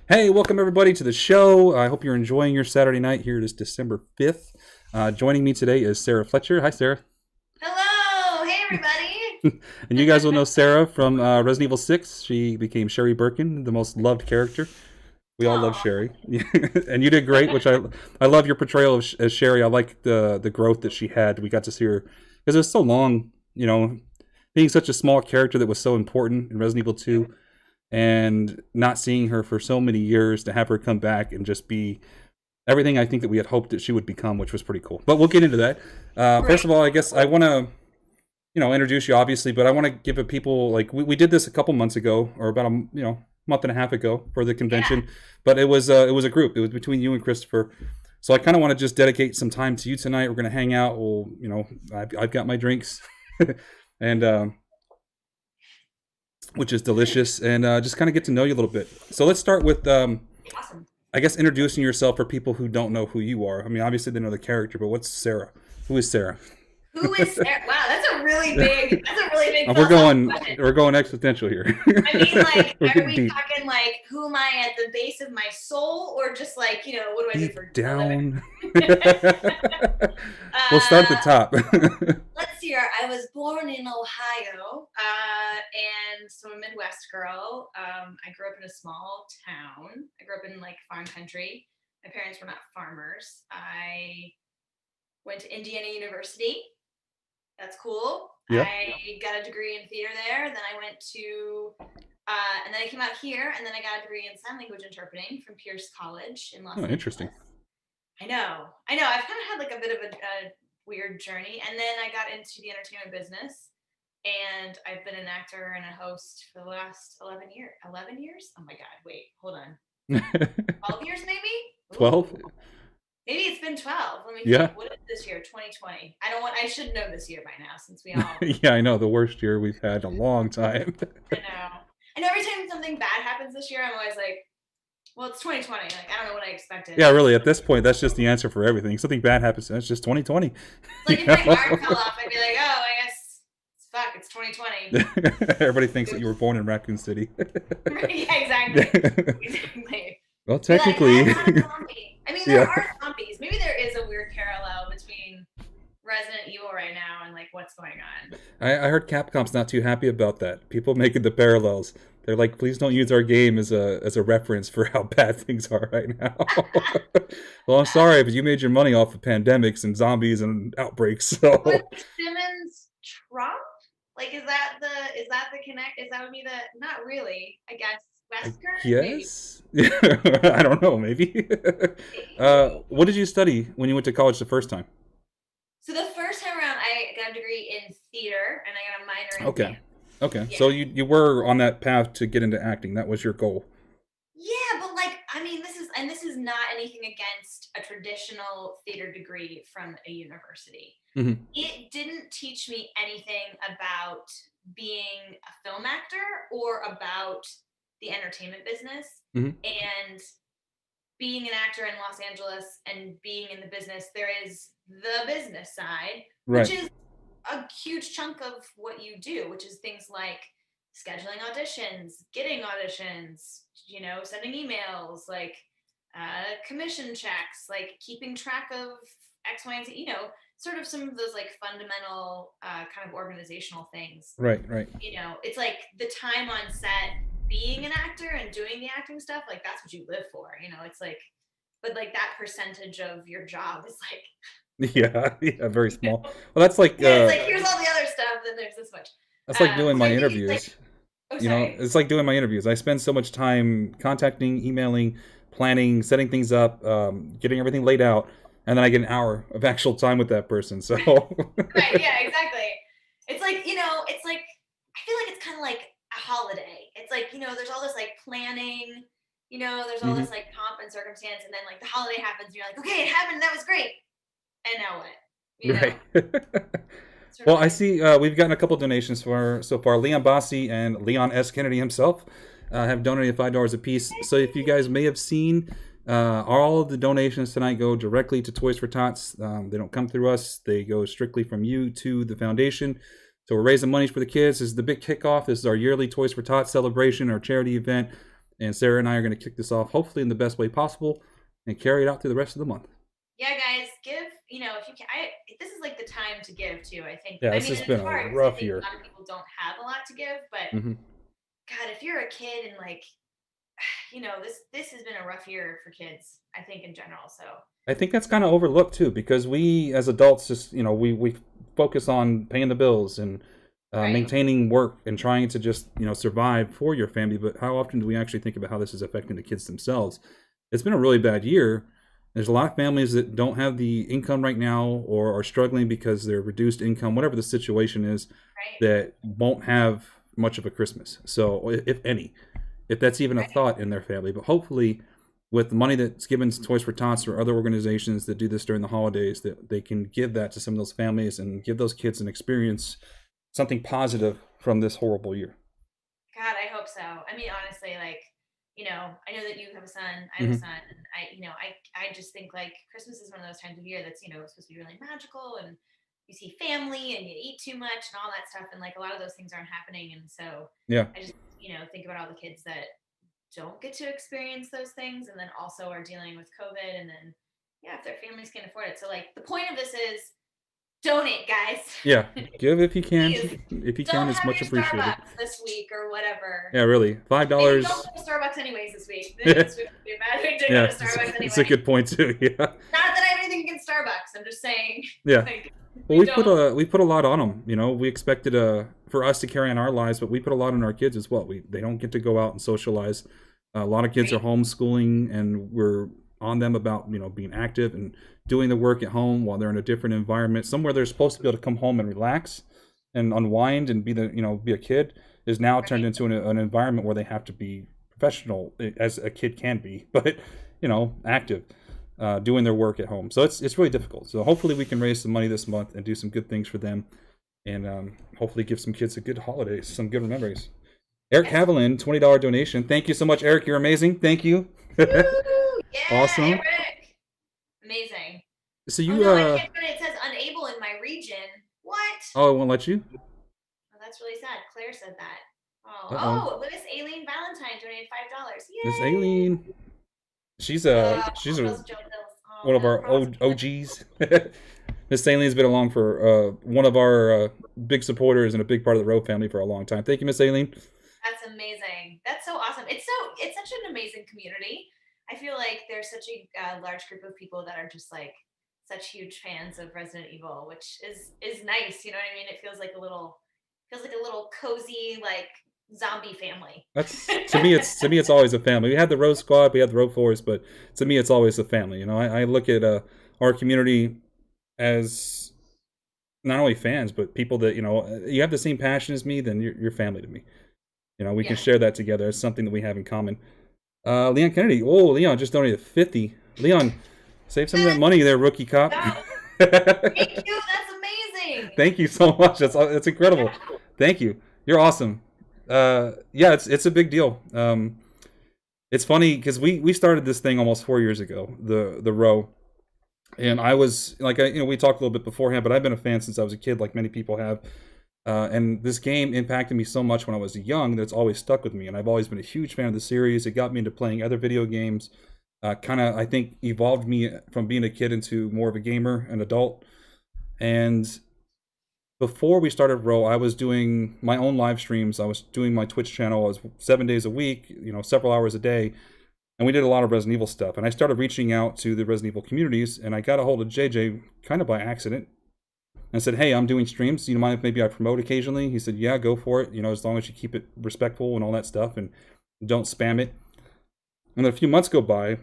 Hey, welcome everybody to the show. I hope you're enjoying your Saturday night. Here it is December 5th. Joining me today is Sara Fletcher. Hi, Sara. Hello! Hey, everybody! And you guys will know Sara from Resident Evil 6. She became Sherry Birkin, the most loved character. We all love Oh, Sherry. And you did great, which I love your portrayal of as Sherry. I like the growth that she had. We got to see her because it was so long, being such a small character that was so important in Resident Evil 2 and not seeing her for so many years to have her come back and just be everything I think that we had hoped that she would become, which was pretty cool. But we'll get into that. First great. of all, I guess I want to, introduce you obviously, but I want to give a people like we did this a couple months ago or about a month and a half ago for the Yeah. convention, but it was a group. It was between you and Christopher. So I kind of want to just dedicate some time to you tonight. We're gonna hang out. I've got my drinks, and which is delicious, and just kind of get to know you a little bit. So let's start with, Awesome. I guess, introducing yourself for people who don't know who you are. I mean, obviously they know the character, but what's Sara? Who is Sara? Who is Sarah? Wow, that's a really big we're philosophical going question. we're going existential here. I mean, like, We're are getting we deep, talking like, who am I at the base of my soul, or just like, what do I do deep for a down. living? We'll start at the uh, top. let's see here. I was born in Ohio, and so I'm a Midwest girl. I grew up in a small town. I grew up in like farm country. My parents were not farmers. I went to Indiana University. That's cool. Yeah. I got a degree in theater there. Then I went to, and then I came out here, and then I got a degree in sign language interpreting from Pierce College in Los Oh, interesting. Angeles. I know. I've kind of had like a bit of a weird journey, and then I got into the entertainment business, and I've been an actor and a host for the last 11 years. 11 years? Oh my God! Wait, hold on. 12 years maybe? Ooh, 12. maybe it's been 12. Let me Yeah. think. What is this year? 2020. I don't want. I should know this year by now since we all. Yeah, I know, the worst year we've had in a long time. I know. I know every time something bad happens this year, I'm always like, well, it's 2020. Like, I don't know what I expected. Yeah, really, at this point, that's just the answer for everything. If something bad happens, that's just 2020. It's You like if my know? arm fell off, I'd be like, oh, I guess fuck, it's 2020. Everybody thinks that you were born in Raccoon City. Yeah, exactly. Exactly. Well, Be like, technically, I'm not a zombie. I mean, there yeah. are zombies. Maybe there is a weird parallel between Resident Evil right now and like what's going on. I heard Capcom's not too happy about that. People making the parallels. They're like, please don't use our game as a reference for how bad things are right now. Well, I'm sorry, but you made your money off of pandemics and zombies and outbreaks. Was So Simmons Trump? Like, is that the connect? Is that would be the not really? I guess I Wesker maybe. guess I don't know. Maybe. Maybe. What did you study when you went to college the first time? So the first time around, I got a degree in theater and I got a minor in Okay. dance. Okay. Yeah. So you were on that path to get into acting. That was your goal. Yeah, but like, I mean, this is not anything against a traditional theater degree from a university. Hmm. It didn't teach me anything about being a film actor or about the entertainment business. Hmm. And being an actor in Los Angeles and being in the business, there is the business side, which Right. is a huge chunk of what you do, which is things like scheduling auditions, getting auditions, sending emails, like commission checks, like keeping track of X, Y, and Z, sort of some of those like fundamental kind of organizational things. Right. Right. It's like the time on set being an actor and doing the acting stuff, like that's what you live for, it's like, but like that percentage of your job is like, Yeah. Yeah. Very you small. know, Well, yeah, it's like here's all the other stuff, then there's this much. that's like doing So my I think it's like, interviews. oh, sorry. It's like doing my interviews. I spend so much time contacting, emailing, planning, setting things up, getting everything laid out, and then I get an hour of actual time with that person. So, Right, yeah, exactly. It's like, it's like, I feel like it's kind of like a holiday. It's like, there's all this like planning, there's all mhm. this like pomp and circumstance, and then like the holiday happens, and you're like, okay, it happened, that was great. And now what? Right. Sort of Well, I like, see we've gotten a couple donations for so far. Leon Bossi and Leon S. Kennedy himself have donated $5 a piece. So if you guys may have seen, all of the donations tonight go directly to Toys for Tots. They don't come through us. They go strictly from you to the foundation. So we're raising money for the kids. This is the big kickoff. This is our yearly Toys for Tots celebration, our charity event. And Sarah and I are going to kick this off, hopefully in the best way possible, and carry it out through the rest of the month. Yeah, guys, give, you know, if you can, this is like the time to give too, I think. Yeah, I this mean, has it's been a hard because I rough think year. a lot of people don't have a lot to give, but Mm-hmm. God, if you're a kid and like, you know, this has been a rough year for kids, I think in general. So I think that's kind of overlooked too, because we as adults just, you know, we focus on paying the bills and right. maintaining work and trying to just, you know, survive for your family. But how often do we actually think about how this is affecting the kids themselves? It's been a really bad year. There's a lot of families that don't have the income right now or are struggling because they're reduced income, whatever the situation is, Right. that won't have much of a Christmas. So, if any, if that's even a Right. thought in their family. But hopefully, with the money that's given to Toys for Tots or other organizations that do this during the holidays, that they can give that to some of those families and give those kids an experience, something positive from this horrible year. God, I hope so. I mean, honestly, like, you know, I know that you have a son, I have a Mm-hmm. son, and I just think like Christmas is one of those times of year that's, you know, supposed to be really magical, and you see family and you eat too much and all that stuff, and like a lot of those things aren't happening, and so Yeah. I just, you know, think about all the kids that don't get to experience those things, and then also are dealing with COVID, and then yeah, if their families can't afford it. So like the point of this is donate, guys. Yeah. Give if you can. Please If you can, don't it's have much your appreciated. Starbucks this week or whatever. Yeah, really. Maybe don't $5. go to Starbucks anyways this week. This week would be a bad week to go Yeah, to Starbucks anyway. it's a good point too. Yeah. Not that I have anything against Starbucks. I'm just saying. Yeah. Like, Well, we put a lot on them. You know, we expected for us to carry on our lives, but we put a lot on our kids as well. They don't get to go out and socialize. A lot of kids are homeschooling, and we're on them about, you know, being active and doing the work at home while they're in a different environment, somewhere they're supposed to be able to come home and relax and unwind and be a kid, is now turned into an environment where they have to be professional, as a kid can be, but you know, active. Doing their work at home. So it's really difficult. So hopefully we can raise some money this month and do some good things for them, and hopefully give some kids a good holidays, some good memories. Eric Haviland, $20 donation. Thank you so much, Eric. You're amazing. Thank you. Woo! Yeah, Awesome. Eric. Amazing. So you no, I can't, it says unable in my region. What? Oh, it won't let you? Oh, that's really sad. Claire said that. Uh-oh. Oh, Miss Aileen Valentine donated $5. Miss Aileen. She's one of our OGs. Miss Aileen's been along for one of our big supporters and a big part of the ROE family for a long time. Thank you, Miss Aileen. That's amazing. That's so awesome. It's such an amazing community. I feel like there's such a large group of people that are just like such huge fans of Resident Evil, which is nice. You know what I mean? It feels like a little cozy like zombie family. That's to me it's always a family. We had the ROE Squad, we had the ROE Force, but to me it's always a family. You know, I look at our community as not only fans, but people that, you know, you have the same passion as me, then you're family to me. You know, we can share that together. It's something that we have in common. Leon Kennedy. Oh, Leon just donated 50. Leon, save some of that money there, rookie cop. Thank you. That's amazing. Thank you so much. That's incredible. Thank you. You're awesome. Yeah, it's a big deal. It's funny because we started this thing almost 4 years ago, the ROE, and I was like, we talked a little bit beforehand, but I've been a fan since I was a kid, like many people have. And this game impacted me so much when I was young that it's always stuck with me, and I've always been a huge fan of the series. It got me into playing other video games. Kind of, I think, evolved me from being a kid into more of a gamer, an adult. And before we started ROE, I was doing my own live streams. I was doing my Twitch channel. I was 7 days a week, several hours a day. And we did a lot of Resident Evil stuff. And I started reaching out to the Resident Evil communities, and I got a hold of JJ kind of by accident. And I said, hey, I'm doing streams. Do you mind if maybe I promote occasionally? He said, yeah, go for it. As long as you keep it respectful and all that stuff and don't spam it. And then a few months go by,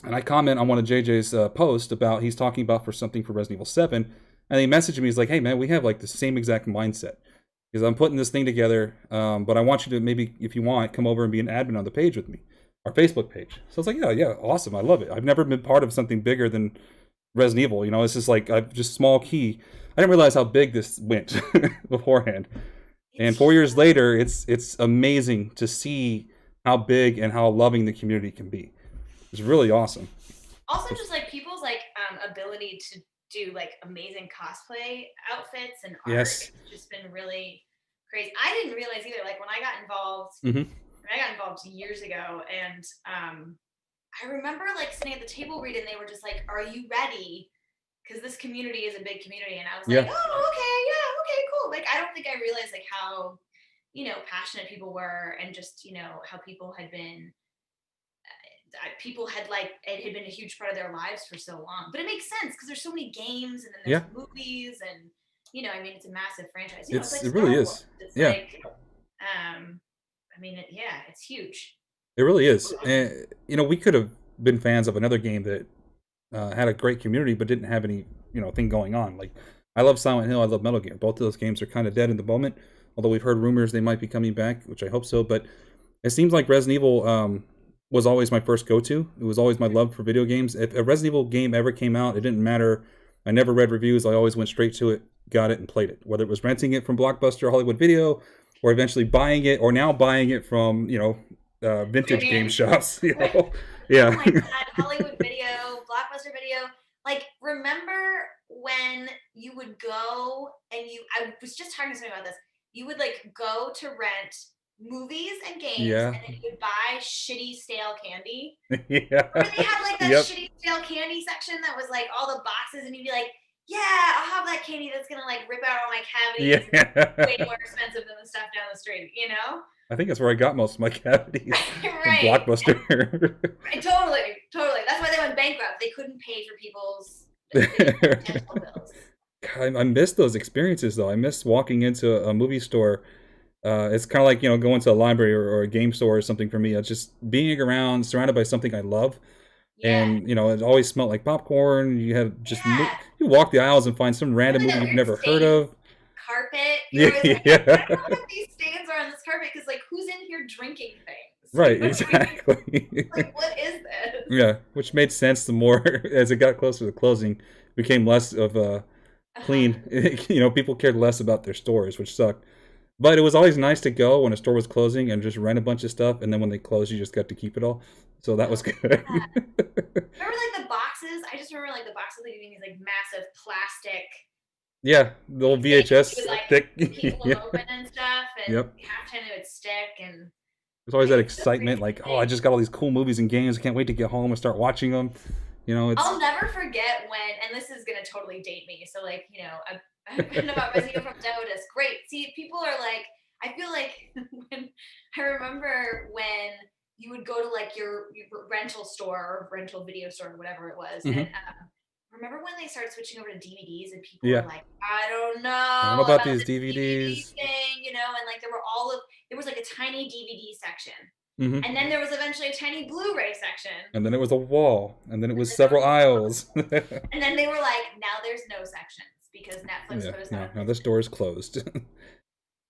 and I comment on one of JJ's posts about he's talking about for something for Resident Evil 7. And he messaged me. He's like, hey, man, we have like the same exact mindset. Because I'm putting this thing together, but I want you to maybe, if you want, come over and be an admin on the page with me, our Facebook page. So I was like, yeah, awesome. I love it. I've never been part of something bigger than Resident Evil. It's just like I've just small key. I didn't realize how big this went beforehand. And 4 years later, it's amazing to see how big and how loving the community can be. It's really awesome. Also, just like people's like ability to do like amazing cosplay outfits and art. Yes. It's just been really crazy. I didn't realize either. Like when I got involved, I got involved years ago, and I remember like sitting at the table reading. They were just like, "Are you ready?" Because this community is a big community, and I was like, Yeah, "Oh, okay, yeah, okay, cool." Like, I don't think I realized like how, passionate people were, and just how people had been. People had like it had been a huge part of their lives for so long. But it makes sense because there's so many games, and then there's yeah. movies, and I mean, it's a massive franchise. It's like It really Star Wars. is. It's Yeah, like, I mean, yeah, it's huge. it really is. And we could have been fans of another game that had a great community but didn't have any thing going on. Like I love Silent Hill, I love Metal Gear. Both of those games are kind of dead in the moment. Although we've heard rumors they might be coming back, which I hope so. But it seems like Resident Evil was always my first go-to. It was always my love for video games. If a Resident Evil game ever came out, it didn't matter. I never read reviews. I always went straight to it, got it, and played it. Whether it was renting it from Blockbuster, Hollywood Video, or eventually buying it, or now buying it from vintage game shops. Oh Yeah, my God, Hollywood Video, Blockbuster Video. Like, remember when you would go and I was just talking to somebody about this. You would like go to rent movies and games, yeah, and then you would buy shitty stale candy. yeah. Remember they had like that Yep. shitty stale candy section that was like all the boxes, and you'd be like, yeah, I'll have that candy that's gonna like rip out all my cavities. Yeah. Way more expensive than the stuff down the street, I think that's where I got most of my cavities from Right. Blockbuster. Totally, totally. That's why they went bankrupt. They couldn't pay for people's dental bills. I miss those experiences though. I miss walking into a movie store. It's kind of like going to a library or a game store or something for me. It's just being around, surrounded by something I love, Yeah, and it always smelled like popcorn. You had just yeah. you walk the aisles and find some random Remember movie that you've weird never heard stain of. carpet? You're always Yeah, like, I don't know yeah. what these stains are on this carpet, because like, who's in here drinking things? Right, What I mean? exactly. Like, what is this? Yeah, which made sense the more as it got closer to closing, it became less of a Uh-huh. clean. People cared less about their stores, which sucked. But it was always nice to go when a store was closing and just rent a bunch of stuff, and then when they closed, you just got to keep it all. So that Oh was good. yeah. Remember like the boxes? I just remember like the boxes like being these like massive plastic Yeah, the old things you would VHS like thick. peel them Yeah, open and stuff, and yep. half time it would stick, and There's always like that it's so excitement, crazy like, to oh, I think. just got all these cool movies and games. I can't wait to get home and start watching them. It's I'll never forget when, and this is gonna totally date me. So like, I've written about Resident Evil from Dotus. Great. See, people are like, I feel like when I remember when you would go to like your rental store or rental video store or whatever it was, and hmm remember when they started switching over to DVDs, and people were Yeah, like, I don't I don't know know about about these this DVD DVDs. thing, and like there was like a tiny DVD section, hmm and then there was eventually a tiny Blu-ray section, And then it was a wall, and then it and was then there several was a aisles. and then they were like, now there's no sections because Netflix Yeah, put us out no, of now this business. door is closed.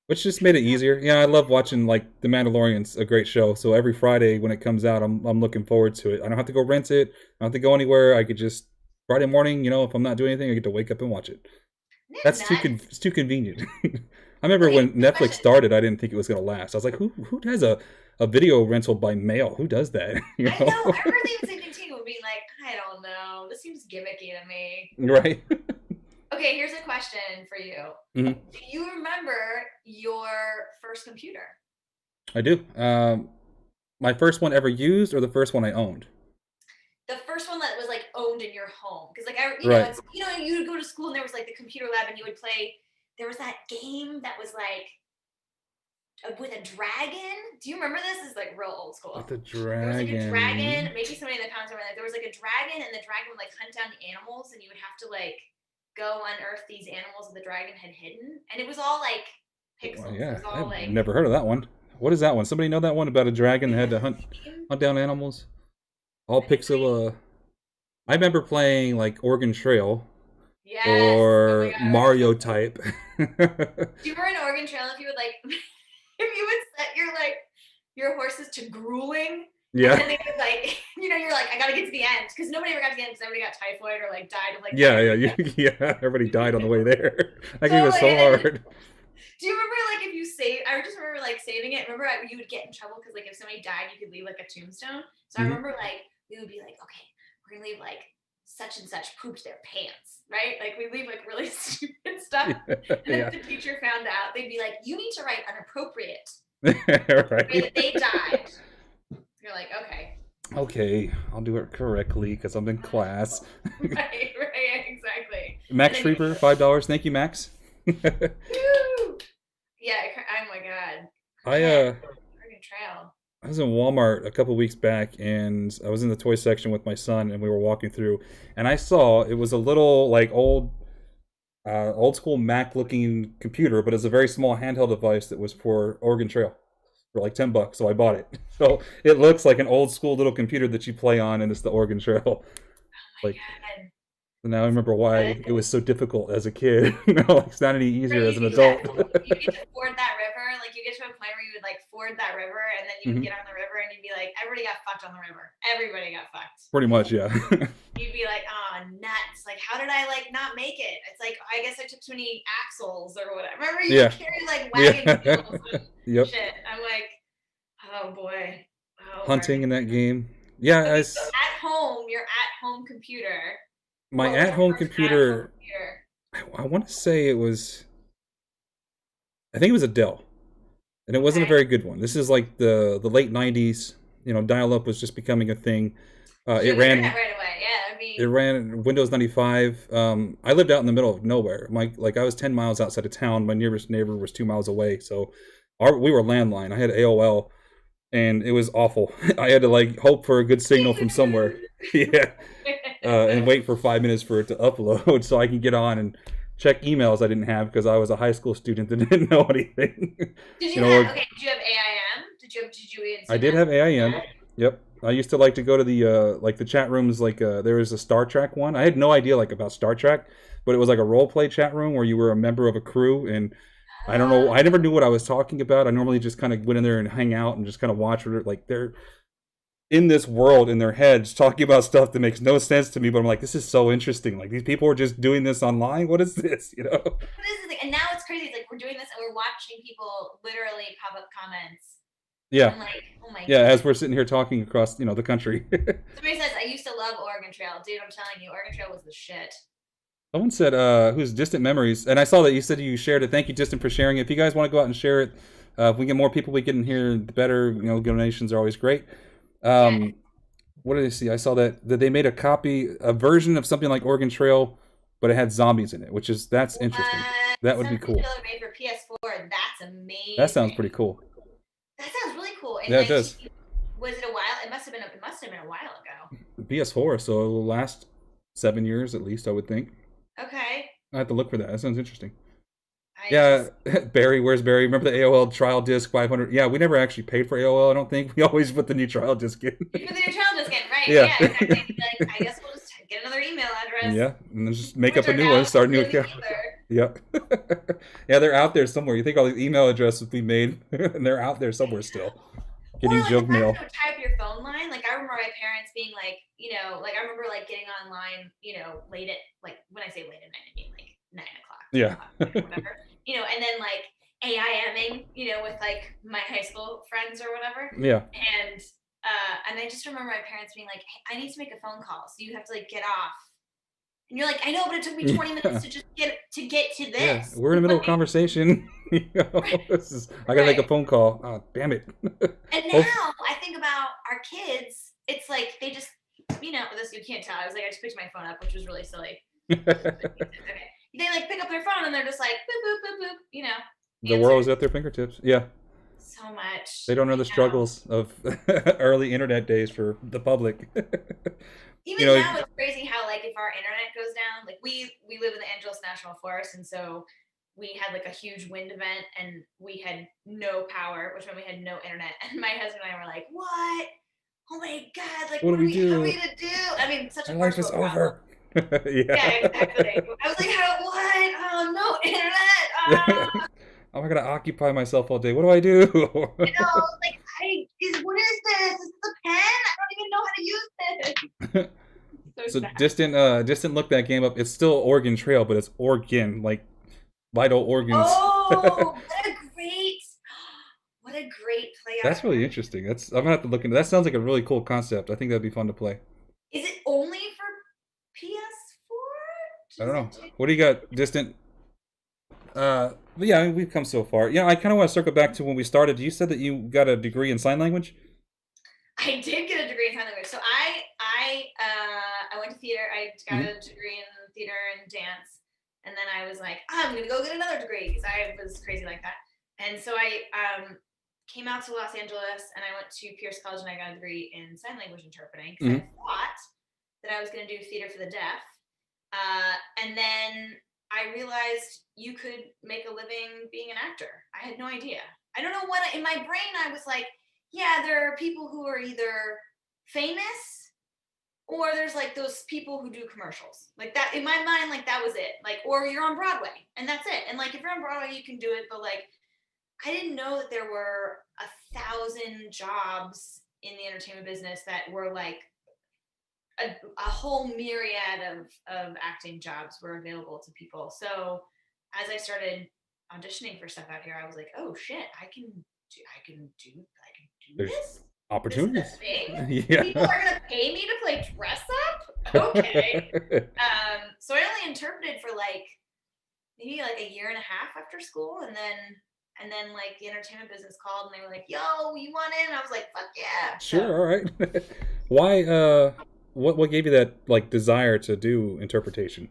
Which just made it easier. Yeah, I love watching like The Mandalorian's a great show. So every Friday when it comes out, I'm looking forward to it. I don't have to go rent it. I don't have to go anywhere. I could just Friday morning, if I'm not doing anything, I get to wake up and watch it. Isn't that nuts? It's too convenient. I remember Okay, when quick Netflix question. started, I didn't think it was gonna last. I was like, who does a video rental by mail? Who does that? I know. I remember the same thing too, being like, I don't know. This seems gimmicky to me. Right? Okay, here's a question for you. hmm Do you remember your first computer? I do. My first one ever used, or the first one I owned. The first one that was like owned in your home, because like Right. you would go to school and there was like the computer lab, and you would play. There was that game that was like with a dragon. Do you remember this? This is like real old With school. the There was like a dragon. dragon. Maybe somebody in the comments remember that. There was like a dragon, and the dragon would like hunt down animals, and you would have to like go unearth these animals that the dragon had hidden, and it was all like Well, pixels. It yeah, was all I've like never heard of that one. What is that one? Somebody know that one about a dragon that had to theme. hunt down animals? All I think so. pixel. I remember playing like Oregon Trail Yes. Oh my or god, Oregon Mario Trail. type. Do you remember in Oregon Trail if you would like if you would set your horses to grueling, and Yeah, then they would like you're like, I gotta get to the end, because nobody ever got to the end because everybody got typhoid or like died of like yeah, yeah, diarrhea. yeah. Everybody died on the way there. That game was Totally. so And then hard. do you remember like if you save? I just remember like saving it. Remember you would get in trouble because like if somebody died, you could leave like a tombstone. So I hmm remember like we would be like, okay, we're gonna leave like such and such pooped their pants, right? Like we leave like really stupid stuff. Yeah, And then yeah. if the teacher found out, they'd be like, you need to write inappropriate The way Right. that they died. You're like, okay. Okay, I'll do it correctly because I'm in class. Right, exactly. And Max then you Reaper, $5. Thank you, Max. woo! Yeah, oh my god. I Man, uh Oregon Trail. I was in Walmart a couple weeks back, and I was in the toy section with my son, and we were walking through, and I saw it was a little like old school Mac looking computer, but it's a very small handheld device that was for Oregon Trail for like $10. So I bought it. So it looks like an old school little computer that you play on, and it's the Oregon Trail. Oh my Like god. now I remember why it was so difficult as a kid. Like it's not any easier as an Yeah, adult. you get to ford that river. Like you get to a point where you would like ford that river, and then you would Hmm. get on the river, and you'd be like, everybody got fucked on the river. Everybody got fucked. Pretty much, yeah. You'd be like, oh, nuts. Like, how did I like not make it? It's like, I guess I took too many axles or whatever. Remember, you Yeah. would carry like wagon Yeah. wheels and Yep. shit. I'm like, oh boy. Oh, Hunting Oregon. in that game. Yeah, Okay, so at home, your at-home computer. my What was your at-home first at-home computer. computer? I want to say it was. I think it was a Dell, and it wasn't a Okay. very good one. This is like the late '90s. You know, dial-up was just becoming a thing. It Should be ran right away. Yeah, I it mean, ran Windows 95. I lived out in the middle of nowhere. I was 10 miles outside of town. My nearest neighbor was 2 miles away. So we were landline. I had AOL, and it was awful. I had to like hope for a good signal from somewhere. Yeah. And wait for 5 minutes for it to upload so I can get on and check emails I didn't have because I was a high school student that didn't know anything. did You you know, have or okay? Did you have AIM? Did you even I see did have AIM. that? Yep. I used to like to go to the like the chat rooms. Like there was a Star Trek one. I had no idea like about Star Trek, but it was like a role play chat room where you were a member of a crew. And I don't know. I never knew what I was talking about. I normally just kind of went in there and hang out and just kind of watch what like they're in this world in their heads talking about stuff that makes no sense to me. But I'm like, this is so interesting. Like these people are just doing this online. What is this? You know? But this is the thing, and now it's crazy. It's like we're doing this and we're watching people literally pop up comments. Yeah. I'm like, oh my Yeah. god. As we're sitting here talking across, the country. Somebody says I used to love Oregon Trail, dude. I'm telling you, Oregon Trail was the shit. Someone said, who's Distant Memories? And I saw that you said you shared it. Thank you, Distant, for sharing it. If you guys want to go out and share it, if we get more people we get in here, the better. Donations are always great. Yeah. What did I see? I saw that they made a version of something like Oregon Trail, but it had zombies in it, that's interesting. That would be Something cool. made for PS4. That's That sounds amazing. pretty cool. That sounds really cool. In Yeah, it does. was it a while? It must have been. It must have been a while ago. PS4, so it'll last 7 years at least, I would think. Okay. I have to look for that. That sounds interesting. I Yeah, just, Barry, where's Barry? Remember the AOL trial disc 500? Yeah, we never actually paid for AOL, I don't think. We always put the new trial disc in. you put the new child disc in, right? Yeah. Yeah, exactly. Like, I guess we'll just get another email address. Yeah, and then just make up a Which are new now one, start a new in the account. ether. Yep. Yeah, they're out there somewhere. You think all these email addresses we made, and they're out there somewhere still. Getting Or like junk the fact mail. that type your phone line. Like I remember my parents being like, like I remember like getting online, late at like when I say late at night, I mean like 9 o'clock, 10 Yeah. o'clock, whatever. And then like AIMing, with like my high school friends or whatever. Yeah. And I just remember my parents being like, hey, I need to make a phone call, so you have to like get off. And you're like, I know, but it took me 20 minutes to just get to this. Yeah, we're in the middle of conversation. I gotta make a phone call. Oh, damn it. And now I think about our kids. It's like they just, this you can't tell. I was like, I just picked my phone up, which was really silly. Okay. They like pick up their phone and they're just like boop boop boop boop. The world is at their fingertips. Yeah. So much. They don't know the struggles of early internet days for the public. Even now, it's crazy how like if our internet goes down, like we live in the Angeles National Forest, and so we had like a huge wind event, and we had no power, which meant we had no internet. And my husband and I were like, "What? Oh my god! Like, what are we to do?" I mean, such a life is over. Yeah, exactly. I was like, what? Oh, no internet. I'm gonna occupy myself all day. What do I do? Like, what is this? Is this a pen? I don't even know how to use this. So Distant looked that game up. It's still Oregon Trail, but it's Oregon, like vital organs. Oh, what a great play. That's really interesting. I'm gonna have to look into that. Sounds like a really cool concept. I think that'd be fun to play. Is it only for PS4? I don't know. What do you got, Distant? But yeah, I mean, we've come so far. Yeah, I kind of want to circle back to when we started. You said that you got a degree in sign language. I did get a degree in sign language. So I went to theater. I got Hmm. a degree in theater and dance, and then I was like, I'm gonna go get another degree because I was crazy like that. And so I came out to Los Angeles and I went to Pierce College and I got a degree in sign language interpreting because I Hmm. thought that I was going to do theater for the deaf. And then I realized you could make a living being an actor. I had no idea. I don't know what in my brain I was like, yeah, there are people who are either famous or there's like those people who do commercials. Like that in my mind, like that was it. Like, or you're on Broadway and that's it. And like if you're on Broadway, you can do it, but like I didn't know that there were 1,000 jobs in the entertainment business that were like a whole myriad of acting jobs were available to people. So as I started auditioning for stuff out here, I was like, oh shit, I can do There's this. This is a opportunities. thing. People Yeah. are gonna pay me to play dress up. Okay. So I only interpreted for like maybe like a year and a half after school, and then like the entertainment business called and they were like, "Yo, you want in?" And I was like, "Fuck yeah!" Sure. All right. Why? What gave you that like desire to do interpretation?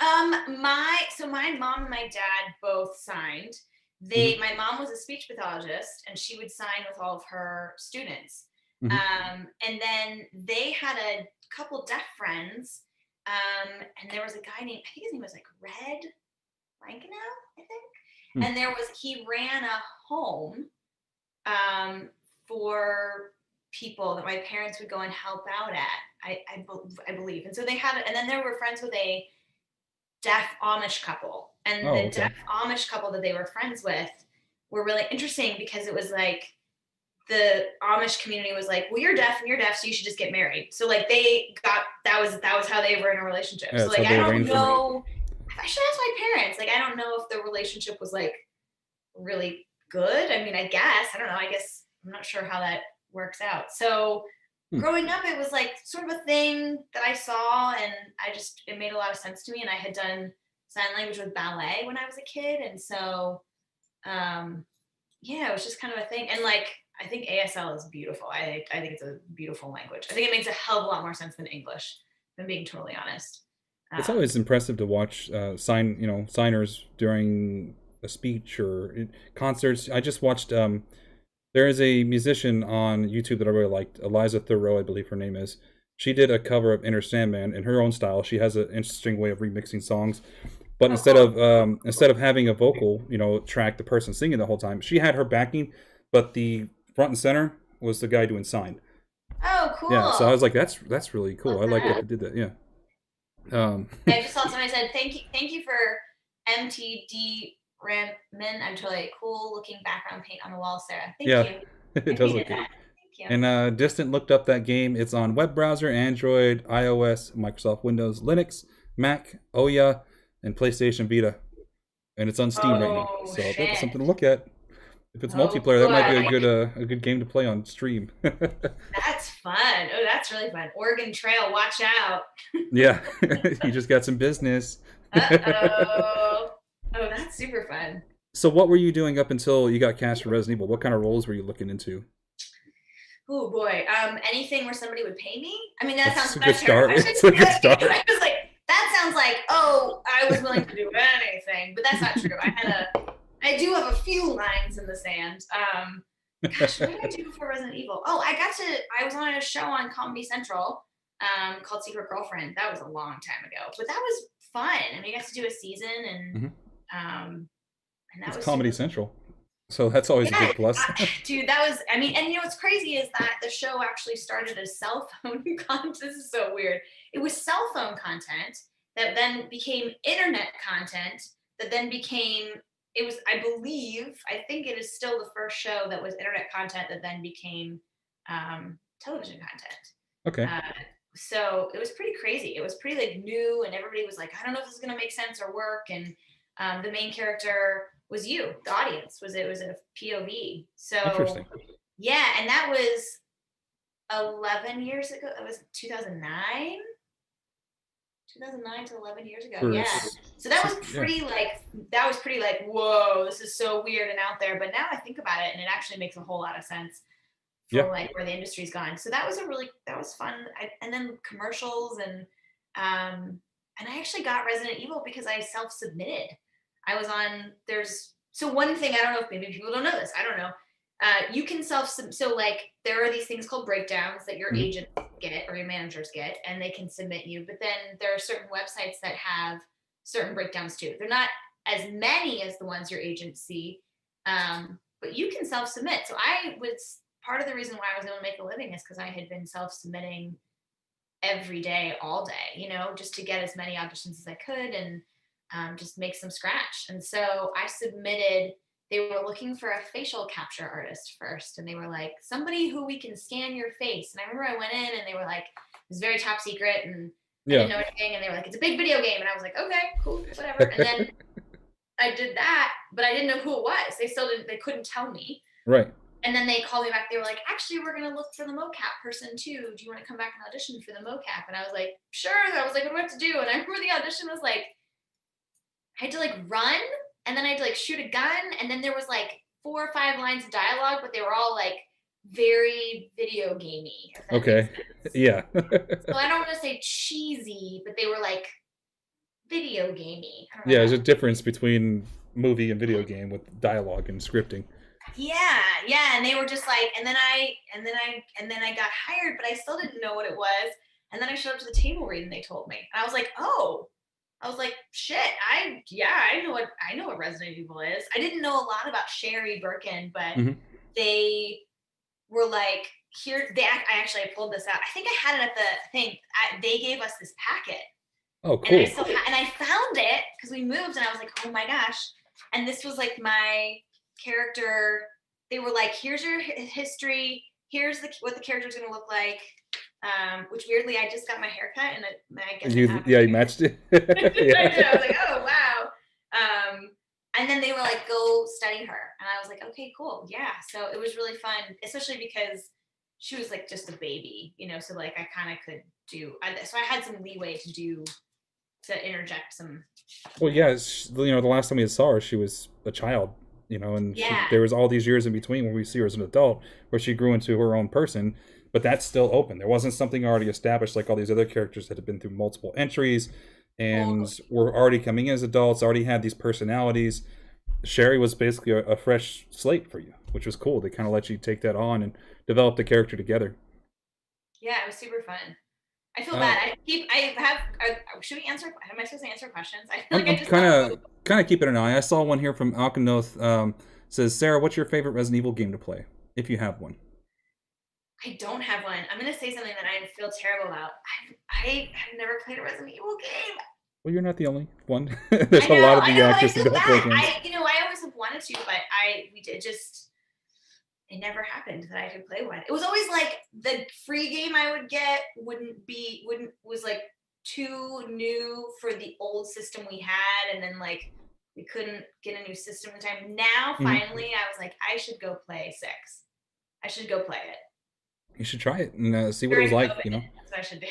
My mom and my dad both signed. Hmm. My mom was a speech pathologist and she would sign with all of her students. Hmm. And then they had a couple deaf friends. And there was a guy named, I think his name was like Red Lankenau, I think. Hmm. And he ran a home for people that my parents would go and help out at. I believe, and so they had, and then they were friends with a deaf Amish couple, and Oh, the deaf okay. Amish couple that they were friends with were really interesting because it was like the Amish community was like, well, you're deaf, so you should just get married. So like they got that was how they were in a relationship. Yeah, So that's how like I they don't arranged it. know. I should ask my parents. Like I don't know if the relationship was like really good. I mean, I guess I don't know. I guess I'm not sure how that works out. So Hmm. growing up, it was like sort of a thing that I saw, and it made a lot of sense to me. And I had done sign language with ballet when I was a kid, and so um, yeah, it was just kind of a thing. And like I think ASL is beautiful. I think it's a beautiful language. I think it makes a hell of a lot more sense than English. If I'm being totally honest. It's Um, always impressive to watch signers during a speech or concerts. I just watched. There is a musician on YouTube that I really liked, Eliza Thoreau, I believe her name is. She did a cover of Inner Sandman in her own style. She has an interesting way of remixing songs, but oh, cool. instead of having a vocal, track, the person singing the whole time, she had her backing, but the front and center was the guy doing sign. Oh, Yeah, so I cool. was like, that's really cool. Love I like that that. they did that. Yeah. Um, I just saw somebody said, thank you for MTD Ramen. I'm totally cool looking background paint on the wall, Sarah. Thank yeah, you. I it does look appreciate good. that. Thank you. And Distant looked up that game. It's on web browser, Android, iOS, Microsoft Windows, Linux, Mac, Ouya, and PlayStation Vita. And it's on Steam right now. Oh So that's shit. something to look at. If it's Oh multiplayer, that might be boy. a good game to play on stream. That's fun. Oh, that's really fun. Oregon Trail, watch out. Yeah, you just got some business. Uh-oh. Oh, that's super fun. So what were you doing up until you got cast for Resident Evil? What kind of roles were you looking into? Oh boy. Anything where somebody would pay me? I mean, that That's sounds a good better. start. I It's shouldn't a say good that because start. I was like, that sounds like, oh, I was willing to do anything, but that's not true. I do have a few lines in the sand. Gosh, what did I do before Resident Evil? Oh, I was on a show on Comedy Central called Secret Girlfriend. That was a long time ago, but that was fun. And we got to do a season, Mhm. and that It's was Comedy super. Central, so that's always a Yeah, big plus. dude, that was. I mean, and you know what's crazy is that the show actually started as cell phone content. This is so weird. It was cell phone content that then became internet content that then became. It was, I think it is still the first show that was internet content that then became television content. Okay, Uh, so it was pretty crazy. It was pretty like new, and everybody was like, I don't know if this is gonna make sense or work. And the main character was you, the audience. Was a POV. So interesting. yeah, and that was 11 years ago. It was 2009. 2009 to 11 years ago. For Yeah. So that was yeah. pretty like, whoa, this is so weird and out there. But now I think about it, and it actually makes a whole lot of sense for Yeah. like where the industry's gone. So that was fun. And then commercials and I actually got Resident Evil because I self-submitted. I was on so one thing, I don't know if maybe people don't know this. I don't know. You can so like there are these things called breakdowns that your agents get or your managers get, and they can submit you. But then there are certain websites that have certain breakdowns too. They're not as many as the ones your agents see, but you can self-submit. So I was part of the reason why I was able to make a living is because I had been self-submitting every day, all day, you know, just to get as many auditions as I could and just make some scratch. And so I submitted. They were looking for a facial capture artist first, and they were like, somebody who we can scan your face. And I remember I went in and they were like, it was very top secret and I didn't know anything. And they were like, it's a big video game. And I was like, okay, cool, whatever. And then I did that, but I didn't know who it was. They couldn't tell me. Right. And then they called me back. They were like, actually, we're going to look for the mocap person too. Do you want to come back and audition for the mocap? And I was like, sure. And I was like, what do I have to do? And I remember the audition was like, I had to like run. And then I had to like shoot a gun. And then there was like 4 or 5 lines of dialogue, but they were all like very video gamey. Okay. Yeah. So I don't want to say cheesy, but they were like video gamey. Yeah, there's a difference between movie and video game with dialogue and scripting. Yeah. And they were just like, and then I got hired, but I still didn't know what it was. And then I showed up to the table read and they told me. And I was like, oh. I was like, shit, I know what Resident Evil is. I didn't know a lot about Sherry BIRKIN, but they were like, I pulled this out. I think I had it at the thing. They gave us this packet. Oh, cool. And I found it because we moved and I was like, oh my gosh. And this was like my character. They were like, here's your history. Here's what the character's going to look like. Which weirdly, I just got my haircut and I guess you matched it. I did. I was like, oh wow. And then they were like, go study her, and I was like, okay, cool, yeah. So it was really fun, especially because she was like just a baby, you know. So like I kind of could so I had some leeway to interject some. Well, yeah, you know, the last time we saw her, she was a child, you know, and there was all these years in between when we see her as an adult, where she grew into her own person. But that's still open. There wasn't something already established like all these other characters that have been through multiple entries and were already coming in as adults, already had these personalities. Sherry was basically a fresh slate for you, which was cool. They kind of let you take that on and develop the character together. Yeah, it was super fun. I feel bad. Should we answer? Am I supposed to answer questions? I feel like I just kind of keeping an eye. I saw one here from Alkanoth. Says, Sarah, what's your favorite Resident Evil game to play, if you have one? I don't have one. I'm going to say something that I feel terrible about. I've never played a Resident Evil game. Well, you're not the only one. There's a lot of the actors that don't play games. I always have wanted to, but it never happened that I could play one. It was always like the free game I would get was like too new for the old system we had, and then like we couldn't get a new system in time. Now, finally, I was like, I should go play 6. I should go play it. You should try it and see what it was like, you know. That's what I should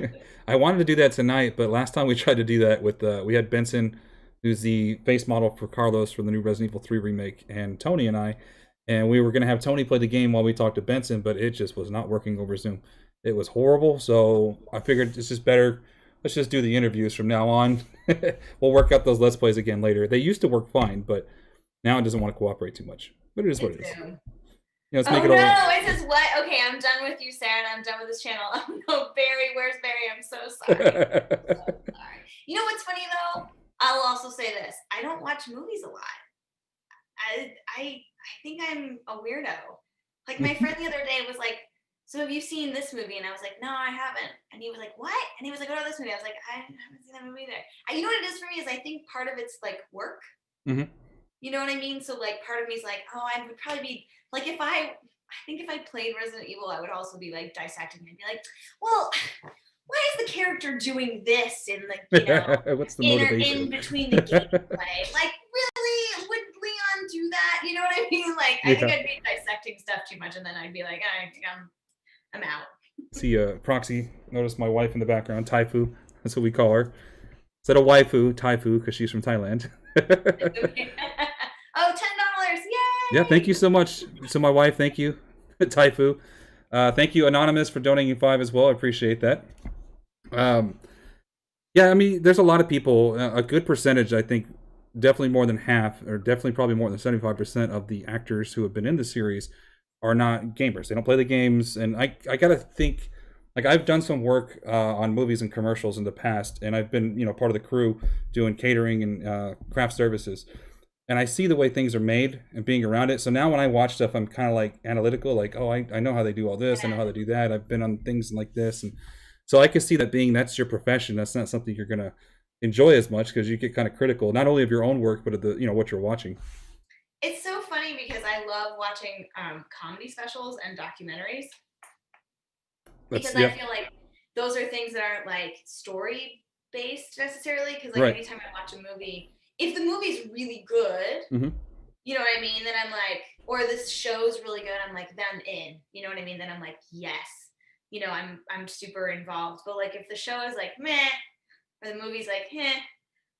do. I wanted to do that tonight, but last time we tried to do that with we had Benson, who's the face model for Carlos for the new Resident Evil 3 remake, and Tony and I, and we were going to have Tony play the game while we talked to Benson, but it just was not working over Zoom. It was horrible, so I figured it's just better. Let's just do the interviews from now on. We'll work out those Let's Plays again later. They used to work fine, but now it doesn't want to cooperate too much. But it is what it is. You know, it says what? Okay, I'm done with you, Sarah, and I'm done with this channel. Oh no, Barry, where's Barry? I'm so sorry. Sorry. You know what's funny though? I will also say this: I don't watch movies a lot. I think I'm a weirdo. Like my friend the other day was like, "So have you seen this movie?" And I was like, "No, I haven't." And he was like, "What?" And he was like, "Oh, this movie." I was like, "I haven't seen that movie either." You know what it is for me is I think part of it's like work. You know what I mean? So like part of me is like, oh, I would probably be like if I played Resident Evil, I would also be like dissecting and be like, well, why is the character doing this in the, you know, what's the motivation in between the gameplay? Like, really, would Leon do that? You know what I mean? Like, I think I'd be dissecting stuff too much, and then I'd be like, I'm out. See, ProXY, notice my wife in the background, Taifu. That's what we call her. Instead of waifu, taifu, because she's from Thailand. Oh, $10! Yay! Yeah, thank you so much. So my wife, thank you, taifu. Thank you, Anonymous, for donating 5 as well. I appreciate that. Yeah, I mean, there's a lot of people, a good percentage, I think, definitely more than half, or definitely probably more than 75% of the actors who have been in the series are not gamers. They don't play the games, and I gotta think, like, I've done some work on movies and commercials in the past, and I've been, part of the crew doing catering and craft services, and I see the way things are made and being around it. So now when I watch stuff, I'm kind of like analytical, like, oh, I know how they do all this, I know how they do that, I've been on things like this, and so I can see that that's your profession. That's not something you're gonna enjoy as much because you get kind of critical, not only of your own work, but of the what you're watching. It's so funny because I love watching comedy specials and documentaries because I feel like those are things that aren't like story based necessarily. Because like anytime I watch a movie, if the movie's really good, you know what I mean, then I'm like, or this show's really good, I'm like, then I'm in. You know what I mean? Then I'm like, yes. I'm super involved. But like if the show is like meh, or the movie's like eh,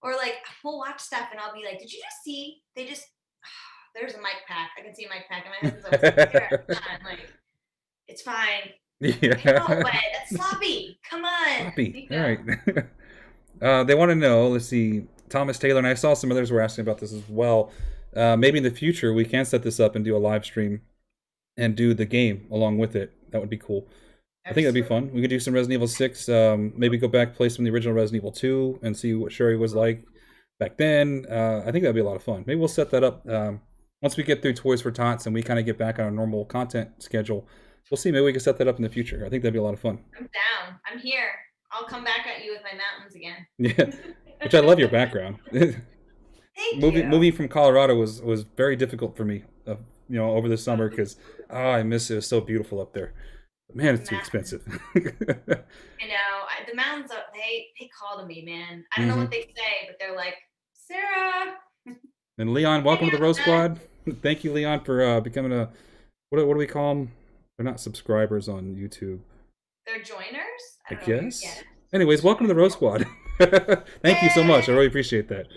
or like we'll watch stuff and I'll be like, did you just see? There's a mic pack. I can see a mic pack, and my husband's always like, like, it's fine. Yeah. No, but that's sloppy. Come on. Sloppy. All right. They want to know. Let's see. Thomas Taylor, and I saw some others were asking about this as well. Maybe in the future we can set this up and do a live stream and do the game along with it. That would be cool. I think that'd be fun. We could do some Resident Evil 6, maybe go back, play some of the original Resident Evil 2, and see what Sherry was like back then. I think that'd be a lot of fun. Maybe we'll set that up once we get through Toys for Tots and we kind of get back on our normal content schedule. We'll see. Maybe we can set that up in the future. I think that'd be a lot of fun. I'm down. I'm here. I'll come back at you with my mountains again. Yeah, which I love your background. Thank you. Moving from Colorado was very difficult for me, over the summer because I miss it. It was so beautiful up there. Man, it's too expensive. I know. The mountains, they call to me, man. I don't know what they say, but they're like, Sarah. And Leon, welcome to the Rose Squad. Thank you, Leon, for becoming a, what do we call them? They're not subscribers on YouTube. They're joiners? I guess. Anyways, welcome to the Rose Squad. Thank you so much. I really appreciate that.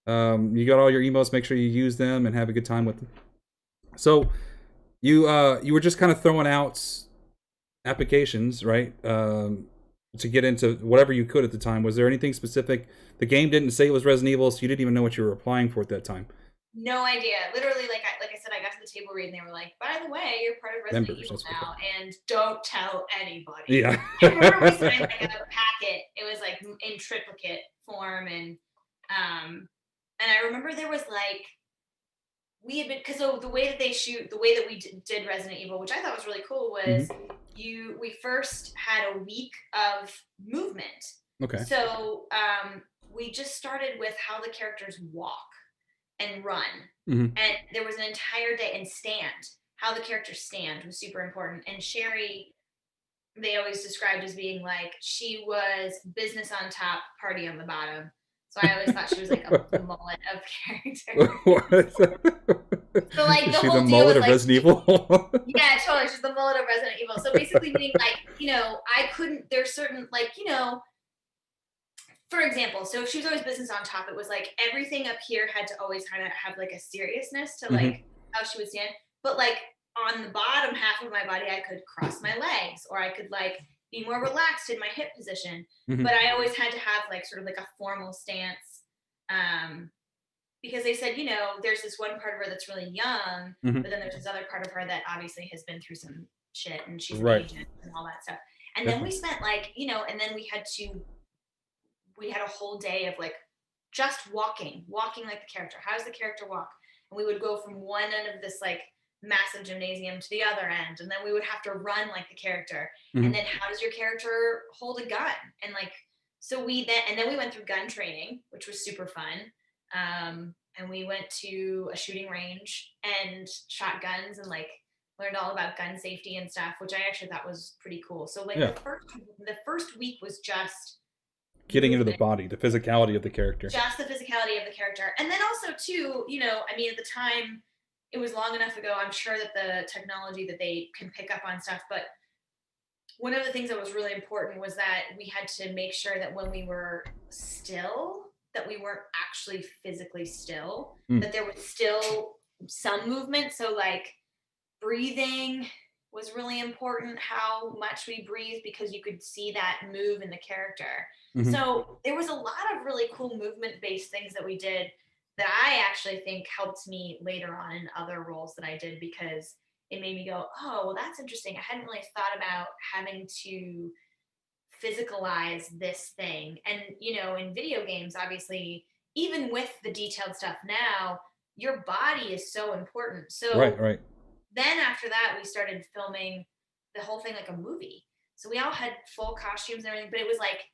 You got all your emails. Make sure you use them and have a good time with them. So you were just kind of throwing out applications, right? To get into whatever you could at the time. Was there anything specific? The game didn't say it was Resident Evil, so you didn't even know what you were applying for at that time. No idea. Literally, like I said, I got to the table read and they were like, by the way, you're part of Resident Evil now, and don't tell anybody. Yeah. I remember we signed like a packet. It was like in triplicate form, and I remember there was like, we had been, because the way that we did Resident Evil, which I thought was really cool, was we first had a week of movement. Okay. So we just started with how the characters walk and run. And there was an entire day, and how the characters stand was super important. And Sherry, they always described as being like, she was business on top, party on the bottom. So I always thought she was like a mullet of character. So like the whole deal mullet was of like, Resident Evil? Yeah, totally. She's the mullet of Resident Evil. So basically meaning like, there's certain like, for example, so if she was always business on top, it was like everything up here had to always kind of have like a seriousness to like how she would stand. But like on the bottom half of my body, I could cross my legs, or I could like be more relaxed in my hip position. But I always had to have like sort of like a formal stance. Because they said, there's this one part of her that's really young, but then there's this other part of her that obviously has been through some shit, and she's an agent and all that stuff. And then we spent like, and then we had a whole day of like just walking like the character. How does the character walk? And we would go from one end of this like massive gymnasium to the other end, and then we would have to run like the character. And then how does your character hold a gun? And like, so then we went through gun training, which was super fun. And we went to a shooting range and shot guns and like learned all about gun safety and stuff, which I actually thought was pretty cool. So like the first week was just getting into the body, the physicality of the character. Just the physicality of the character. And then also too, I mean, at the time, it was long enough ago, I'm sure that the technology that they can pick up on stuff, but one of the things that was really important was that we had to make sure that when we were still, that we weren't actually physically still, that there was still some movement. So like breathing was really important, how much we breathe, because you could see that move in the character. Mm-hmm. So there was a lot of really cool movement based things that we did that I actually think helped me later on in other roles that I did, because it made me go, oh, well, that's interesting. I hadn't really thought about having to physicalize this thing. And, you know, in video games, obviously, even with the detailed stuff now, your body is so important. Right, So right. then after that, we started filming the whole thing like a movie. So we all had full costumes and everything, but it was like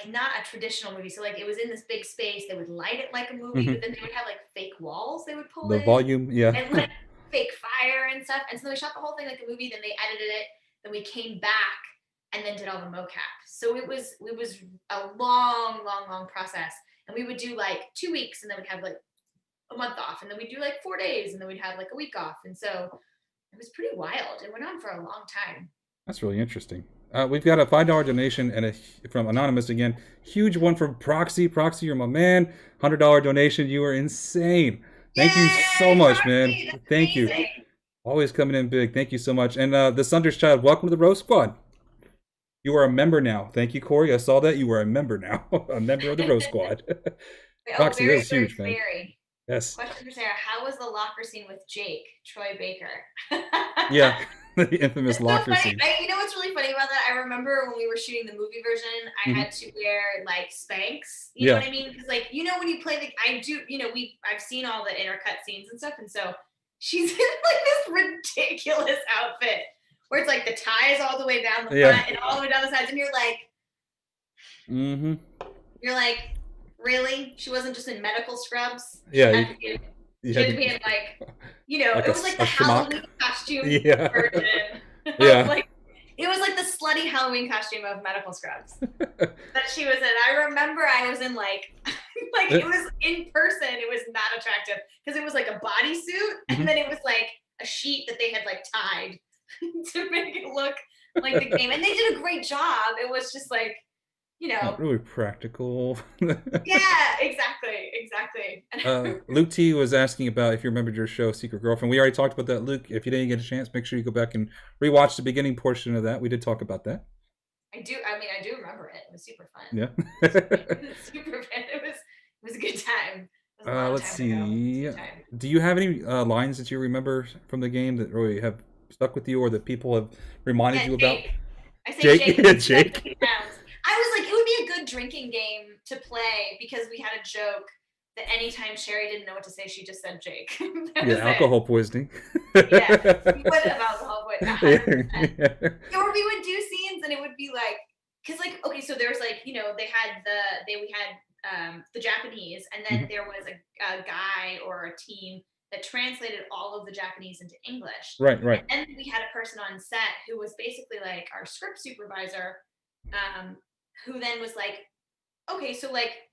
not a traditional movie. So like it was in this big space. They would light it like a movie, but then they would have like fake walls they would pull The in volume, yeah. and like fake fire and stuff. And so we shot the whole thing like a movie. Then they edited it. Then we came back and then did all the mocap. So it was a long process. And we would do like 2 weeks, and then we'd have like a month off, and then we'd do like 4 days, and then we'd have like a week off. And so it was pretty wild. It went on for a long time. That's really interesting. We've got a $5 donation and from Anonymous again. Huge one from ProXY. ProXY, you're my man. $100 donation. You are insane. Thank you so much, man. Thank you. Always coming in big. Thank you so much. And the Sunder's Child, welcome to the Rose Squad. You are a member now. Thank you, Corey. I saw that. You are a member now. A member of the Rose Squad. ProXY, that is huge, man. Yes. Question for Sarah: how was the locker scene with Jake, Troy Baker? Yeah, the infamous locker scene. You know what's really funny about that? I remember when we were shooting the movie version, I had to wear like Spanx. You know what I mean? Because like, you know, when you play I do, you know, I've seen all the intercut scenes and stuff, and so she's in like this ridiculous outfit where it's like the tie is all the way down the front and all the way down the sides, and you're like, you're like, really? She wasn't just in medical scrubs? Yeah. She had to be in like, you know, like it was like the Halloween costume version. Yeah. Like, it was like the slutty Halloween costume of medical scrubs that she was in. I remember I was in like it was in person, it was not attractive because it was like a bodysuit and then it was like a sheet that they had like tied to make it look like the game. And they did a great job. It was just like, you know, not really practical. Yeah, exactly. Luke T was asking about if you remembered your show Secret Girlfriend. We already talked about that, Luke. If you didn't get a chance, make sure you go back and rewatch the beginning portion of that. We did talk about that. I do remember it. It was super fun. Yeah. It was super fun. It was a good time. Let's see. Do you have any lines that you remember from the game that really have stuck with you or that people have reminded you about? I say Jake. Jake. I was like, it would be a good drinking game to play because we had a joke that anytime Sherry didn't know what to say, she just said Jake. Alcohol poisoning. Yeah, we would have alcohol poisoning. Or we would do scenes and it would be like, because like, okay, so there was like, you know, we had the Japanese, and then there was a guy or a team that translated all of the Japanese into English. Right. And then we had a person on set who was basically like our script supervisor, who then was like, okay, so like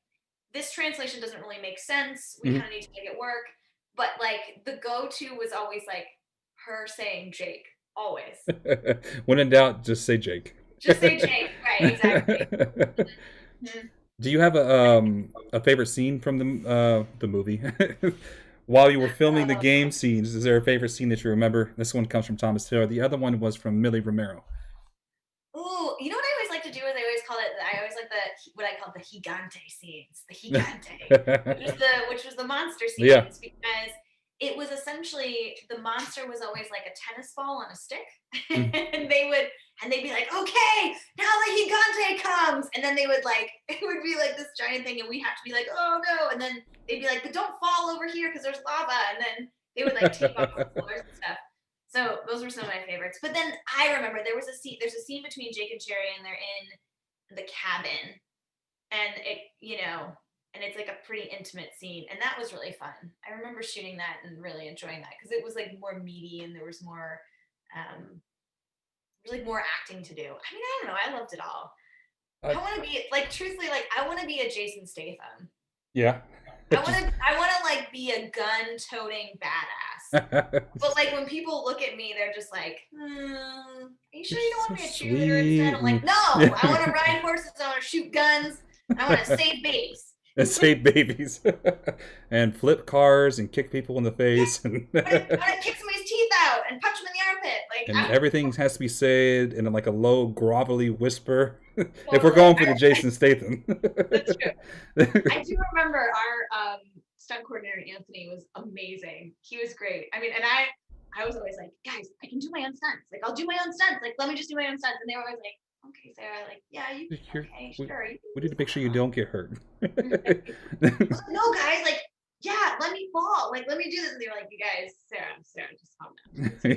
this translation doesn't really make sense. We kind of need to make it work. But like the go-to was always like her saying Jake, always. When in doubt, just say Jake. Just say Jake, right, exactly. Do you have a favorite scene from the movie? While you were filming the game scenes, is there a favorite scene that you remember? This one comes from Thomas Taylor. The other one was from Millie Romero. Ooh, you know what I always like to do is I always like what I call the Gigante scenes. The Gigante, which was the monster scenes, because it was essentially the monster was always like a tennis ball on a stick, and they'd be like, okay, now the Gigante comes, and then they would like, it would be like this giant thing, and we'd have to be like, oh no, and then they'd be like, but don't fall over here because there's lava, and then they would like take off the floors and stuff. So those were some of my favorites. But then I remember there's a scene between Jake and Sherry, and they're in the cabin, and it, you know, and it's like a pretty intimate scene, and that was really fun. I remember shooting that and really enjoying that because it was like more meaty and there was more, more acting to do. I mean, I don't know. I loved it all. I want to be like, truthfully, like I want to be a Jason Statham. Yeah. I want to like be a gun-toting badass. But like when people look at me, they're just like, are you sure you don't want to be a So cheerleader instead? I'm like, sweet. no, I want to ride horses, I want to shoot guns, I want to save babies. And save babies. And flip cars and kick people in the face. And, I want to kick somebody's teeth out and punch them in the armpit. Like, and everything has to be said in like a low, grovelly whisper. If we're totally. going for the Jason Statham. That's true. I do remember our stunt coordinator Anthony was amazing. He was great. I mean, and I was always like, guys, I can do my own stunts. Like, I'll do my own stunts. Like, let me just do my own stunts. And they were always like, okay, Sarah, like, yeah, you okay, sure. We need to make sure you don't get hurt. No, guys, like, yeah, let me fall. Like, let me do this. And they were like, you guys, Sarah, just calm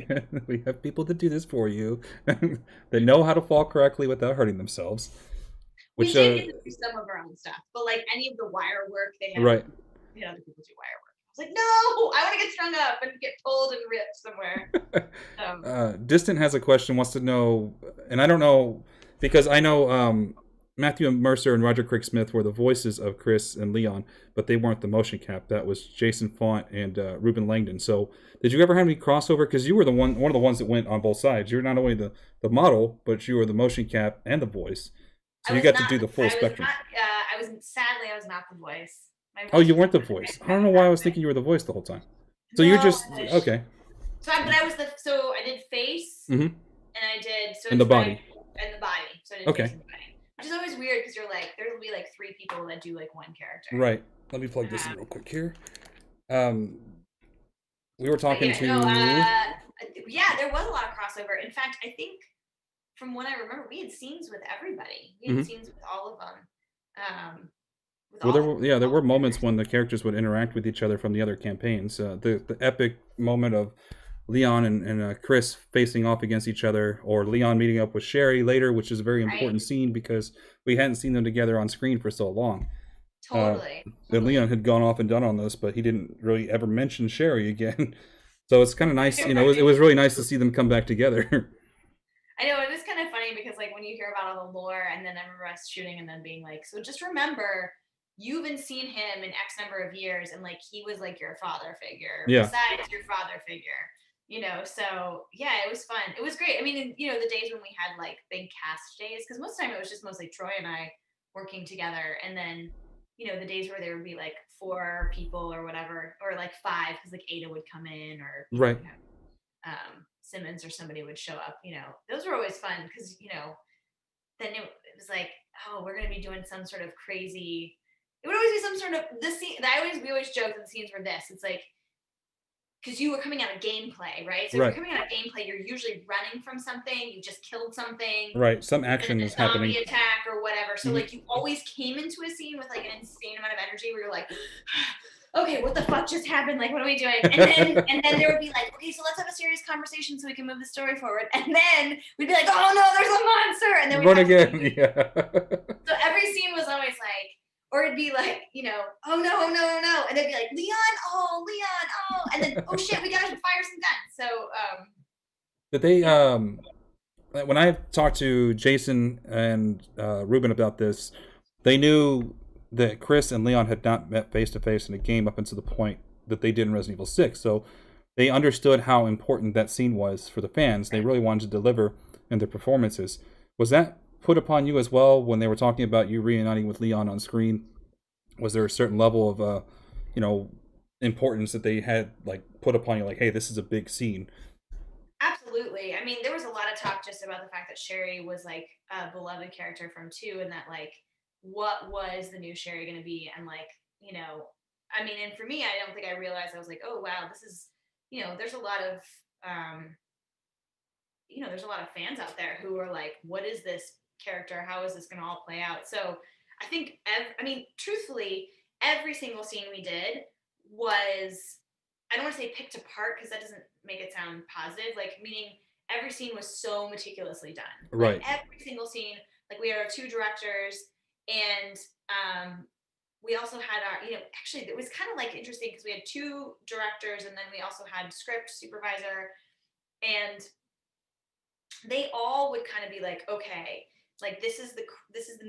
down. We have people that do this for you that know how to fall correctly without hurting themselves. Which, we did get to do some of our own stuff, but like any of the wire work, they had right. Other people do wire work. I was like, no, I want to get strung up and get pulled and ripped somewhere. Distant has a question, wants to know, and I don't know, because I know Matthew Mercer and Roger Craig Smith were the voices of Chris and Leon, but they weren't the motion cap. That was Jason Font and Ruben Langdon. So did you ever have any crossover? Because you were one of the ones that went on both sides. You were not only the model, but you were the motion cap and the voice. So you got to do the full spectrum. Sadly, I was not the voice. Oh, you weren't the voice. I don't know why I was thinking you were the voice the whole time. So no, you're just okay. So I did face, and I did and the body. And the body. So I did face and the body. Which is always weird because you're like, there will be like 3 people that do like one character. Right. Let me plug this in real quick here. We were talking to. Yeah, there was a lot of crossover. In fact, I think from what I remember, we had scenes with everybody. We had scenes with all of them. Well, there were moments when the characters would interact with each other from the other campaigns. The epic moment of Leon and Chris facing off against each other, or Leon meeting up with Sherry later, which is a very important scene because we hadn't seen them together on screen for so long. Totally. And Leon had gone off and done on this, but he didn't really ever mention Sherry again. So it's kind of nice, it was really nice to see them come back together. I know, it is kind of funny because like when you hear about all the lore and then I remember us shooting and then being like, so just remember, you haven't seen him in X number of years and like he was like your father figure. Yeah. Besides your father figure. So yeah, it was fun. It was great. I mean, the days when we had like big cast days, because most of the time it was just mostly Troy and I working together, and then the days where there would be like 4 people or whatever, or like 5 because like Ada would come in, or right. Simmons or somebody would show up. Those were always fun because then it was like, oh, we're gonna be doing some sort of crazy. It would always be some sort of the scene. We always joke that the scenes were this. It's like, because you were coming out of gameplay, right? So if you're coming out of gameplay, you're usually running from something. You just killed something. Right. Some action is happening. Zombie attack or whatever. So like you always came into a scene with like an insane amount of energy where you're like, okay, what the fuck just happened? Like, what are we doing? And then there would be like, okay, so let's have a serious conversation so we can move the story forward. And then we'd be like, oh no, there's a monster. And then we'd run again. Yeah. So every scene was always like, or it'd be like, oh no. And they'd be like, Leon, oh. And then, oh shit, we gotta fire some guns. So, But they, when I talked to Jason and Ruben about this, they knew that Chris and Leon had not met face to face in a game up until the point that they did in Resident Evil 6. So they understood how important that scene was for the fans. They really wanted to deliver in their performances. Was that put upon you as well when they were talking about you reuniting with Leon on screen? Was there a certain level of importance that they had like put upon you, like, hey, this is a big scene? Absolutely. I mean, there was a lot of talk just about the fact that Sherry was like a beloved character from 2, and that like what was the new Sherry going to be, and like I mean, and for me, I don't think I realized. I was like, oh wow, this is there's a lot of there's a lot of fans out there who are like, what is this character? How is this going to all play out? So I think, truthfully, every single scene we did was, I don't want to say picked apart because that doesn't make it sound positive, like meaning every scene was so meticulously done. Right. Like, every single scene, like we had our 2 directors, and we also had our, actually it was kind of like interesting because we had 2 directors, and then we also had script supervisor, and they all would kind of be like, okay, like this is the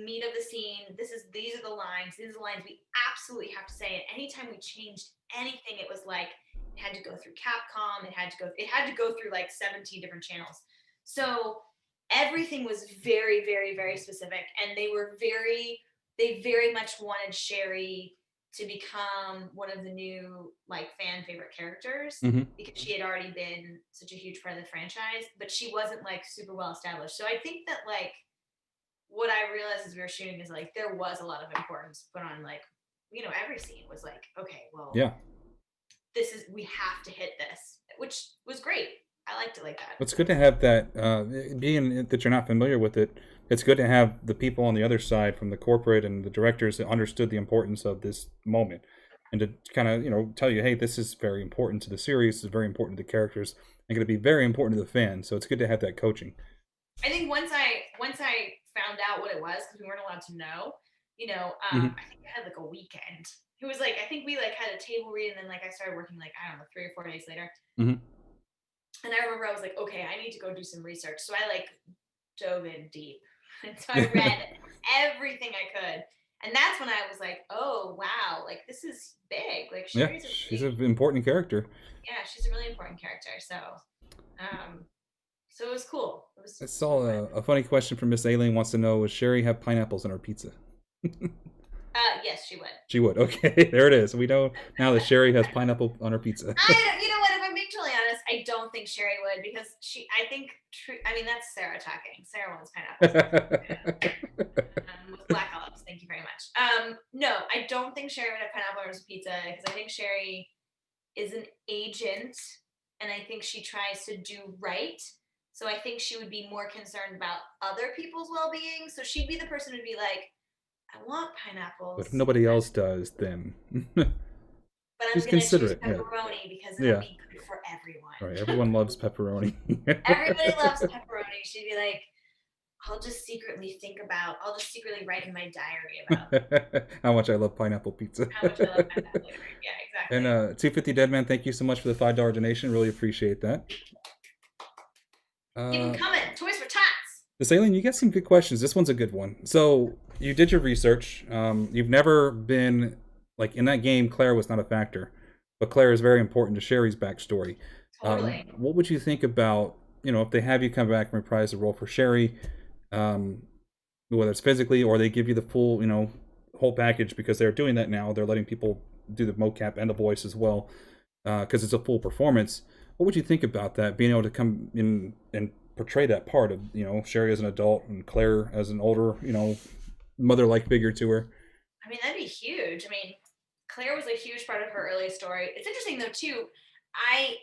meat of the scene. These are the lines we absolutely have to say. And anytime we changed anything, it was like, It had to go through Capcom. It had to go through like 17 different channels. So everything was very, very, very specific, and they very much wanted Sherry to become one of the new like fan favorite characters Hmm. because she had already been such a huge part of the franchise, but she wasn't like super well established. So I think that like what I realized as we were shooting is like there was a lot of importance put on like, you know, every scene was like, okay, well, Yeah. we have to hit this, which was great. I liked it like that. It's good to have that, being that you're not familiar with it, it's good to have the people on the other side from the corporate and the directors that understood the importance of this moment and to kind of, you know, tell you, hey, this is very important to the series, it's very important to the characters, and going to be very important to the fans. So it's good to have that coaching. I think once I found out what it was, because we weren't allowed to know, you know, Hmm. I think I had like a weekend. It was like, I think we like had a table read, and then like I started working like, I don't know, 3 or 4 days later. Hmm. And I remember I was like, okay, I need to go do some research. So I like dove in deep. And so I read everything I could. And that's when I was like, oh wow, like this is big. Like Yeah, Sherry's she's an important character. yeah, she's a really important character. Um so it was cool. I It was saw fun. a funny question from Miss Aileen wants to know, would Sherry have pineapples in her pizza? Yes, she would. She would. Okay, there it is. We know now that Sherry has pineapple on her pizza. You know what? If I'm being totally honest, I don't think Sherry would because I think, I mean, that's Sarah talking. Sarah wants pineapples. With black olives. Thank you very much. No, I don't think Sherry would have pineapple on her pizza because I think Sherry is an agent, and I think she tries to do right. So I think she would be more concerned about other people's well-being. So she'd be the person who'd be like, I want But if pineapples, nobody else does, then but I'm she's gonna choose considerate. Yeah, pepperoni because it'll yeah. be good for everyone. All right. Everyone loves pepperoni. Everybody loves pepperoni. She'd be like, I'll just secretly write in my diary about How much I love pineapple pizza. how much I love pineapple. Yeah, And exactly. 250 Dead Man, thank you so much for the $5 donation. Really appreciate that. Keep them Uh, coming. Toys for Tots. This Alien, you got some good questions. This one's a good one. So you did your research. You've never been like in that game. Claire was not a factor, but Claire is very important to Sherry's backstory. Totally. What would you think about, you know, if they have you come back and reprise the role for Sherry, um, whether it's physically or they give you the full, you know, whole package because they're doing that now. They're letting people do the mocap and the voice as well because it's a full performance. What would you think about that? Being able to come in and portray that part of, you know, Sherry as an adult and Claire as an older, you know, mother-like figure to her. I mean, that'd be huge. I mean, Claire was a huge part of her early story. It's interesting though too. I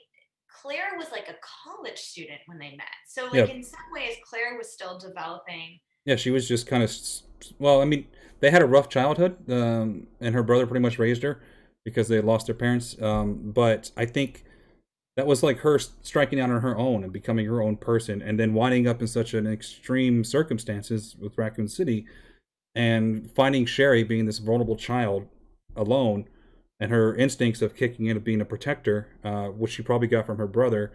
Claire was like a college student when they met. So Yeah, like in some ways Claire was still developing. yeah, she was just kind of, well, I mean, they had a rough childhood, and her brother pretty much raised her because they had lost their parents. But I think that was like her striking out on her own and becoming her own person, and then winding up in such an extreme circumstances with Raccoon City, and finding Sherry being this vulnerable child alone, and her instincts of kicking in of being a protector, which she probably got from her brother.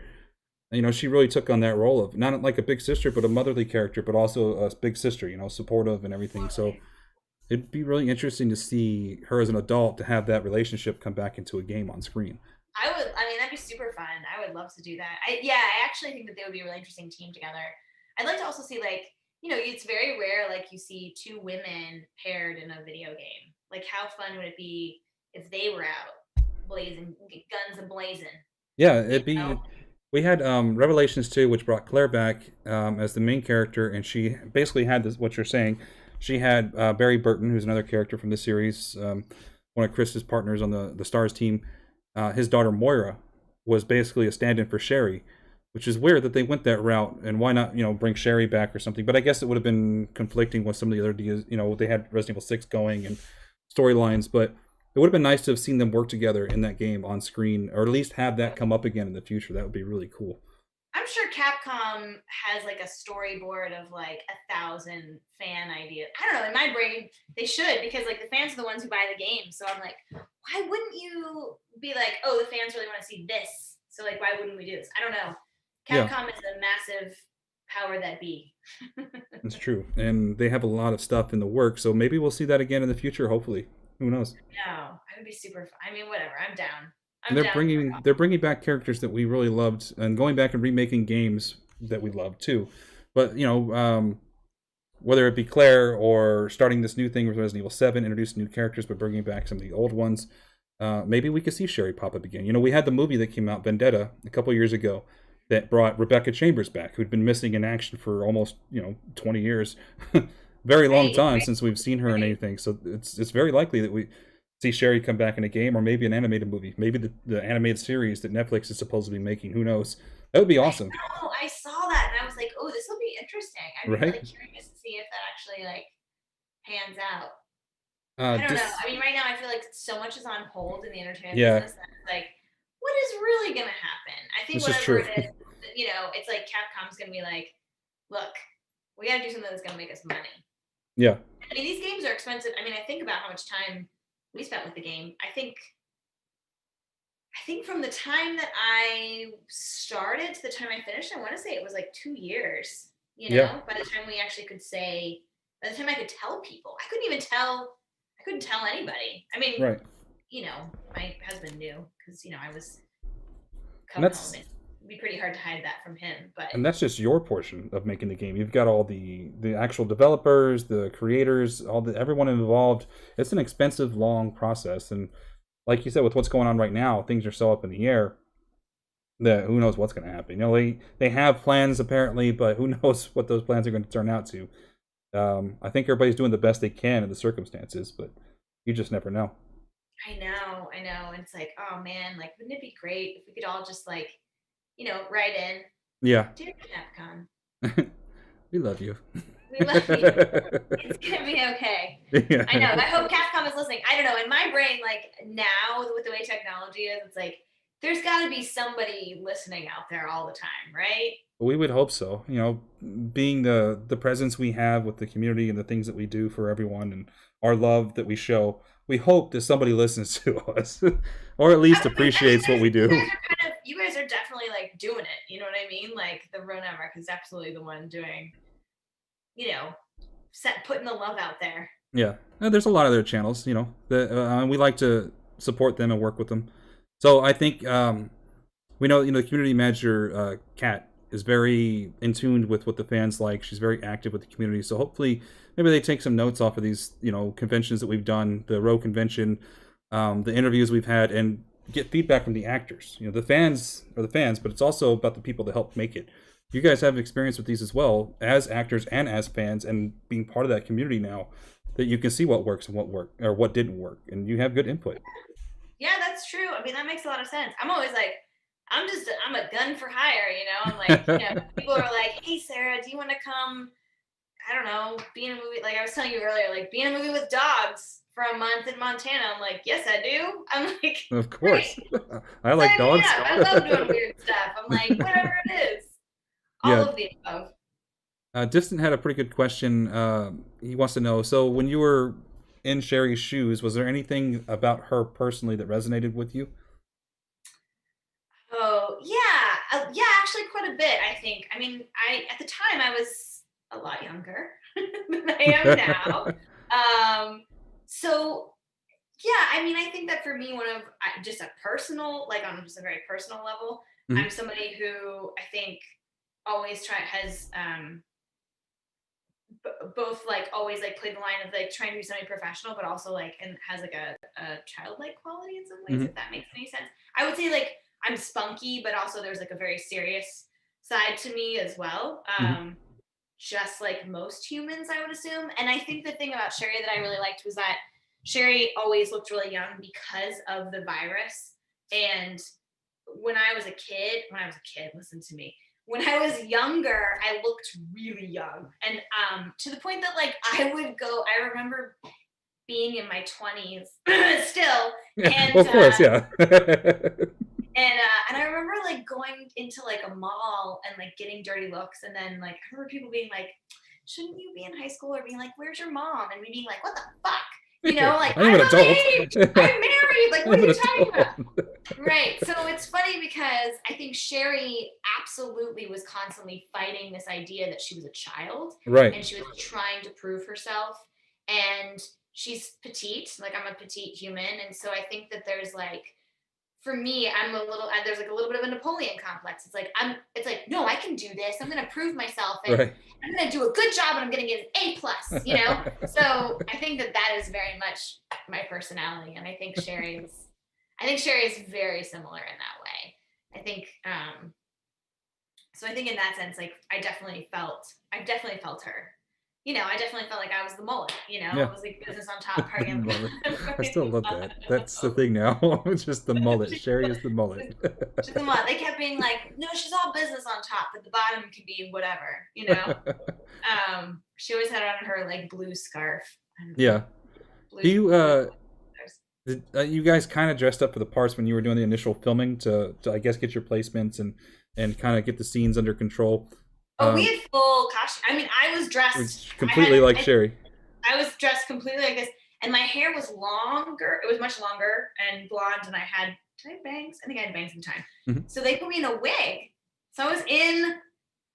You know, she really took on that role of not like a big sister, but a motherly character, but also a big sister. You know, supportive and everything. So Totally. it'd be really interesting to see her as an adult to have that relationship come back into a game on screen. I mean, that'd be super fun. I would love to do that. I actually think that they would be a really interesting team together. I'd like to also see like, you know, it's very rare like you see two women paired in a video game. Like how fun would it be if they were out blazing guns and blazing, Yeah, you it'd be. know? We had Revelations 2, which brought Claire back as the main character, and she basically had this. What you're saying, she had Barry Burton, who's another character from the series, one of Chris's partners on the Stars team. His daughter Moira was basically a stand-in for Sherry, which is weird that they went that route. And why not, you know, bring Sherry back or something? But I guess it would have been conflicting with some of the other ideas. You know, they had Resident Evil 6 going and storylines, but it would have been nice to have seen them work together in that game on screen, or at least have that come up again in the future. That would be really cool. I'm sure Capcom has like a storyboard of like 1,000 fan ideas. I don't know. In my brain, they should because like the fans are the ones who buy the game. So I'm like, why wouldn't you be like, oh, the fans really want to see this? So like, why wouldn't we do this? I don't know. Yeah, Capcom is a massive power that be. it's true. And they have a lot of stuff in the works, so maybe we'll see that again in the future, hopefully. Who knows? No, I would be super. I mean, whatever. I'm down. And I'm down for it. they're bringing back characters that we really loved, and going back and remaking games that we loved too. But whether it be Claire or starting this new thing with Resident Evil 7, introducing new characters but bringing back some of the old ones, maybe we could see Sherry pop up again. We had the movie that came out, Vendetta, a couple years ago, that brought Rebecca Chambers back, who'd been missing in action for almost 20 years, very long Right, time right, since we've seen her in right. anything. So it's very likely that we see Sherry come back in a game, or maybe an animated movie, maybe the animated series that Netflix is supposed to be making. Who knows? That would be I awesome, know. I saw that and I was like, oh, this will be interesting. I'd be right? really curious to see if that actually like pans out. I don't know. This I mean, right now I feel like so much is on hold in the entertainment Yeah, business that it's like, what is really gonna happen? I think this is whatever true. it is, it's like Capcom's gonna be like, look, we gotta do something that's gonna make us money. Yeah, I mean, these games are expensive. I mean, I think about how much time we spent with the game. I think from the time that I started to the time I finished, I want to say it was like 2 years. yeah, By the time we actually could say, by the time I could tell people, I couldn't even tell. I couldn't tell anybody. I mean, right. my husband knew because I was And come home that's and it'd be pretty hard to hide that from him. But and that's just your portion of making the game. You've got all the actual developers, the creators, everyone involved. It's an expensive, long process, and like you said, with what's going on right now, things are so up in the air that who knows what's going to happen. They have plans apparently, but who knows what those plans are going to turn out to. I think everybody's doing the best they can in the circumstances, but you just never know. I know, and it's like, oh man, like, wouldn't it be great if we could all just like, write in, Yeah, dear Capcom, we love you. we love you. It's gonna be okay. I know. Yeah. I hope Capcom is listening. I don't know. In my brain, like now with the way technology is, it's like there's got to be somebody listening out there all the time, right? We would hope so. Being the presence we have with the community and the things that we do for everyone and our love that we show, we hope that somebody listens to us, or at least appreciates what we You do. guys are you guys are definitely like doing it. You know what I mean? Like the Road Network is absolutely the one doing, you know, putting the love out there. Yeah, and there's a lot of their channels, that we like to support them and work with them. So I think we know, the community manager, Kat, is very in tune with what the fans like. She's very active with the community. So hopefully, maybe they take some notes off of these, conventions that we've done, the Row convention, the interviews we've had, and get feedback from the actors. The fans are the fans, but it's also about the people that help make it. You guys have experience with these as well, as actors and as fans, and being part of that community now, that you can see what works and what worked or what didn't work, and you have good input. Yeah, that's true. I mean, that makes a lot of sense. I'm always like, I'm a gun for hire, I'm like, people are like, hey, Sarah, do you want to come? I don't know, be in a movie. Like I was telling you earlier, like be in a movie with dogs for a month in Montana. I'm like, yes, I do. I'm like, Of great. course, I like Sign me dogs. up. I love doing weird stuff. I'm like, whatever it is. All Yeah, of the above. Distant had a pretty good question. He wants to know. So, when you were in Sherry's shoes, was there anything about her personally that resonated with you? Oh, yeah. Yeah, actually quite a bit, I think. I mean, at the time I was a lot younger than I am now. So yeah, I mean, I think that for me, just a personal, like on just a very personal level, Mhm. I'm somebody who I think always has both like always like played the line of like trying to be something professional, but also like and has like a childlike quality in some ways, Mhm. if that makes any sense. I would say like I'm spunky, but also there's like a very serious side to me as well. Mhm. Just like most humans, I would assume. And I think the thing about Sherry that I really liked was that Sherry always looked really young because of the virus. And listen to me. When I was younger, I looked really young. And to the point that like I remember being in my 20s still. Yeah, And of course, yeah. and I remember like going into like a mall and like getting dirty looks, and then like I remember people being like, "Shouldn't you be in high school?" Or being like, "Where's your mom?" And me being like, "What the fuck?" Like I am I'm an of adult. age, I'm married. Like, what I'm are an you talking about? adult. Right. So it's funny because I think Sherry absolutely was constantly fighting this idea that she was a child Right. and she was trying to prove herself. And she's petite, like I'm a petite human. And so I think that there's like for me, I'm a little, there's like a little bit of a Napoleon complex. It's like, no, I can do this. I'm going to prove myself and Right. I'm going to do a good job and I'm going to get an A+, you know? So I think that is very much my personality. And I think Sherry is very similar in that way. I think, so I think in that sense, like I definitely felt her. You know, I definitely felt like I was the mullet, you know, it was like business on top, party on the I still love that. That's the thing now. It's just the mullet. Sherry is the mullet. She's the mullet. They kept being like, no, she's all business on top, but the bottom can be whatever, you know? She always had on her like blue scarf. Yeah. Do you, you guys kind of dressed up for the parts when you were doing the initial filming to I guess, get your placements and kind of get the scenes under control? Oh, we had full costume. I mean, I was dressed completely like Sherry. I was dressed completely like this, and my hair was longer. It was much longer and blonde, and did I have bangs? I think I had bangs at the time. Mm-hmm. So they put me in a wig. So I was in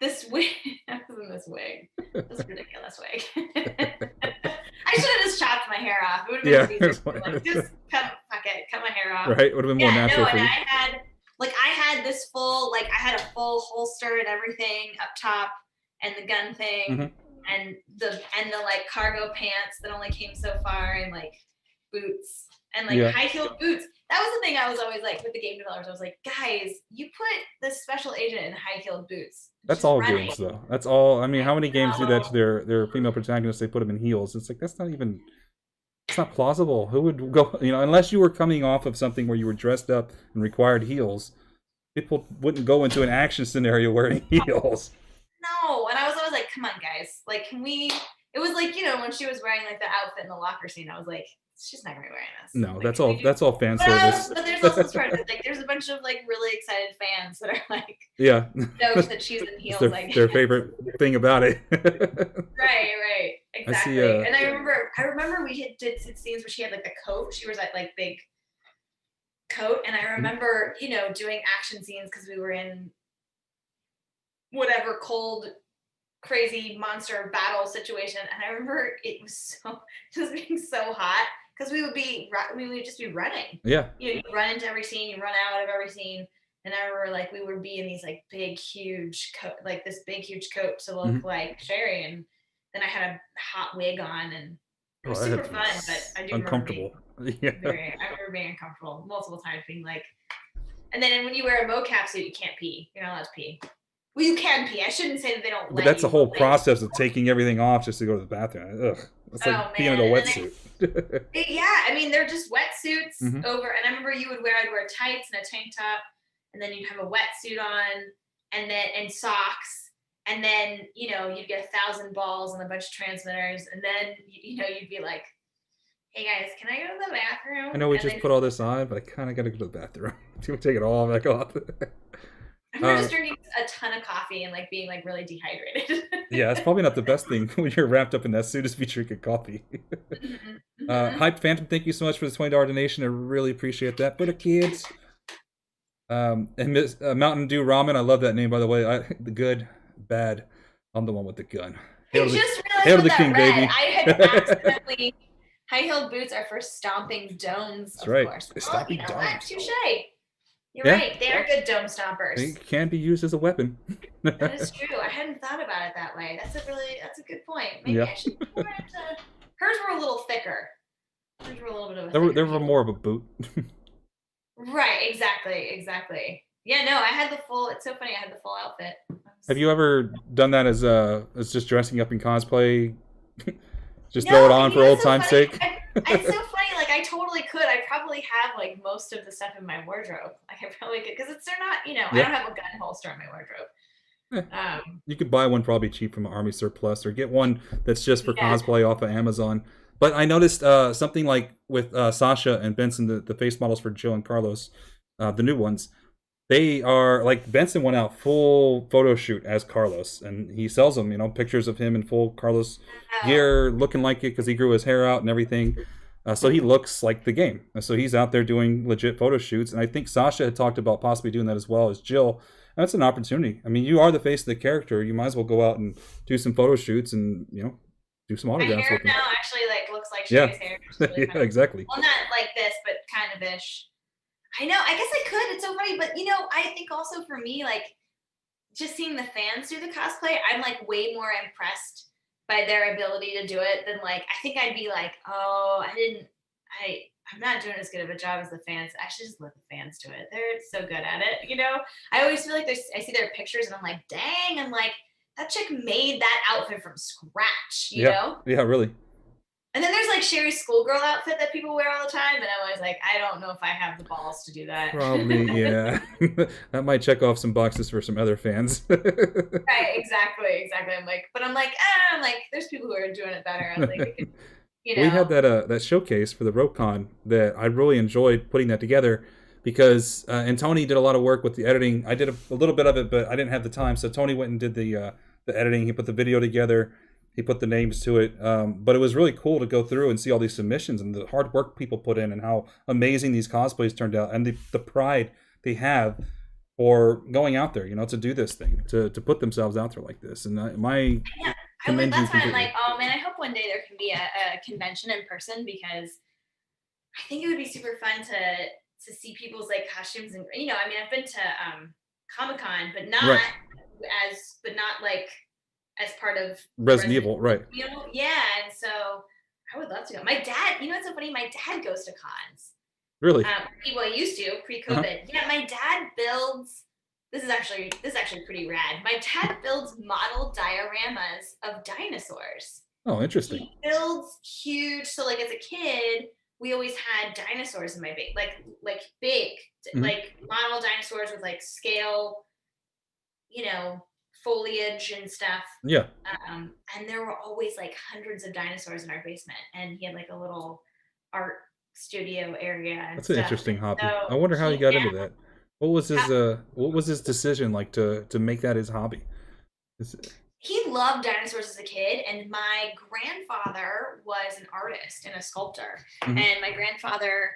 this wig. I was in this wig. This ridiculous wig. I should have just chopped my hair off. It would have been easier. Like, just cut my hair off. Right, it would have been more natural for you. I had this full, like I had a full holster and everything up top, and the gun thing, and the like cargo pants that only came so far, and like boots and like high heeled boots. That was the thing I was always like with the game developers. I was like, guys, you put this special agent in high heeled boots. That's all running. Games though. That's all. I mean, how many games do that to their female protagonists? They put them in heels. It's like that's not even. It's not plausible. Who would go, you know, unless you were coming off of something where you were dressed up and required heels, people wouldn't go into an action scenario wearing heels. No, and I was always like, come on, guys. Like, can we, it was like, you know, when she was wearing like the outfit in the locker scene, I was like, she's not gonna be wearing this. No, like, that's all fan service. But there's also this part of it, like, there's a bunch of like really excited fans that are like, stoked that she's in heels. Their favorite thing about it. Right, exactly. And I remember we did scenes where she had like the coat. She was like big coat, and I remember, you know, doing action scenes because we were in whatever cold, crazy monster battle situation, and I remember it was just being so hot. Because we would just be running. Yeah. You run into every scene, you run out of every scene. And I remember like we would be in these like big, huge coat, like this big, huge coat to look like Sherry. And then I had a hot wig on, and it was super fun, but I do uncomfortable. I remember being uncomfortable multiple times, being like, and then when you wear a mocap suit, you can't pee. You're not allowed to pee. Well, you can pee. I shouldn't say that they don't. But that's the whole process of taking everything off just to go to the bathroom. Ugh. It's like peeing in a wetsuit. I mean, they're just wetsuits over. And I remember I'd wear tights and a tank top, and then you'd have a wetsuit on, and socks, and then, you know, you'd get 1,000 balls and a bunch of transmitters, and then, you know, you'd be like, hey guys, can I go to the bathroom? I know we just put all this on, but I kind of got to go to the bathroom. Take it all back off. I'm just drinking a ton of coffee and like being like really dehydrated. Yeah, it's probably not the best thing when you're wrapped up in that suit is be drinking coffee. Hype Phantom, thank you so much for the $20 donation. I really appreciate that. For the kids. And Miss Mountain Dew Ramen, I love that name, by the way. The good, bad, I'm the one with the gun. Hail to the king, baby. I had accidentally high-heeled boots are for stomping domes. That's right. Course. Stomping domes. Touche. You're right. They are good dome stompers. They can be used as a weapon. That is true. I hadn't thought about it that way. That's a good point. Maybe I should pour it into... Hers were a little thicker. Hers were a little bit of a They were more of a boot. Right. Exactly. Yeah, no, I had the full... It's so funny. I had the full outfit. Have you ever done that as just dressing up in cosplay? Just throw it on for old time's sake? It's so funny. Like, I totally could. I probably have, like, most of the stuff in my wardrobe. Like, I probably could. Because they're not, you know, I don't have a gun holster in my wardrobe. You could buy one probably cheap from Army Surplus or get one that's just for cosplay off of Amazon. But I noticed something like with Sasha and Benson, the face models for Jill and Carlos, the new ones. They are, like, Benson went out full photo shoot as Carlos, and he sells them, you know, pictures of him in full Carlos gear, looking like it because he grew his hair out and everything. So he looks like the game. So he's out there doing legit photo shoots, and I think Sasha had talked about possibly doing that as well as Jill. And that's an opportunity. I mean, you are the face of the character. You might as well go out and do some photo shoots and, you know, do some autographs. My hair now actually, like, looks like Sherry's hair. Really exactly. Well, not like this, but kind of ish. I know. I guess I could. It's so funny, but you know, I think also for me, like just seeing the fans do the cosplay, I'm like way more impressed by their ability to do it than like I think I'd be like, oh, I'm not doing as good of a job as the fans. I should just let the fans do it. They're so good at it, you know. I always feel like I see their pictures and I'm like, dang, I'm like that chick made that outfit from scratch, you Yeah, know. yeah, really. And then there's like Sherry's schoolgirl outfit that people wear all the time, and I'm always like, I don't know if I have the balls to do that. Probably, yeah. That might check off some boxes for some other fans. Right, exactly. I'm like, there's people who are doing it better. I was like, it could, you We had know. that showcase for the RoCon that I really enjoyed putting that together because and Tony did a lot of work with the editing. I did a little bit of it, but I didn't have the time. So Tony went and did the editing. He put the video together. He put the names to it. But it was really cool to go through and see all these submissions and the hard work people put in and how amazing these cosplays turned out and the pride they have for going out there, you know, to do this thing, to put themselves out there like this. And my Yeah, commend you that's why I'm completely. like, oh man, I hope one day there can be a convention in person because I think it would be super fun to see people's like costumes and you know, I mean, I've been to Comic-Con, but Right. not like as part of the Resident Resident Evil, right. Evil, you know? Yeah, and so I would love to go. My dad, you know what's so funny? My dad goes to cons. Really? Well, he used to Uh-huh. pre-COVID. Yeah, my dad builds. This is actually pretty rad. My dad builds model dioramas of dinosaurs. Oh, interesting. He builds huge. So like as a kid, we always had dinosaurs in my like big Mhm. like model dinosaurs with like scale, you know, foliage and stuff. Yeah, And there were always like hundreds of dinosaurs in our basement, and he had like a little art studio area and that's an stuff. interesting So hobby. I wonder how he he, got yeah, into that. What was his decision like to make that his hobby? Is it, he loved dinosaurs as a kid, and my grandfather was an artist and a sculptor. mhm. And my grandfather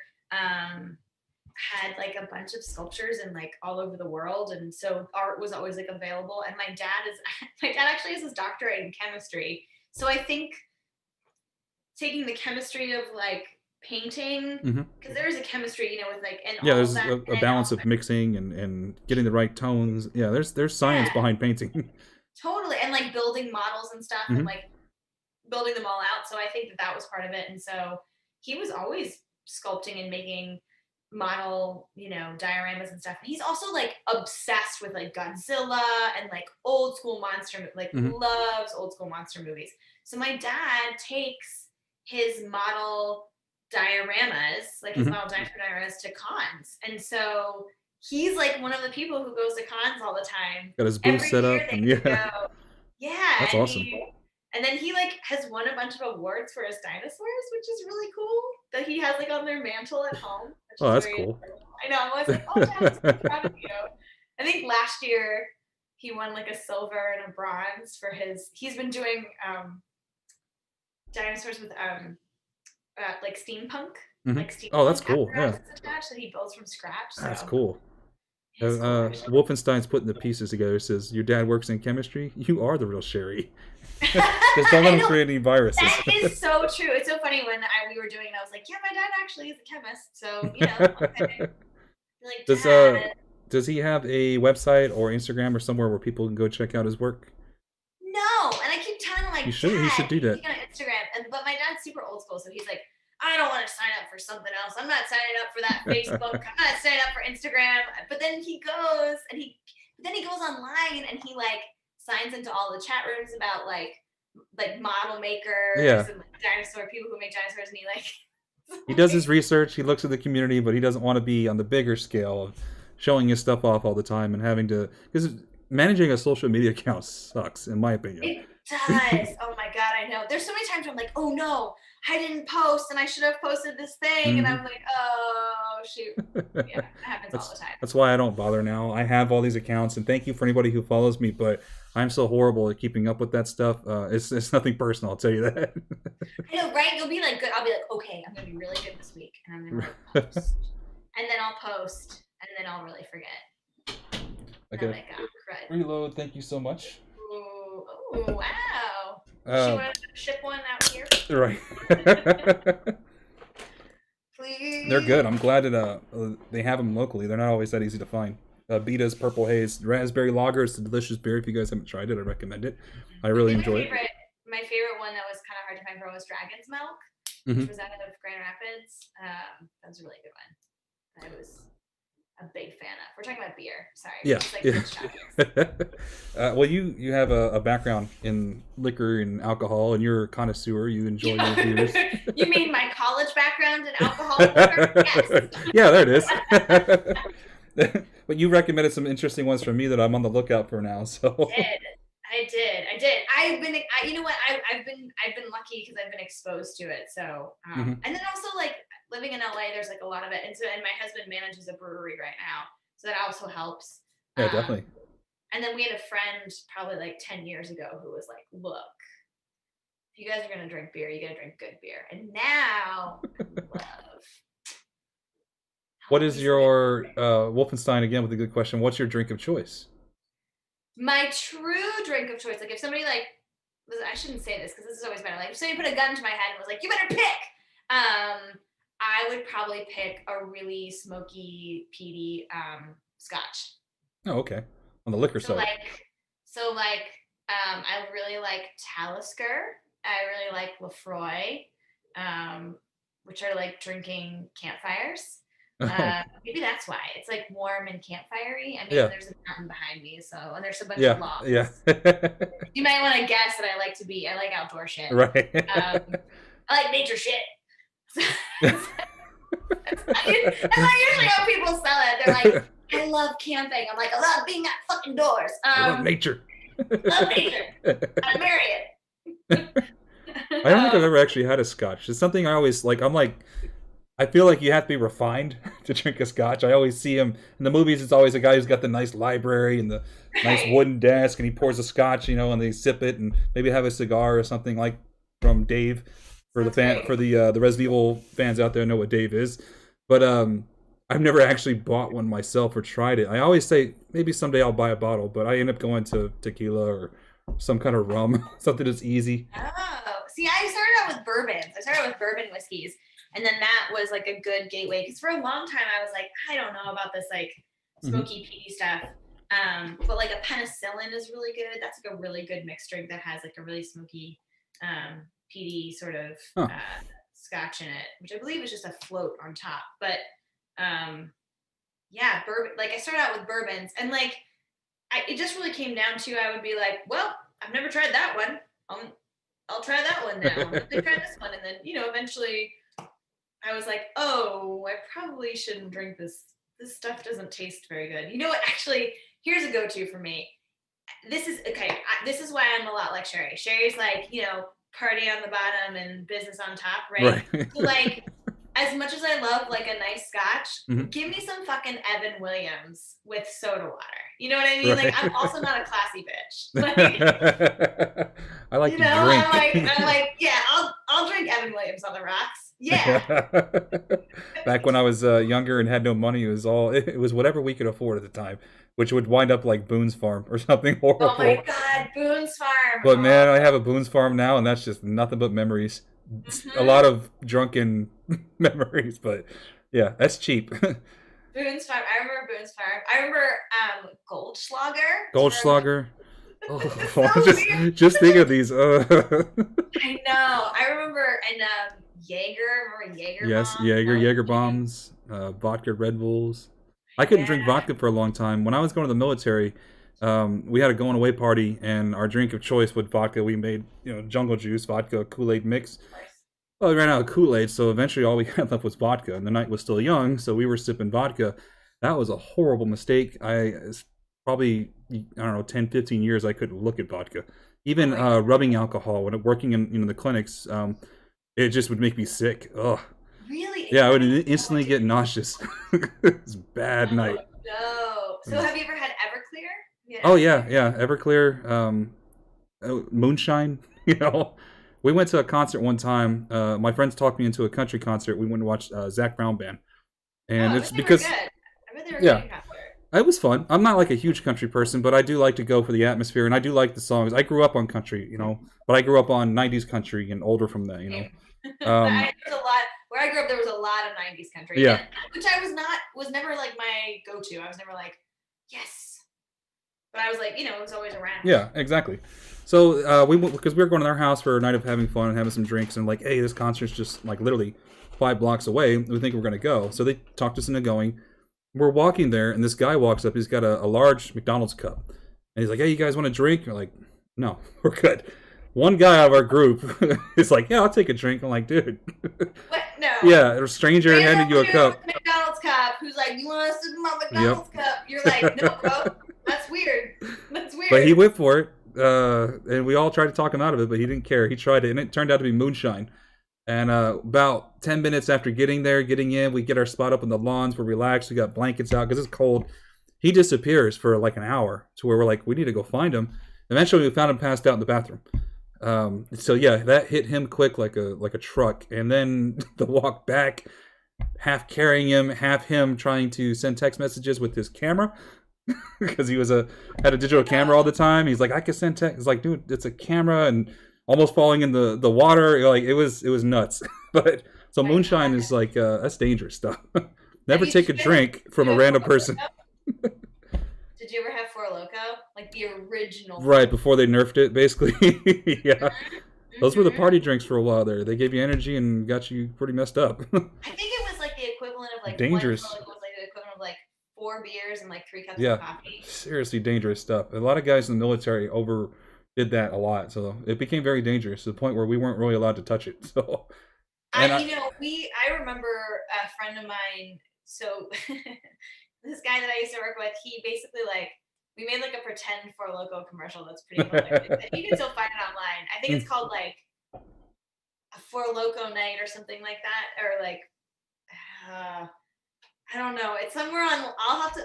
had like a bunch of sculptures and like all over the world, and so art was always like available. And my dad is my dad actually has his doctorate in chemistry, so I think taking the chemistry of like painting Mhm. because there is a chemistry, you know, with like and Yeah, all of there's that a and balance all of mixing and getting the right tones. Yeah, there's science yeah, behind painting. totally, and like building models and stuff and Mhm. like building them all out. So I think that that was part of it. And so he was always sculpting and making model, you know, dioramas and stuff. And he's also like obsessed with like Godzilla and like old school monster, like Mhm. loves old school monster movies. So my dad takes his model dioramas, like his Mhm. model dinosaur dioramas to cons. And so he's like one of the people who goes to cons all the time. Got his booth Every set year up they and yeah, go. Yeah, that's awesome. and then he like has won a bunch of awards for his dinosaurs, which is really cool. That he has like on their mantle at home, which Oh, is that's very cool. adorable. I know. I'm always like, oh, Dad, I'm so proud of you. I think last year he won like a silver and a bronze for his. He's been doing dinosaurs with like steampunk, Mhm. like Oh, that's steampunk cool. Yeah, apparatus attached that he builds from scratch. that's So cool. it's cool actually. Wolfenstein's putting the pieces together. Says your dad works in chemistry. You are the real Sherry. Just don't let I him know. create any viruses. That is so true. It's so funny when we were doing it. I was like, yeah, my dad actually is a chemist. So, you know, okay. You're like, Does Dad. does he have a website or Instagram or somewhere where people can go check out his work? No. And I keep telling him, He like, should. He should Dad, do you that. can get on Instagram. But my dad's super old school. So he's like, I don't want to sign up for something else. I'm not signing up for that Facebook. I'm not signing up for Instagram. But then he goes and then he goes online and he like signs into all the chat rooms about like model makers Yeah, and like dinosaur people who make dinosaurs. And he like, he does his research. He looks at the community, but he doesn't want to be on the bigger scale of showing his stuff off all the time and having to because managing a social media account sucks, in my opinion. it does. Oh my god, I know. There's so many times where I'm like, oh no, I didn't post and I should have posted this thing, and Hmm. I'm like, oh shoot. Yeah, it happens all that's the time. that's why I don't bother now. I have all these accounts, and thank you for anybody who follows me. But I'm so horrible at keeping up with that stuff. It's nothing personal. I'll tell you that. I know, right? You'll be like good. I'll be like, okay, I'm gonna be really good this week, and I'm gonna really post, and then I'll post, and then I'll really forget. And I'm Okay. like, oh crud. Reload. Thank you so much. Ooh, ooh, wow. Does she Uh, want to ship one out here? right. Please please. They're good. I'm glad that they have them locally. They're not always that easy to find. Beta's Purple Haze Raspberry Lager is a delicious beer. If you guys haven't tried it, I recommend it. I really enjoy it. My favorite one that was kind of hard to find for was Dragon's Milk, which was out of Grand Rapids. That was a really good one. I was a big fan of. We're talking about beer. Sorry. Yeah. Well, you have a background in liquor and alcohol, and you're a connoisseur. You enjoy your beers. You mean my college background in alcohol and liquor? Yes. Yeah, there it is. But you recommended some interesting ones for me that I'm on the lookout for now. So I did. You know what? I've been lucky because I've been exposed to it. So, and then also like living in LA, there's like a lot of it. And my husband manages a brewery right now, so that also helps. Yeah, definitely. And then we had a friend probably like 10 years ago who was like, "Look, if you guys are gonna drink beer, you gotta drink good beer." And now, I love. What is your Wolfenstein again with a good question? What's your drink of choice? My true drink of choice, like if somebody like, I shouldn't say this because this is always better. Like if somebody put a gun to my head and was like, "You better pick," I would probably pick a really smoky, peaty Scotch. Oh, okay. On the liquor side. I really like Talisker. I really like Lefroy, which are like drinking campfires. Maybe that's why it's like warm and campfirey. I mean, there's a mountain behind me, and there's a bunch of logs. Yeah. You might want to guess that I like outdoor shit. Right. I like nature shit. That's not usually how people sell it. They're like, "I love camping." I'm like, "I love being outdoors. I love nature. Love nature. I marry it." I don't think I've ever actually had a Scotch. It's something I always like. I feel like you have to be refined to drink a Scotch. I always see him in the movies. It's always a guy who's got the nice library and the nice wooden desk, and he pours a Scotch, and they sip it and maybe have a cigar or something, like from Dave. For the Resident Evil fans out there know what Dave is, but I've never actually bought one myself or tried it. I always say maybe someday I'll buy a bottle, but I end up going to tequila or some kind of rum, something that's easy. Oh, see, I started out with bourbons. I started with bourbon whiskeys. And then that was like a good gateway because for a long time I was like, I don't know about this like smoky peaty stuff. But like a penicillin is really good. That's like a really good mixed drink that has like a really smoky peaty sort of Scotch in it, which I believe is just a float on top. But bourbon. Like I started out with bourbons, and like it just really came down to I would be like, well, I've never tried that one. I'll try that one now. I'll try this one, and then eventually. I was like, oh, I probably shouldn't drink this. This stuff doesn't taste very good. You know what? Actually, here's a go-to for me. This is this is why I'm a lot like Sherry. Sherry's like, party on the bottom and business on top, right? So like, as much as I love like a nice Scotch, give me some fucking Evan Williams with soda water. You know what I mean? Right. Like, I'm also not a classy bitch. Like, I like to drink. I'm like, yeah, I'll drink Evan Williams on the rocks. Yeah. Back when I was younger and had no money, it was whatever we could afford at the time, which would wind up like Boone's Farm or something horrible. Oh my God, Boone's Farm. But man, I have a Boone's Farm now, and that's just nothing but memories. A lot of drunken memories, but yeah, that's cheap. Boone's Farm. I remember Boone's Farm. I remember Goldschlager. Goldschlager. Oh, just think of these. I know. I remember, and Jaeger. Remember Jaeger? Yes, Jaeger bombs, vodka, Red Bulls. I couldn't drink vodka for a long time. When I was going to the military, we had a going away party, and our drink of choice was vodka. We made jungle juice, vodka, Kool-Aid mix. Well, we ran out of Kool-Aid, so eventually all we had left was vodka. And the night was still young, so we were sipping vodka. That was a horrible mistake. It's probably, 10, 15 years I couldn't look at vodka. Even rubbing alcohol, when working in the clinics, it just would make me sick. Ugh. Really? Yeah, I would instantly get nauseous. It's a bad night. No. So have you ever had Everclear? Yeah. Oh, yeah. Everclear, moonshine, We went to a concert one time. My friends talked me into a country concert. We went and watched Zac Brown Band. And it's because... I bet they were good concert. It was fun. I'm not like a huge country person, but I do like to go for the atmosphere, and I do like the songs. I grew up on country, but I grew up on 90s country and older from that, There's a lot. where I grew up, there was a lot of 90s country. Yeah. Which I was never like my go-to. I was never like, yes. But I was like, it was always around. Yeah, exactly. So we went, because we were going to their house for a night of having fun and having some drinks, and like, hey, this concert's just like literally 5 blocks away. We think we're going to go. So they talked us into going. We're walking there, and this guy walks up. He's got a large McDonald's cup. And he's like, hey, you guys want a drink? We're like, no, we're good. One guy out of our group is like, yeah, I'll take a drink. I'm like, dude. What? No. Yeah, a stranger handed you a cup. McDonald's cup. Who's like, you want to sip my McDonald's cup? You're like, no, bro. That's weird. That's weird. But he went for it. And we all tried to talk him out of it, but he didn't care. He tried it, and it turned out to be moonshine. And about 10 minutes after getting in, we get our spot up on the lawns. We're relaxed. We got blankets out because it's cold. He disappears for like an hour to where we're like, we need to go find him. Eventually, we found him passed out in the bathroom. So yeah, that hit him quick like a truck. And then the walk back, half carrying him, half him trying to send text messages with his camera. Because he had a digital camera all the time. He's like, I can send text. It's like, dude, it's a camera, and almost falling in the water. Like it was nuts. But so moonshine is like that's dangerous stuff. Never take a drink from a random person. Did you ever have Four Loko? Like the original? Right before they nerfed it, basically. Yeah, those were the party drinks for a while there. They gave you energy and got you pretty messed up. I think it was like the equivalent of like dangerous. One Four Loko was like the equivalent of like 4 beers and like 3 cups yeah, of coffee. Seriously dangerous stuff. A lot of guys in the military overdid that a lot, so it became very dangerous to the point where we weren't really allowed to touch it. So, I remember a friend of mine. So this guy that I used to work with, he basically like we made like a pretend Four Loko commercial that's pretty hilarious. You can still find it online. I think it's called like a Four Loko night or something like that, or like. I don't know. It's somewhere on.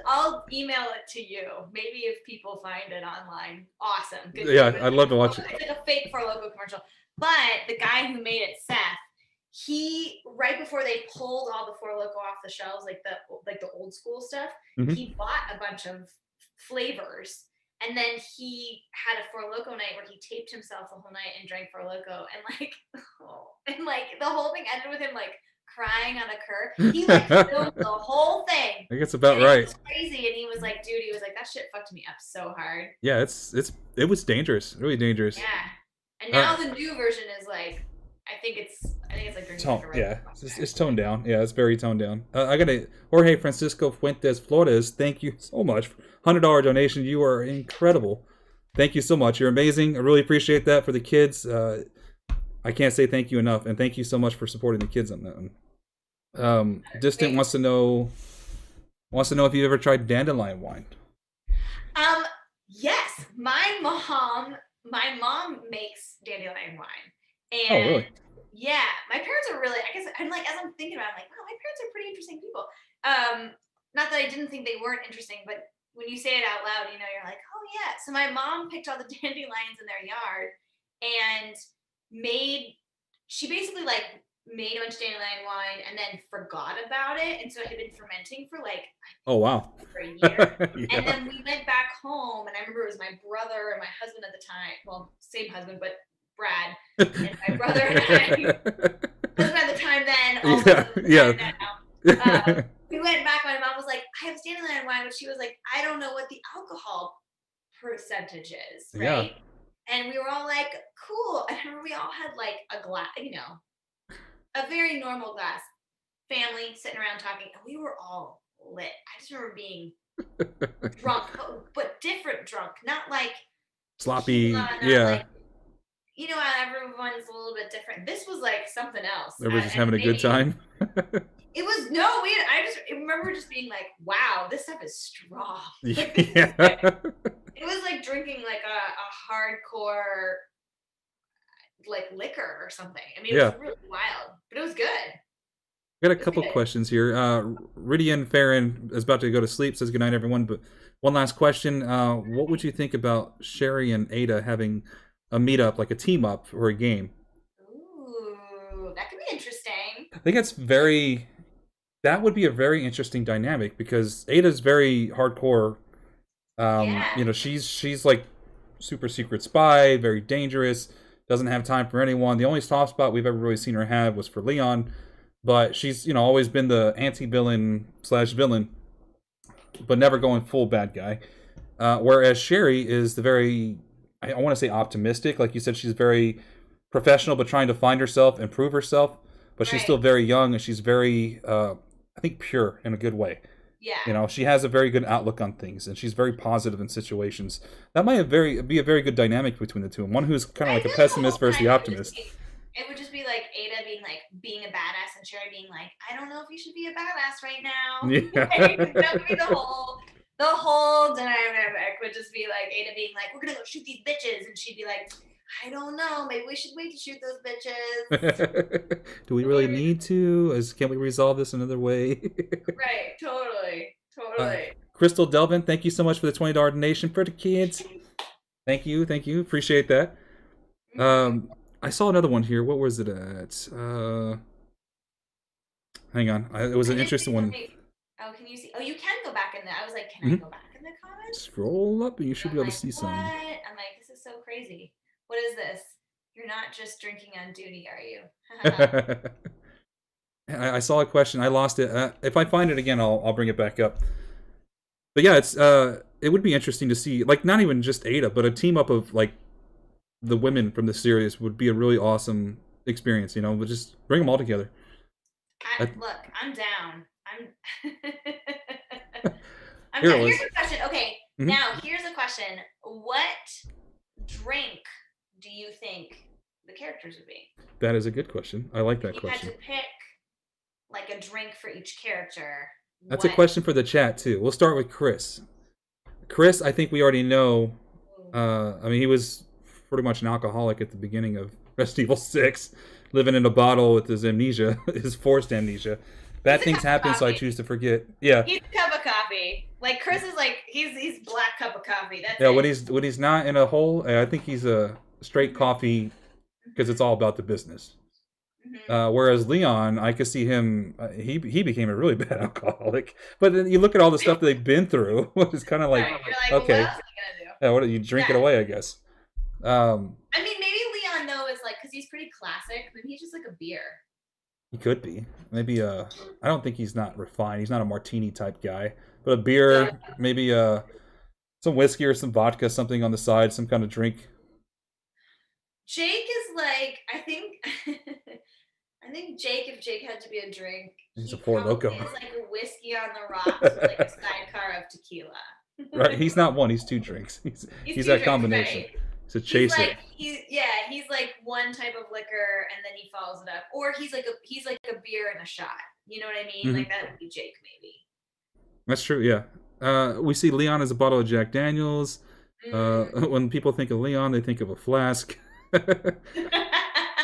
I'll email it to you. Maybe if people find it online, awesome. Good. Yeah, I'd love to watch it. It's like a fake Four Loko commercial. But the guy who made it, Seth, he right before they pulled all the Four Loko off the shelves, like the old school stuff, he bought a bunch of flavors, and then he had a Four Loko night where he taped himself the whole night and drank Four Loko, and like the whole thing ended with him like crying on a curb. He like filmed the whole thing. I think it's about right. It was crazy, and he was like, "Dude, that shit fucked me up so hard." Yeah, it was dangerous, really dangerous. Yeah, and now the new version is like, I think it's like drinking yeah, it's toned down. Yeah, it's very toned down. I got Jorge Francisco Fuentes Flores. Thank you so much. $100 donation. You are incredible. Thank you so much. You're amazing. I really appreciate that for the kids. I can't say thank you enough, and thank you so much for supporting the kids on that one. Distant wants to know if you ever tried dandelion wine. Yes, my mom makes dandelion wine, and oh really? Yeah, my parents are really. I guess I'm like, as I'm thinking about it, I'm like, wow, my parents are pretty interesting people. Not that I didn't think they weren't interesting, but when you say it out loud, you're like, oh yeah. So my mom picked all the dandelions in their yard and she basically like made a bunch of dandelion wine and then forgot about it, and so it had been fermenting for like oh wow for a year. Yeah. And then we went back home, and I remember it was my brother and my husband at the time, well, same husband but Brad, and my brother and I husband at the time then also now. We went back, my mom was like, I have dandelion wine, but she was like, I don't know what the alcohol percentage is, right? Yeah. And we were all like, cool. And I remember we all had like a glass, a very normal glass, family sitting around talking, and we were all lit. I just remember being drunk, but different drunk, not like sloppy. Not yeah. Like, how everyone's a little bit different. This was like something else. Everyone's just having a good time. It was I just remember just being like, wow, this stuff is strong. Yeah. It was like drinking like a hardcore like liquor or something. I mean, it was really wild, but it was good. Got a couple questions here. Ridian Farron is about to go to sleep, says goodnight, everyone. But one last question. What would you think about Sherry and Ada having a meetup, like a team up or a game? Ooh, that could be interesting. I think that would be a very interesting dynamic, because Ada's very hardcore. She's like super secret spy, very dangerous, doesn't have time for anyone. The only soft spot we've ever really seen her have was for Leon. but she's always been the anti-villain slash villain, but never going full bad guy. Whereas Sherry is the very, I want to say optimistic, like you said, she's very professional, but trying to find herself, improve herself. But she's still very young, and she's very, I think, pure in a good way. Yeah. She has a very good outlook on things, and she's very positive in situations. That might be a very good dynamic between the two. And one who's kind of like a pessimist versus the optimist. It would just be like Ada being a badass, and Sherry being like, I don't know if you should be a badass right now. Yeah. That would be the whole dynamic would just be like Ada being like, we're gonna go shoot these bitches, and she'd be like, I don't know, maybe we should wait to shoot those bitches. Do we really need to? Can't we resolve this another way? Right, totally. Crystal Delvin, thank you so much for the $20 donation for the kids. Thank you, appreciate that. I saw another one here. What was it at? Hang on, it was an interesting one. Oh, can you see? Oh, you can go back in there. I was like, can I go back in the comments? Scroll up and you should be able to see something. What? I'm like, this is so crazy. What is this? You're not just drinking on duty, are you? I saw a question. I lost it. If I find it again, I'll bring it back up. But yeah, it would be interesting to see, like, not even just Ada, but a team up of like the women from the series would be a really awesome experience. But just bring them all together. Look, I'm down. Here's a question. Okay, now here's a question. What drink do you think the characters would be? That is a good question. I like that question. You had to pick like a drink for each character. That's a question for the chat too. We'll start with Chris. Chris, I think we already know. I mean, he was pretty much an alcoholic at the beginning of Resident Evil 6, living in a bottle with his amnesia, his forced amnesia. Bad things happen, so I choose to forget. Yeah. He's a cup of coffee. Like Chris is like he's black cup of coffee. That's it. When he's not in a hole, I think he's a straight coffee because it's all about the business. Whereas Leon, I could see him. He became a really bad alcoholic. But then you look at all the stuff that they've been through. It's kind of like, okay, what else are you gonna do? Yeah, what you drink it away, I guess. I mean, maybe Leon though is like because he's pretty classic. Maybe he's just like a beer. He could be. Maybe I don't think he's not refined. He's not a martini type guy. But a beer, maybe some whiskey or some vodka, something on the side, some kind of drink. Jake is like, I think Jake, if Jake had to be a drink, he's a Four Loko. He's like a whiskey on the rocks with like a sidecar of tequila. Right, he's not one, he's two drinks. He's that combination. Right. He's a chaser. He's like one type of liquor and then he follows it up. Or he's like a beer and a shot. You know what I mean? Like that would be Jake maybe. That's true, yeah. We see Leon as a bottle of Jack Daniels. When people think of Leon, they think of a flask.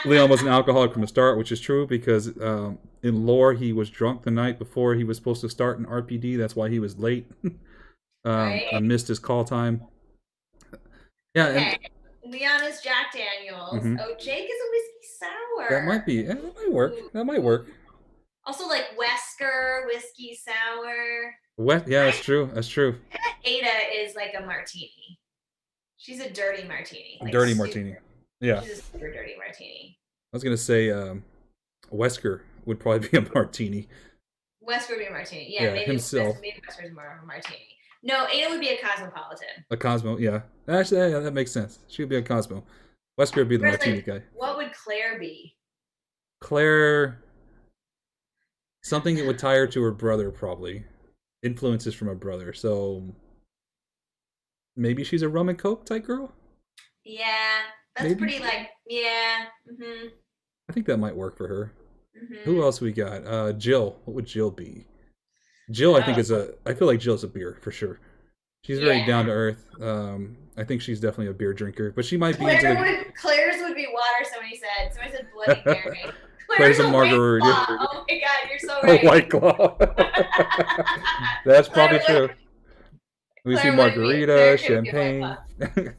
Leon was an alcoholic from the start, which is true because in lore he was drunk the night before he was supposed to start an RPD. That's why he was late. I missed his call time. Yeah. Okay. Leon is Jack Daniels. Oh, Jake is a whiskey sour. That might be. Yeah, that might work. That might work. Also, like Wesker whiskey sour. Yeah, that's true. That's true. Ada is like a martini. She's a dirty martini. Like dirty martini. Yeah. She's a super dirty martini. I was gonna say Wesker would probably be a martini. Wesker would be a martini. Yeah, maybe himself. Maybe Wesker's more of a martini. No, Ada would be a cosmopolitan. A Cosmo, yeah. Actually, yeah, that makes sense. She would be a Cosmo. Wesker would be the martini guy. What would Claire be? Claire, something that would tie her to her brother, probably. Influences from her brother. So maybe she's a rum and coke type girl? Yeah, that's pretty like, yeah. I think that might work for her. Who else we got? Jill. What would Jill be? Jill, I think I feel like Jill's a beer for sure. She's very down to earth. I think she's definitely a beer drinker, but she might be Claire's would be water. Somebody said Bloody Mary. Claire's a margarita. Oh my god, you're so right. A White Claw. That's probably true. We see margarita, champagne. Dessert.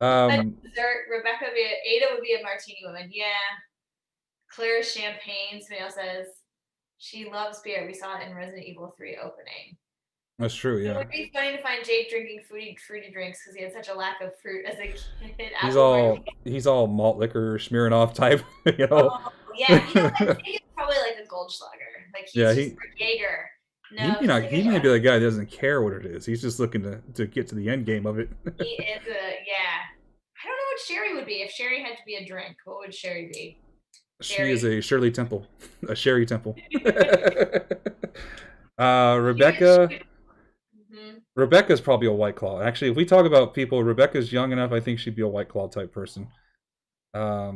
Rebecca Ada would be a martini woman. Yeah. Claire's champagne. Somebody else says she loves beer. We saw it in Resident Evil 3 opening. That's true, yeah. It would be funny to find Jake drinking fruity drinks because he had such a lack of fruit as a kid. He's all malt liquor, Smirnoff type, you know. Oh, yeah, Jake is probably like like a Goldschlager. Like he's Yeah, just like Jaeger. No, he may he's not. like He may be the guy that doesn't care what it is. He's just looking to get to the end game of it. he is yeah. I don't know what Sherry would be. If Sherry had to be a drink, what would Sherry be? She is Sherry. a Shirley Temple, a Sherry Temple. She Rebecca. would, mhm. Rebecca's probably a White Claw. Actually, if we talk about people, Rebecca's young enough. I think she'd be a White Claw type person. Oh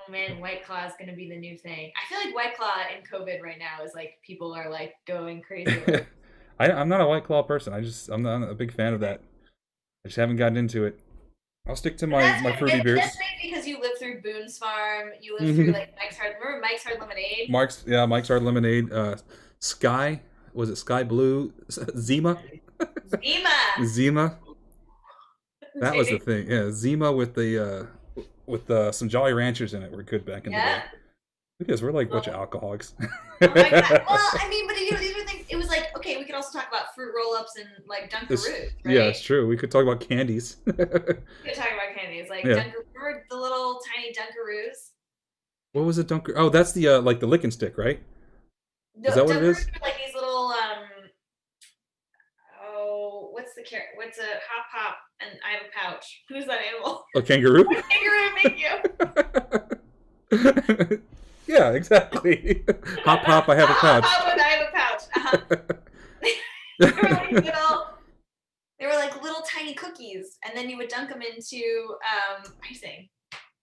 man, White Claw is going to be the new thing. I feel like White Claw in COVID right now is like people are like going crazy. I'm not a White Claw person. I'm not a big fan of that. I just haven't gotten into it. I'll stick to my fruity beers. That's maybe because you live through Boone's Farm. You live through like Mike's Hard. Remember Mike's Hard Lemonade? Mike's Hard Lemonade. Sky, was it Sky Blue? Zima. Zima. That was the thing. Yeah, Zima with some Jolly Ranchers in it were good back in the day. Because we're like a bunch of alcoholics. Oh my god. Well, I mean, but you know, these were things. It was like, okay, we could also talk about fruit roll-ups and like Dunkaroos, right? Yeah, it's true. We could talk about candies. We could talk about candies, like remember the little tiny Dunkaroos? What was it, Dunker? Oh, that's the like the licking stick, right? Is that what it is? Like these little oh, what's a hop hop and I have a pouch. Who's that animal? A kangaroo? Kangaroo, thank you. Yeah, exactly. Hop hop, I have a pouch. Hop hop and I have a pouch. They were like little tiny cookies, and then you would dunk them into icing.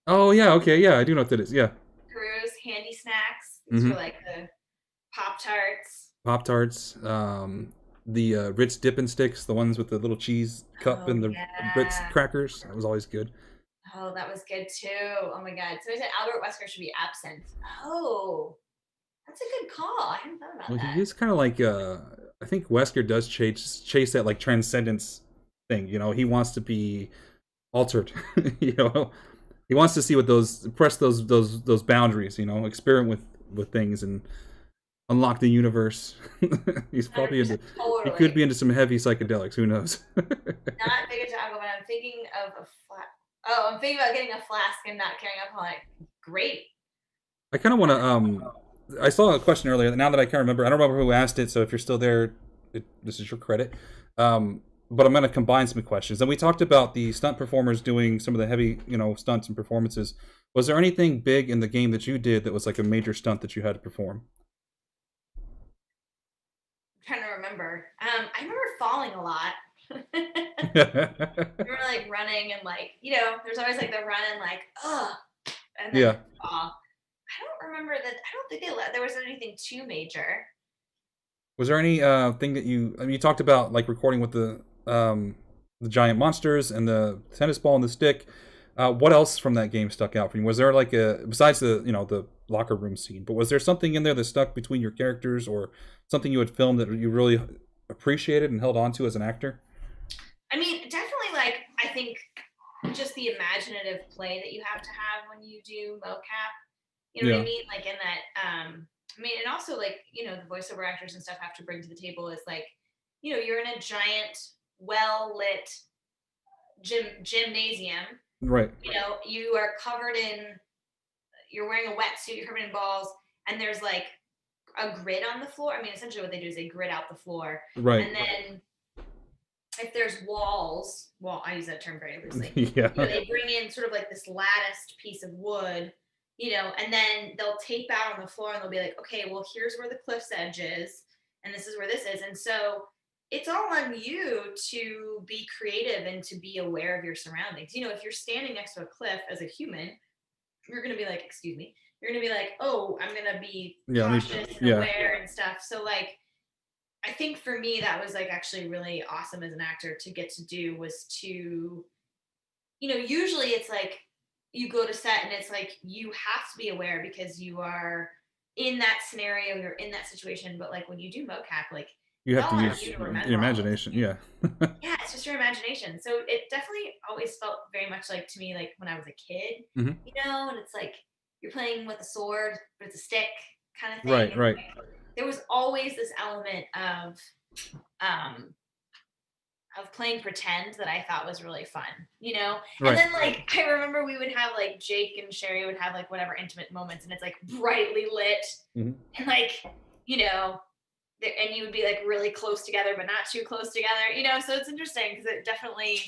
Oh yeah, okay, yeah, I do know what that is. Yeah. Kangaroos, handy snacks. These were like the Pop-Tarts. Pop-Tarts, the Ritz dipping sticks, the ones with the little cheese cup and the Ritz crackers. That was always good. Oh, that was good too. Oh my god. So I said Albert Wesker should be absent. Oh, that's a good call. I hadn't thought about that. He's kind of like I think Wesker does chase that like transcendence thing. You know, he wants to be altered. You know, he wants to see what press those boundaries. You know, experiment with things and unlock the universe. He's probably into. Totally. He could be into some heavy psychedelics. Who knows? Not big into alcohol, but I'm thinking of a flat. Oh, I'm thinking about getting a flask and not carrying alcohol. Great. I kind of want to. I saw a question earlier. Now that I can't remember, I don't remember who asked it. So if you're still there, this is your credit. But I'm going to combine some questions. And we talked about the stunt performers doing some of the heavy, stunts and performances. Was there anything big in the game that you did that was like a major stunt that you had to perform? I'm trying to remember. I remember falling a lot. We were like running and like, there's always like the run and like, and then fall. I don't remember that. I don't think there was anything too major. Was there any thing that you talked about like recording with the giant monsters and the tennis ball and the stick? What else from that game stuck out for you? Was there like besides the locker room scene, but was there something in there that stuck between your characters or something you had filmed that you really appreciated and held on to as an actor? I mean, definitely like, I think just the imaginative play that you have to have when you do mocap, you know what I mean? Like in that, I mean, and also like, the voiceover actors and stuff have to bring to the table is like, you're in a giant, well-lit gymnasium. Right. You are covered you're wearing a wetsuit, you're covered in balls, and there's like a grid on the floor. I mean, essentially what they do is they grid out the floor. Right. And then if there's walls, I use that term very loosely. They bring in sort of like this latticed piece of wood, and then they'll tape out on the floor and they'll be like, okay, well, here's where the cliff's edge is, and this is where this is. And so it's all on you to be creative and to be aware of your surroundings. If you're standing next to a cliff as a human, you're going to be like, excuse me, you're going to be like, oh, I'm going to be cautious and aware and stuff. So like, I think for me, that was like actually really awesome as an actor to get to do was to, usually it's like you go to set and it's like you have to be aware because you are in that scenario, you're in that situation. But like when you do mocap, like you have to use your imagination. Yeah. Yeah, it's just your imagination. So it definitely always felt very much like to me, like when I was a kid, and it's like you're playing with a sword, but it's a stick kind of thing. Right. There was always this element of, of playing pretend that I thought was really fun, you know? And Right. then like I remember we would have like Jake and Sherry would have like whatever intimate moments and it's like brightly lit Hmm. and like, you know, and you would be like really close together but not too close together, you know? So it's interesting because it definitely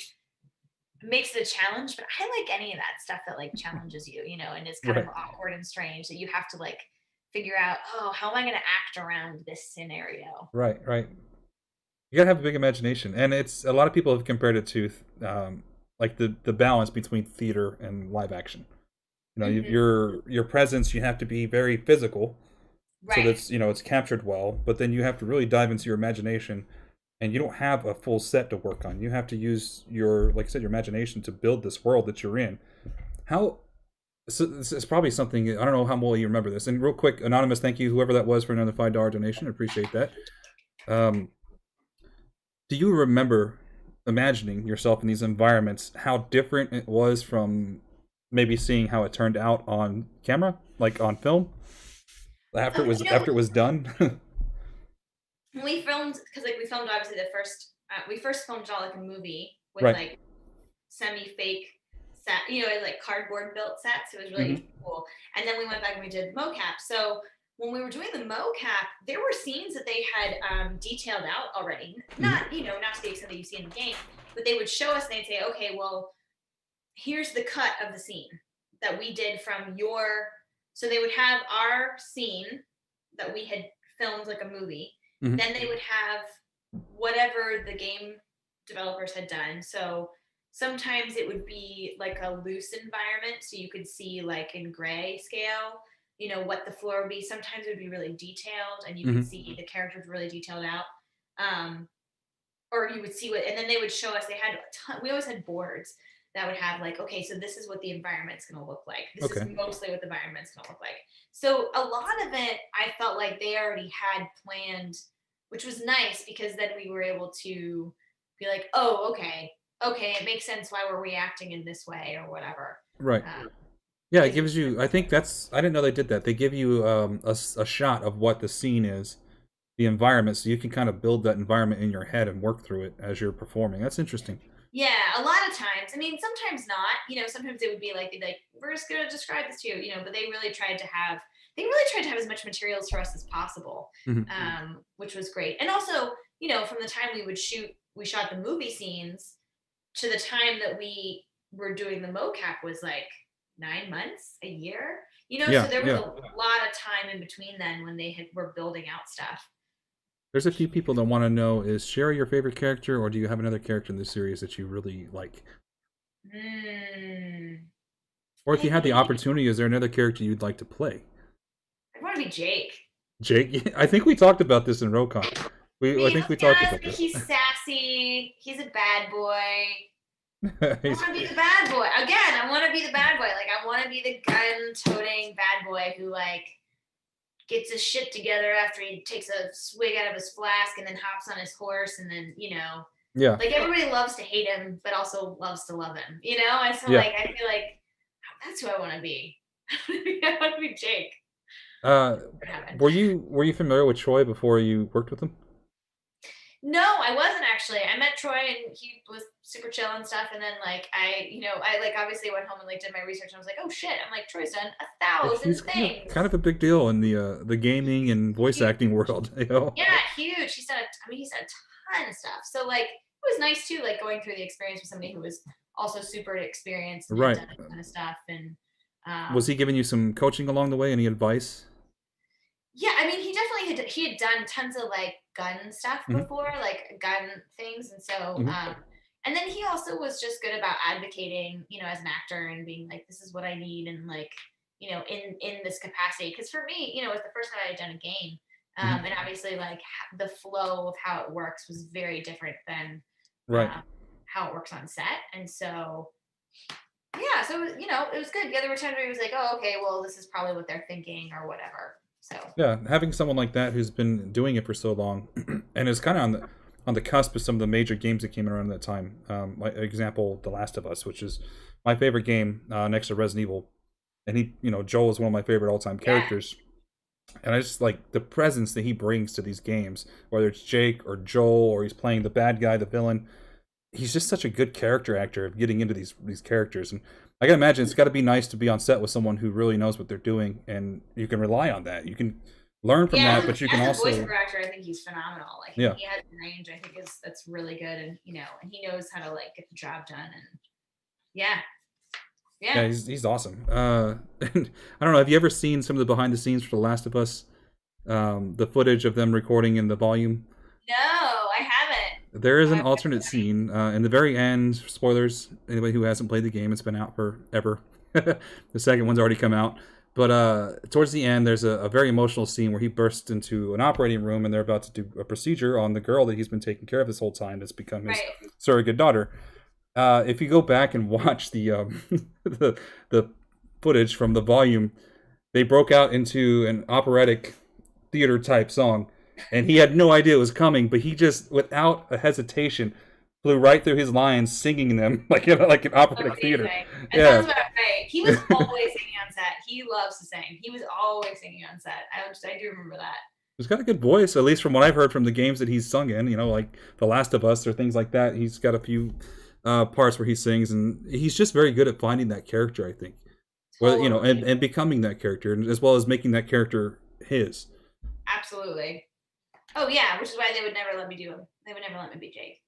makes it a challenge, but I like any of that stuff that like challenges you, you know, and is kind of Right. awkward and strange that you have to like figure out, oh, how am I going to act around this scenario? Right. Right. You gotta have a big imagination, and it's a lot of people have compared it to like the balance between theater and live action. You know, Hmm. your presence, you have to be very physical, so Right. that's, you know, it's captured well. But then you have to really dive into your imagination, and you don't have a full set to work on. You have to use your, like I said, your imagination to build this world that you're in. How? So this is probably something I don't know how well you remember this. And real quick, anonymous, thank you whoever that was for another $5 donation. I appreciate that. Um, do you remember imagining yourself in these environments? How different it was from maybe seeing how it turned out on camera, like on film, You know, after it was done. when we filmed, because like we filmed obviously the first, we first filmed it all like a movie with Right. like semi-fake set, you know, like cardboard built sets. It was Hmm. really cool. And then we went back and we did mocap. So when we were doing the mocap, there were scenes that they had detailed out already. Hmm. Not, you know, not to the extent that you see in the game, but they would show us and they'd say, okay, well, here's the cut of the scene that we did from your. So they would have our scene that we had filmed like a movie. Hmm. Then they would have whatever the game developers had done. So sometimes it would be like a loose environment, so you could see like in gray scale, you know, what the floor would be. Sometimes it would be really detailed, and you could Hmm. see the characters really detailed out. Um, or you would see what, and then they would show us. They had a ton, we always had boards that would have like, okay, so this is what the environment's going to look like. This is Okay. mostly what the environment's going to look like. So a lot of it, I felt like they already had planned, which was nice because then we were able to be like, oh, okay, it makes sense why we're reacting in this way or whatever. Right. Um, Yeah, it because gives you. I think that's. I didn't know they did that. They give you a shot of what the scene is, the environment, so you can kind of build that environment in your head and work through it as you're performing. That's interesting. yeah, a lot of times. I mean, sometimes not. You know, sometimes it would be like, we're just gonna describe this to you. You know, but they really tried to have. They really tried to have as much materials for us as possible, Hmm. which was great. And also, you know, from the time we would shoot, we shot the movie scenes to the time that we were doing the mocap was like 9 months, a year. You know, so Yeah, there was a yeah. lot of time in between then when were building out stuff. There's a few people that want to know: is Sherry your favorite character, or do you have another character in this series that you really like? Hmm. Or if I you had the think opportunity, is there another character you'd like to play? I want to be Jake. Jake, I think we talked about this in ROCON. I He's think we talked about sassy. this. He's sassy. He's a bad boy. I He's- want to be the bad boy. Again, I want to be the bad boy. Like, I want to be the gun-toting bad boy who, like, gets his shit together after he takes a swig out of his flask and then hops on his horse and then, you know, yeah, like, everybody loves to hate him, but also loves to love him, you know? And so, yeah. like, I feel like that's who I want to be. I want to be Jake. Uh, For heaven. were you familiar with Troy before you worked with him? No, I wasn't actually. I met Troy and he was super chill and stuff. And then like I like obviously went home and like did my research and I was like, oh shit, I'm like, Troy's done Yeah, 1,000 he's things. kind of a big deal in the gaming and voice Huge. acting world. You know? Yeah, huge. He's done a ton of stuff. So like it was nice too, like going through the experience with somebody who was also super experienced and had Right. done a ton of stuff. And Was he giving you some coaching along the way? Any advice? yeah, I mean, he had done tons of like gun stuff Hmm. before, like gun things, and so Hmm. and then he also was just good about advocating, you know, as an actor and being like, this is what I need, and like, you know, in this capacity. Because for me, you know, it was the first time I had done a game, Hmm. and obviously, like the flow of how it works was very different than Right. how it works on set, and so yeah, so it was, you know, it was good. The other times where he was like, oh, okay, well, this is probably what they're thinking or whatever. So. Yeah, having someone like that who's been doing it for so long, and is kind of on the cusp of some of the major games that came around at that time. Like example, The Last of Us, which is my favorite game next to Resident Evil, and Joel is one of my favorite all-time Yeah. characters, and I just like the presence that he brings to these games, whether it's Jake or Joel or he's playing the bad guy, the villain. he's just such a good character actor of getting into these characters. And I can imagine it's got to be nice to be on set with someone who really knows what they're doing, and you can rely on that. You can learn from Yeah, that, but you can as a also, voiceover actor, I think he's phenomenal. Like yeah. he has range. I think that's really good, and and he knows how to like get the job done. And yeah, Yeah, he's awesome. And I don't know. Have you ever seen some of the behind the scenes for The Last of Us? The footage of them recording in the volume. No, I haven't. There is an alternate scene in the very end. Spoilers. Anybody who hasn't played the game, it's been out forever. The second one's already come out. But towards the end, there's a very emotional scene where he bursts into an operating room and they're about to do a procedure on the girl that he's been taking care of this whole time that's become his surrogate daughter. If you go back and watch the the footage from the volume, they broke out into an operatic theater type song, and he had no idea it was coming, but he just, without a hesitation, flew right through his lines, singing them like like an operatic theater. That sounds about right. He was always singing on set. He loves to sing. He was always singing on set. I do remember that. He's got a good voice, at least from what I've heard from the games that he's sung in. Like The Last of Us or things like that. He's got a few parts where he sings, and he's just very good at finding that character, I think. Totally. Well, and becoming that character, as well as making that character his. Absolutely. Oh yeah, which is why they would never let me do him. They would never let me be Jake.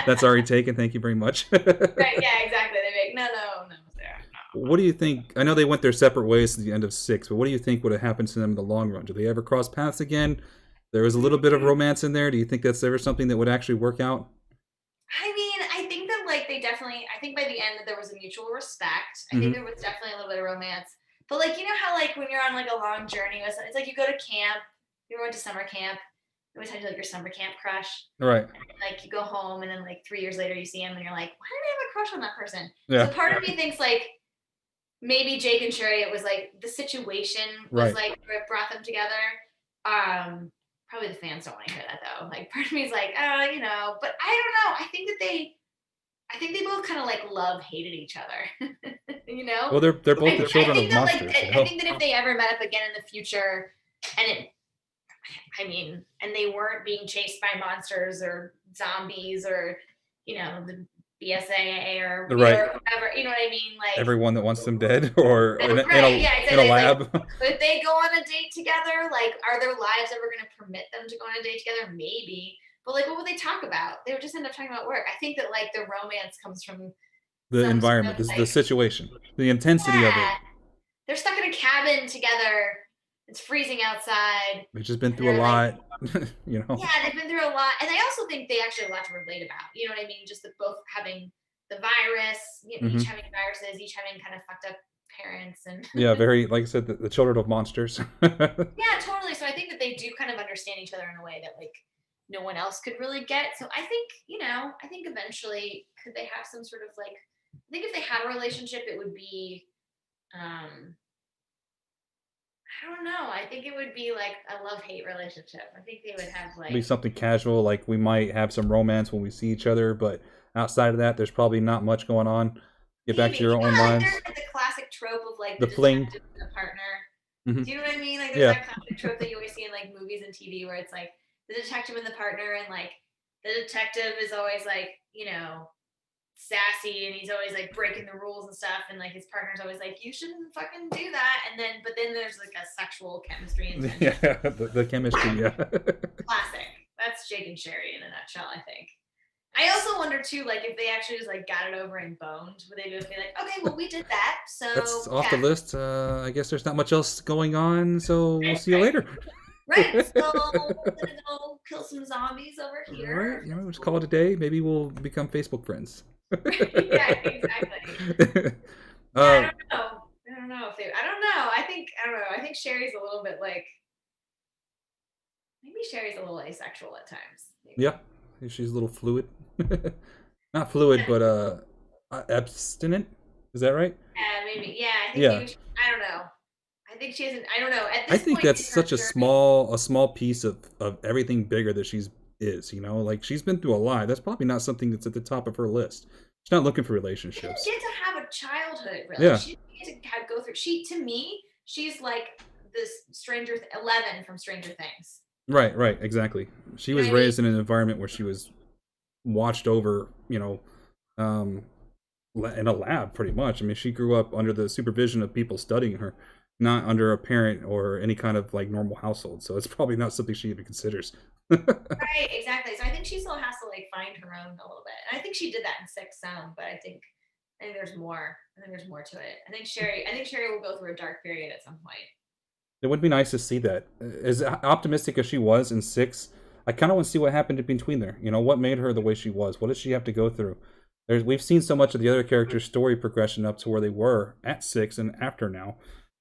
That's already taken. Thank you very much. Right? Yeah, exactly. They make no. What do you think? I know they went their separate ways at the end of 6, but what do you think would have happened to them in the long run? Do they ever cross paths again? There was a little bit of romance in there. Do you think that's ever something that would actually work out? I mean, I think that like they definitely. I think by the end that there was a mutual respect. I think there was definitely a little bit of romance. But like how like when you're on like a long journey, it's like you go to camp. You went to summer camp. You always had like your summer camp crush. Right. And, like you go home and then like 3 years later you see him and you're like, why did I have a crush on that person? Yeah. So part of me thinks like maybe Jake and Sherry, it was like the situation was like what brought them together. Probably the fans don't want to hear that though. Like part of me is like, but I don't know. I think they both kind of like hated each other. Well, they're both the children of monsters. I think that if they ever met up again in the future, and they weren't being chased by monsters or zombies or, the BSAA or whatever, you know what I mean? Like everyone that wants them dead or in a lab. Like, would they go on a date together? Like, are their lives ever going to permit them to go on a date together? Maybe. But like, what would they talk about? They would just end up talking about work. I think that like the romance comes from the environment, the situation, the intensity of it. They're stuck in a cabin together. It's freezing outside. They've just been through a lot, Yeah, they've been through a lot. And I also think they actually have a lot to relate about. You know what I mean? Just both having the virus, each having viruses, each having kind of fucked up parents. And yeah, very, like I said, the children of monsters. Yeah, totally. So I think that they do kind of understand each other in a way that like no one else could really get. So I think, I think eventually could they have some sort of like, I think if they had a relationship, it would be, I don't know. I think it would be like a love-hate relationship. I think they would have like be something casual, like we might have some romance when we see each other, but outside of that, there's probably not much going on. Get back to your own lives. There's like the classic trope of like the fling, the partner. Do you know what I mean? Like there's that classic trope that you always see in like movies and TV where it's like the detective and the partner, and like the detective is always like sassy and he's always like breaking the rules and stuff, and like his partner's always like, you shouldn't fucking do that, but then there's like a sexual chemistry and the chemistry. Classic. That's Jake and Sherry in a nutshell, I think. I also wonder too, like if they actually just like got it over and boned, would they just be like, okay, well we did that, so that's off the list. I guess there's not much else going on, so we'll see you later. Right, so we're gonna go kill some zombies over here. Right, we'll just call it a day. Maybe we'll become Facebook friends. Yeah, exactly. I don't know if they. I don't know. I think Sherry's a little bit like. Maybe Sherry's a little asexual at times. Maybe. Yeah, she's a little fluid. Not fluid, but abstinent. Is that right? Yeah, maybe. Yeah, I think I don't know. I think she isn't. I don't know. At this I think point, that's such a small piece of everything bigger that she's is. Like she's been through a lot. That's probably not something that's at the top of her list. She's not looking for relationships. She didn't get to have a childhood, really. Yeah. She didn't get to go through. To me, she's like this 11 from Stranger Things. Right, exactly. She was raised in an environment where she was watched over, um, in a lab pretty much. I mean, she grew up under the supervision of people studying her, not under a parent or any kind of like normal household. So it's probably not something she even considers. Right, exactly. So I think she still has to like find her own a little bit. And I think she did that in six some, but I think there's more. I think there's more to it. I think Sherry will go through a dark period at some point. It would be nice to see that. As optimistic as she was in six, I kind of want to see what happened in between there. What made her the way she was? What did she have to go through? We've seen so much of the other characters' story progression up to where they were at six and after now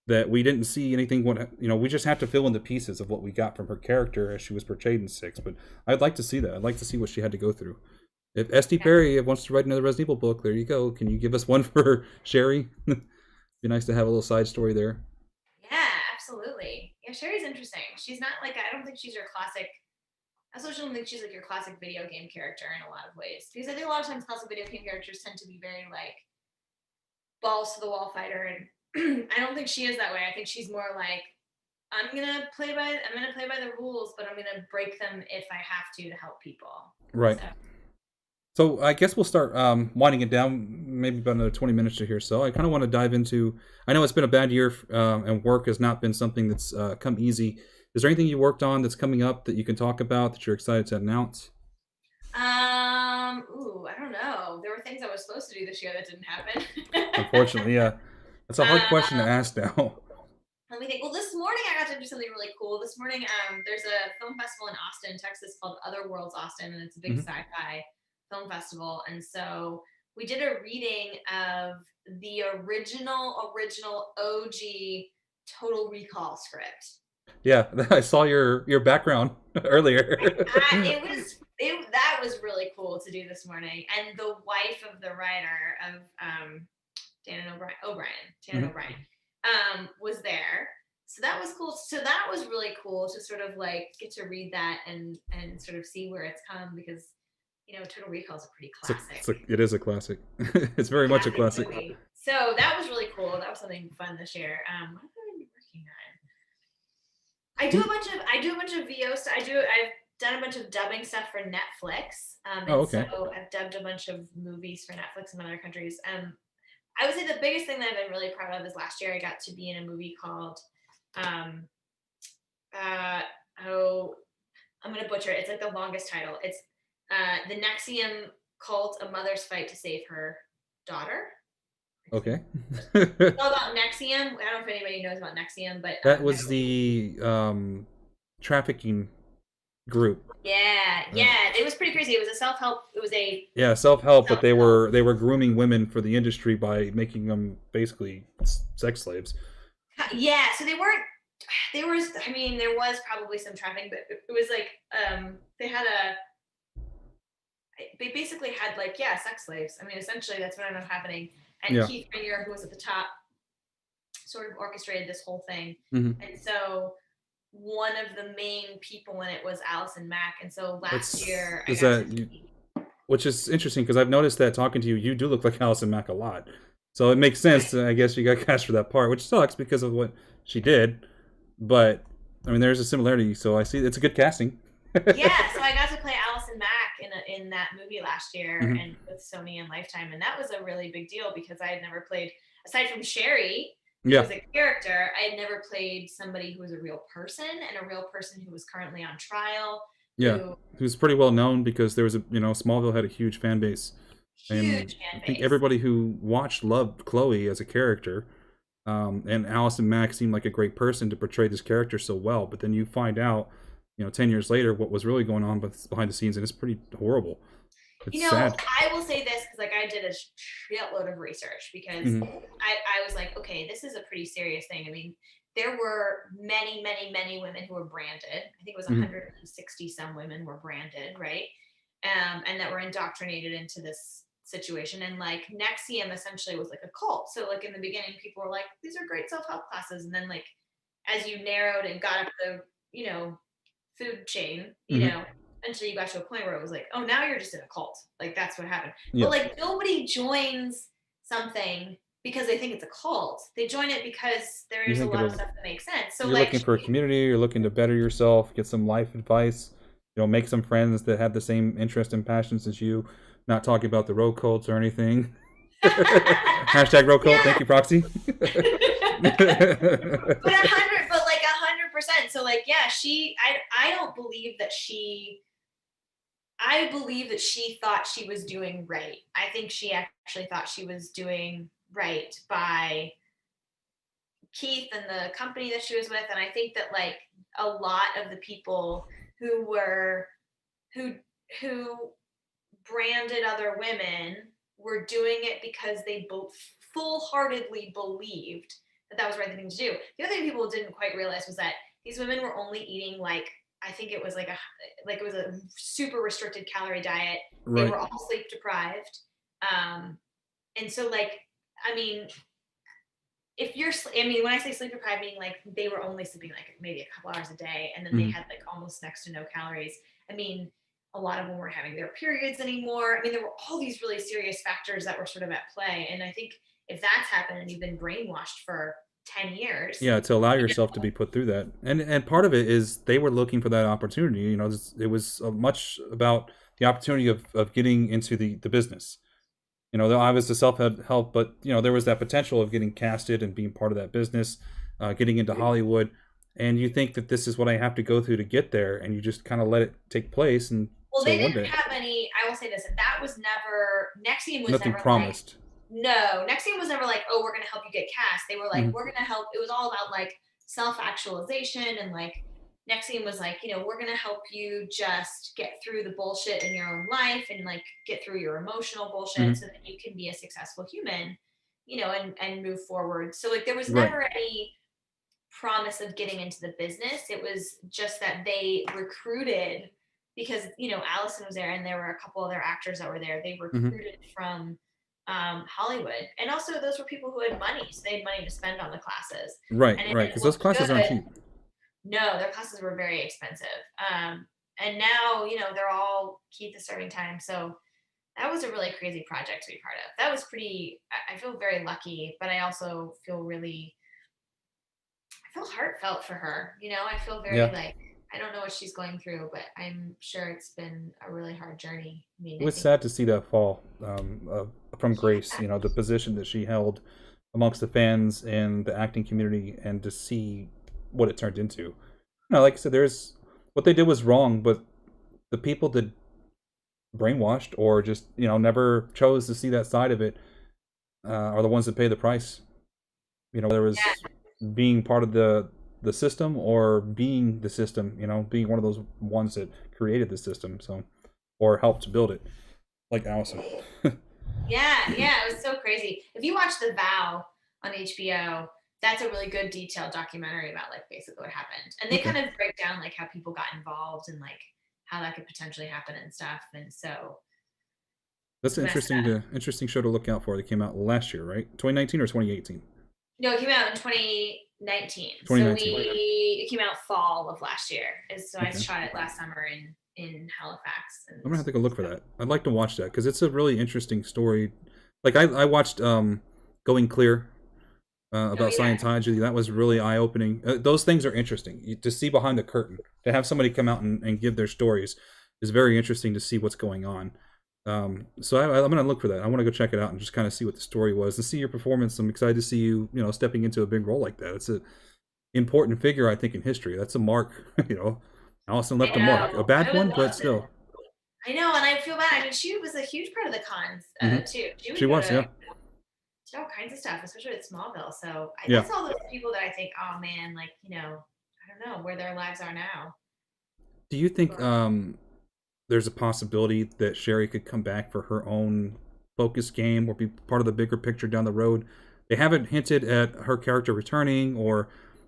that we didn't see anything. We just have to fill in the pieces of what we got from her character as she was portrayed in six. But I'd like to see that. I'd like to see what she had to go through. If S.D. Yeah. Perry wants to write another Resident Evil book, there you go. Can you give us one for Sherry? Be nice to have a little side story there. Yeah, absolutely. Yeah, Sherry's interesting. She's not like I don't think she's your classic. I also don't think she's like your classic video game character in a lot of ways because I think a lot of times classic video game characters tend to be very like balls to the wall fighter, and I don't think she is that way. I think she's more like I'm gonna play by the rules, but I'm gonna break them if I have to help people. Right. So I guess we'll start winding it down, maybe about another 20 minutes to here. So I kind of want to dive into, I know it's been a bad year and work has not been something that's come easy. Is there anything you worked on that's coming up that you can talk about that you're excited to announce? I don't know. There were things I was supposed to do this year that didn't happen. Unfortunately, yeah. That's a hard question to ask now. Let me think. Well, this morning I got to do something really cool. This morning, there's a film festival in Austin, Texas called Other Worlds Austin, and it's a big sci-fi film festival. And so we did a reading of the original OG Total Recall script. Yeah, I saw your background earlier. That was really cool to do this morning. And the wife of the writer of Dannon O'Brien, was there. So that was cool. So that was really cool to sort of like get to read that and sort of see where it's come because Total Recall is a pretty classic. It is a classic. It's very much a classic. Movie. So that was really cool. That was something fun this year. What have I been working on? I do a bunch of VO stuff. I've done a bunch of dubbing stuff for Netflix. Okay. So I've dubbed a bunch of movies for Netflix in other countries. I would say the biggest thing that I've been really proud of is last year I got to be in a movie called I'm gonna butcher it. It's like the longest title. It's the NXIVM Cult, A Mother's Fight to Save Her Daughter. Okay. It's all about NXIVM. I don't know if anybody knows about NXIVM, but that was the trafficking group. Yeah. It was pretty crazy. It was a self-help. It was a self-help, but they were grooming women for the industry by making them basically sex slaves. Yeah, so they weren't. There was probably some trafficking, but it was like they basically had like sex slaves. I mean, essentially that's what ended up happening. And Keith Rainier, who was at the top, sort of orchestrated this whole thing. And so one of the main people in it was Allison Mack. And so last year, which is interesting because I've noticed that talking to you, you do look like Allison Mack a lot. So it makes sense. I guess you got cast for that part, which sucks because of what she did. But I mean, there's a similarity. So I see it's a good casting. Yeah, so I got to play Allison Mack in that movie last year and with Sony and Lifetime, and that was a really big deal because I had never played, aside from Sherry, who was a character, I had never played somebody who was a real person and a real person who was currently on trial. Yeah, who's pretty well known because there was Smallville had a huge fan base. I think everybody who watched loved Chloe as a character, and Allison Mack seemed like a great person to portray this character so well. But then you find out, 10 years later, what was really going on behind the scenes, and it's pretty horrible. It's sad. I will say this because I did a shitload of research because I was like, okay, this is a pretty serious thing. I mean, there were many, many, many women who were branded. I think it was 160 some women were branded, right? And that were indoctrinated into this situation. And like NXIVM essentially was like a cult. So like in the beginning, people were like, these are great self-help classes. And then like, as you narrowed and got up the, food chain, eventually you got to a point where it was like, oh, now you're just in a cult. Like that's what happened. But like nobody joins something because they think it's a cult. They join it because there is a lot of stuff that makes sense. So you're looking for a community, you're looking to better yourself, get some life advice. make some friends that have the same interest and passions as you. Not talking about the ROE cults or anything. Hashtag ROE cult. Thank you, ProXY. But 100%. So like, yeah, I don't believe that I believe that she thought she was doing right. I think she actually thought she was doing right by Keith and the company that she was with. And I think that like a lot of the people who branded other women were doing it because they both full-heartedly believed that that was the right thing to do. The other thing people didn't quite realize was that these women were only eating like, I think it was like it was a super restricted calorie diet. They Right. were all sleep deprived. And so like, I mean, when I say sleep deprived, meaning like they were only sleeping like maybe a couple hours a day, and then they had like almost next to no calories. I mean, a lot of them weren't having their periods anymore. I mean, there were all these really serious factors that were sort of at play. And I think if that's happened and you've been brainwashed for 10 years. Yeah, to allow yourself to be put through that. And part of it is they were looking for that opportunity. It was much about the opportunity of getting into the business. I was the self-help, but there was that potential of getting casted and being part of that business, getting into Hollywood. And you think that this is what I have to go through to get there, and you just kind of let it take place. And well, so they one didn't day, have any. I will say this: that was never. Nexium was nothing never promised. Like, no, Nexium was never like, oh, we're going to help you get cast. They were like, we're going to help. It was all about like self-actualization, and like Nexium was like, we're going to help you just get through the bullshit in your own life and like get through your emotional bullshit so that you can be a successful human, and move forward. So like there was never any promise of getting into the business. It was just that they recruited because Allison was there and there were a couple other actors that were there. They recruited from Hollywood, and also those were people who had money, so they had money to spend on the classes. Right, because those classes aren't cheap. No, their classes were very expensive. And now they're all Keith is serving time, so that was a really crazy project to be part of. That was pretty. I feel very lucky, but I also feel heartfelt for her. I feel very like I don't know what she's going through, but I'm sure it's been a really hard journey. I mean, it was sad to see that fall from grace. The position that she held amongst the fans and the acting community, and to see what it turned into. Like I said, there's what they did was wrong, but the people that brainwashed or just never chose to see that side of it are the ones that pay the price. Whether it was being part of the system or being the system, being one of those ones that created the system, or helped build it, like Allison. yeah, it was so crazy. If you watch The Vow on HBO, that's a really good detailed documentary about like basically what happened, and they kind of break down like how people got involved and like how that could potentially happen and stuff. And so that's an interesting show to look out for. That came out last year, right? 2019 or 2018? No, it came out in 2019. 2019. So it came out fall of last year. So I shot it last summer in Halifax. I'm gonna have to go look for that. I'd like to watch that because it's a really interesting story. Like I watched Going Clear about Scientology. That was really eye-opening. Those things are interesting to see behind the curtain. To have somebody come out and give their stories is very interesting to see what's going on. So I'm gonna look for that. I want to go check it out and just kind of see what the story was and see your performance. I'm excited to see you, stepping into a big role like that. It's an important figure, I think, in history. That's a mark. Allison left a mark, a bad one, but still. I know, and I feel bad. I mean, she was a huge part of the cons too. She was, yeah. Did all kinds of stuff, especially with Smallville. So that's all those people that I think, oh man, like I don't know where their lives are now. Do you think there's a possibility that Sherry could come back for her own focus game or be part of the bigger picture down the road? They haven't hinted at her character returning or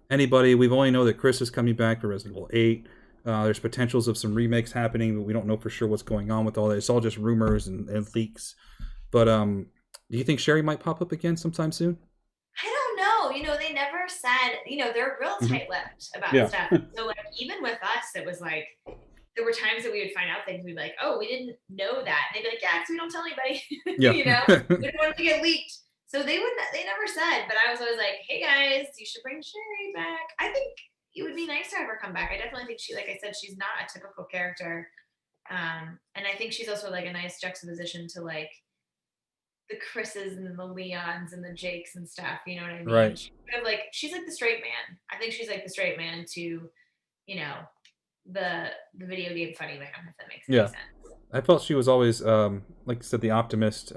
anybody. We've only know that Chris is coming back for Resident Evil 8. There's potentials of some remakes happening, but we don't know for sure what's going on with all that. It's all just rumors and leaks. But do you think Sherry might pop up again sometime soon? I don't know. They never said, they're real tight-lipped about stuff. So like even with us, it was like there were times that we would find out things. We'd be like, oh, we didn't know that. And they'd be like, yeah, because we don't tell anybody. We didn't want it to get leaked. So they never said, but I was always like, hey guys, you should bring Sherry back. I think, it would be nice to have her come back. I definitely think she, like I said, she's not a typical character. And I think she's also like a nice juxtaposition to like the Chris's and the Leons and the Jakes and stuff. You know what I mean? Right. She's like the straight man. I think she's like the straight man to, you know, the video game funny man, if that makes any sense. I felt she was always, like you said, the optimist.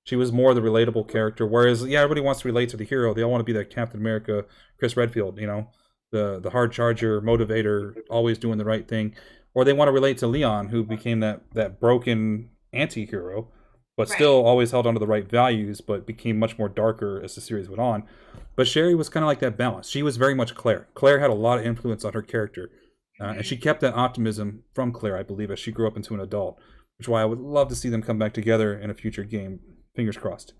She was more the relatable character. Whereas, yeah, everybody wants to relate to the hero. They all want to be that Captain America, Chris Redfield. You know, the hard charger, motivator, always doing the right thing. Or they want to relate to Leon, who became that broken anti-hero, but still always held onto the right values, but became much more darker as the series went on. But Sherry was kind of like that balance. She was very much Claire. Claire had a lot of influence on her character. And she kept that optimism from Claire, I believe, as she grew up into an adult. Which is why I would love to see them come back together in a future game. Fingers crossed.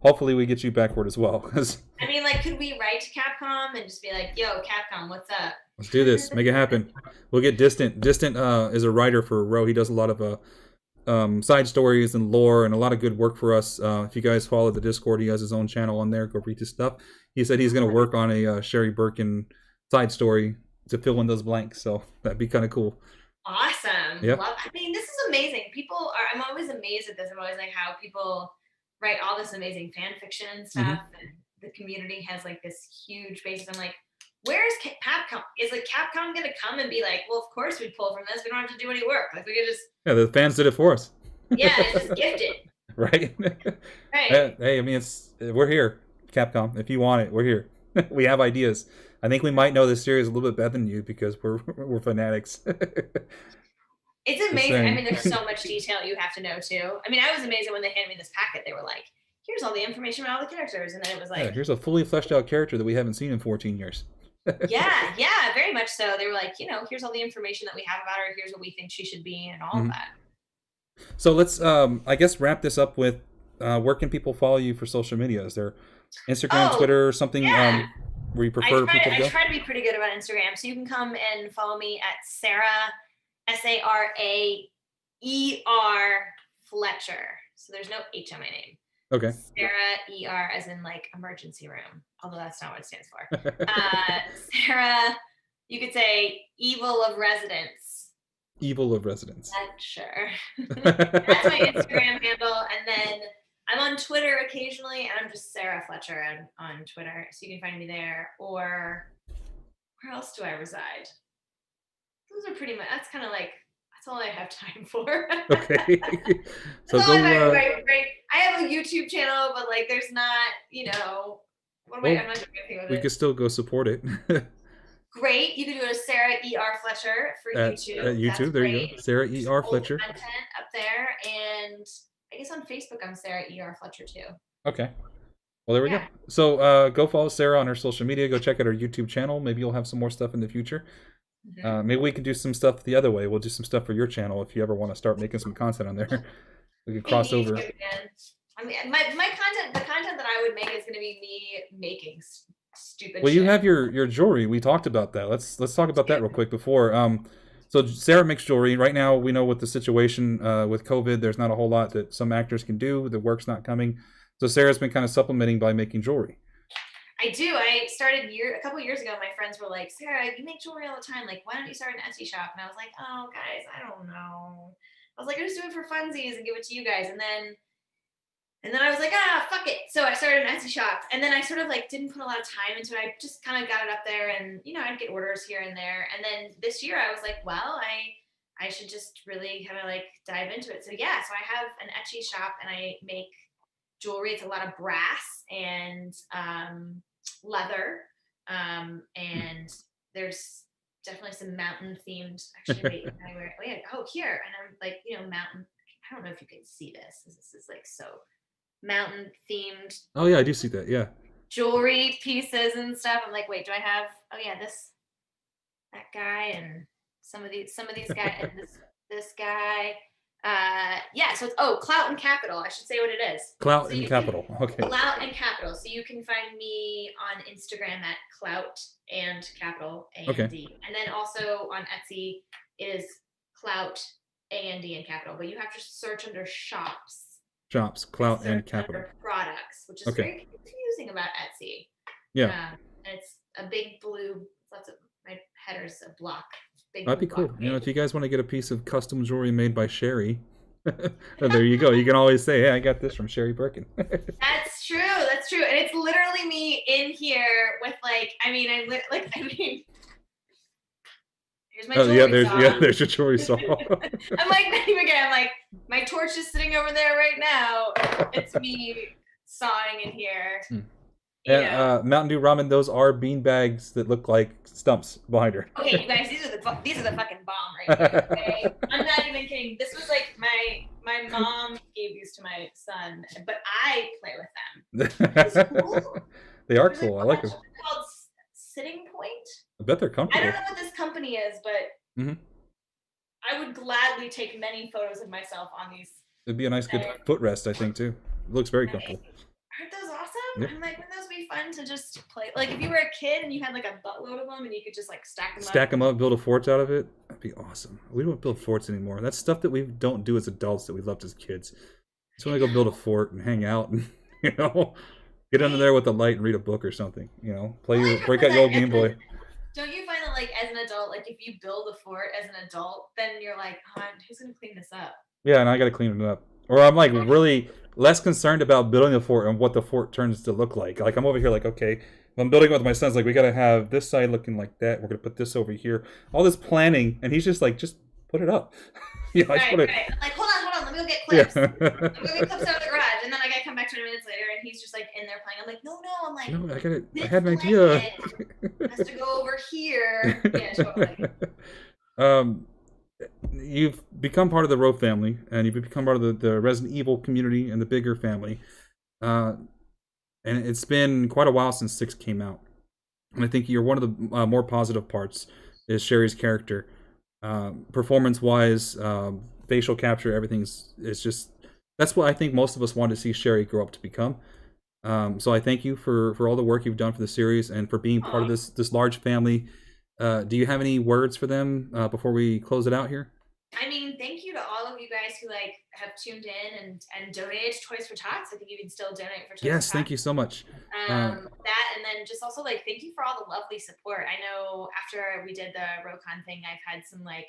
Hopefully we get you backward as well. I mean, like, could we write to Capcom and just be like, yo, Capcom, what's up? Let's do this. Make it happen. We'll get Distant. Distant is a writer for ROE. He does a lot of side stories and lore and a lot of good work for us. If you guys follow the Discord, he has his own channel on there. Go read his stuff. He said he's going to work on a Sherry BIRKIN side story to fill in those blanks, so that'd be kind of cool. Awesome. Yeah. I mean, this is amazing. I'm always amazed at this. I'm always like how people write all this amazing fan fiction and stuff, and the community has like this huge basis. I'm like, where's Capcom? Is like Capcom gonna come and be like, well, of course we'd pull from this. We don't have to do any work. Like we could just. Yeah, the fans did it for us. Yeah, it's just gifted. Right. Right. Hey, I mean, we're here, Capcom. If you want it, we're here. We have ideas. I think we might know this series a little bit better than you because we're fanatics. It's amazing. I mean, there's so much detail you have to know too. I mean, I was amazed when they handed me this packet. They were like, "Here's all the information about all the characters," and then it was like, "Here's a fully fleshed out character that we haven't seen in 14 years." yeah, very much so. They were like, here's all the information that we have about her. Here's what we think she should be, and all of that. So let's, I guess, wrap this up with where can people follow you for social media? Is there Instagram, Twitter, or something? Yeah. Where you prefer people to go? I try to be pretty good about Instagram, so you can come and follow me at Sara, SARAER Fletcher. So there's no H on my name. Okay. Sara ER as in like emergency room, although that's not what it stands for. Sara, you could say Evil of Residence. Evil of Residence. Sure. That's my Instagram handle, and then I'm on Twitter occasionally, and I'm just Sara Fletcher on Twitter, so you can find me there. Or where else do I reside? Those are pretty much. That's kind of like that's all I have time for. Okay. So go. I have a YouTube channel, but like, there's not. I'm not doing anything with it. We could still go support it. Great. You can do a Sara ER Fletcher for YouTube. YouTube, there you go. Sara ER Fletcher. Content up there, and I guess on Facebook I'm Sara ER Fletcher too. Okay. Well, there we go. So go follow Sara on her social media. Go check out her YouTube channel. Maybe you'll have some more stuff in the future. Maybe we can do some stuff the other way. We'll do some stuff for your channel if you ever want to start making some content on there. We could cross over. I mean, my content, the content that I would make is going to be me making stupid. Well, you have your jewelry. We talked about that. Let's talk about that real quick before. So Sara makes jewelry. Right now, we know with the situation with COVID, there's not a whole lot that some actors can do. The work's not coming. So Sara's been kind of supplementing by making jewelry. I do. I started a couple years ago. My friends were like, "Sara, you make jewelry all the time. Like, why don't you start an Etsy shop?" And I was like, "Oh, guys, I don't know." I was like, "I just do it for funsies and give it to you guys." And then I was like, fuck it. So I started an Etsy shop, and then I sort of like didn't put a lot of time into it. I just kind of got it up there, and I'd get orders here and there. And then this year I was like, well, I should just really kind of like dive into it. So yeah, so I have an Etsy shop, and I make jewelry. It's a lot of brass and leather, and there's definitely some mountain themed. Actually, wait, I wear. Here, and I'm like, mountain. I don't know if you can see this. This is like so mountain themed. Oh yeah, I do see that. Yeah. Jewelry pieces and stuff. I'm like, wait, do I have? Oh yeah, that guy, and some of these guys, and this guy. Yeah. So it's Clout and Capital. I should say what it is. Clout and Capital. Okay. Clout and Capital. So you can find me on Instagram at Clout and Capital A&D, and then also on Etsy is Clout A&D and Capital. But you have to search under shops. Shops, Clout and Capital. Products, which is very confusing about Etsy. Yeah. And it's a big blue lots of my header's a block. Big That'd be cool. block You know, if page. you guys want to get a piece of custom jewelry made by Sherry, there you go. You can always say, "Hey, I got this from Sherry Birkin." That's true. That's true. And it's literally me in here with like, I mean, here's my jewelry saw. There's your jewelry saw. I'm like, not even kidding. I'm like, my torch is sitting over there right now. It's me sawing in here. Yeah, Mountain Dew ramen. Those are bean bags that look like stumps behind her. Okay, you guys, these are the fucking bomb right here. Okay, I'm not even kidding. This was like my mom gave these to my son, but I play with them. It's cool. They are cool. I like them. It's called Sitting Point. I bet they're I comfortable. don't know what this company is, but I would gladly take many photos of myself on these. It'd be a nice, good footrest, I think, too. It looks very comfortable. Aren't those awesome? Yep. I'm like, wouldn't those be fun to just play? Like, if you were a kid and you had like a buttload of them and you could just like stack them up, build a fort out of it. That'd be awesome. We don't build forts anymore. That's stuff that we don't do as adults that we loved as kids. So I go build a fort and hang out and, you know, get under there with the light and read a book or something. You know, break out your old Game Boy. Don't you find that like as an adult, like if you build a fort as an adult, then you're like, oh, who's gonna clean this up? Yeah, and I gotta clean it up. Or I'm like really less concerned about building the fort and what the fort turns to look like. Like I'm over here like, okay, if I'm building with my sons, like we gotta have this side looking like that. We're gonna put this over here. All this planning, and he's just like, just put it up. Yeah, right. Like, hold on, let me go get clips. Yeah. Let me go get clips out of the garage, and then I gotta come back 20 minutes later, and he's just like in there playing. I'm like, no, I'm like, no, I had an idea. Has to go over here. Yeah, totally. You've become part of the ROE family, and you've become part of the Resident Evil community and the bigger family. And it's been quite a while since 6 came out. And I think you're one of the more positive parts is Sherry's character. Performance-wise, facial capture, everything's just that's what I think most of us want to see Sherry grow up to become. So I thank you for all the work you've done for the series and for being part of this large family. Do you have any words for them before we close it out here? I mean, thank you to all of you guys who like have tuned in and donated to Toys for Tots. I think you can still donate for Toys for Tots. Yes, thank you so much. That and then just also like thank you for all the lovely support. I know after we did the ROCon thing, I've had some like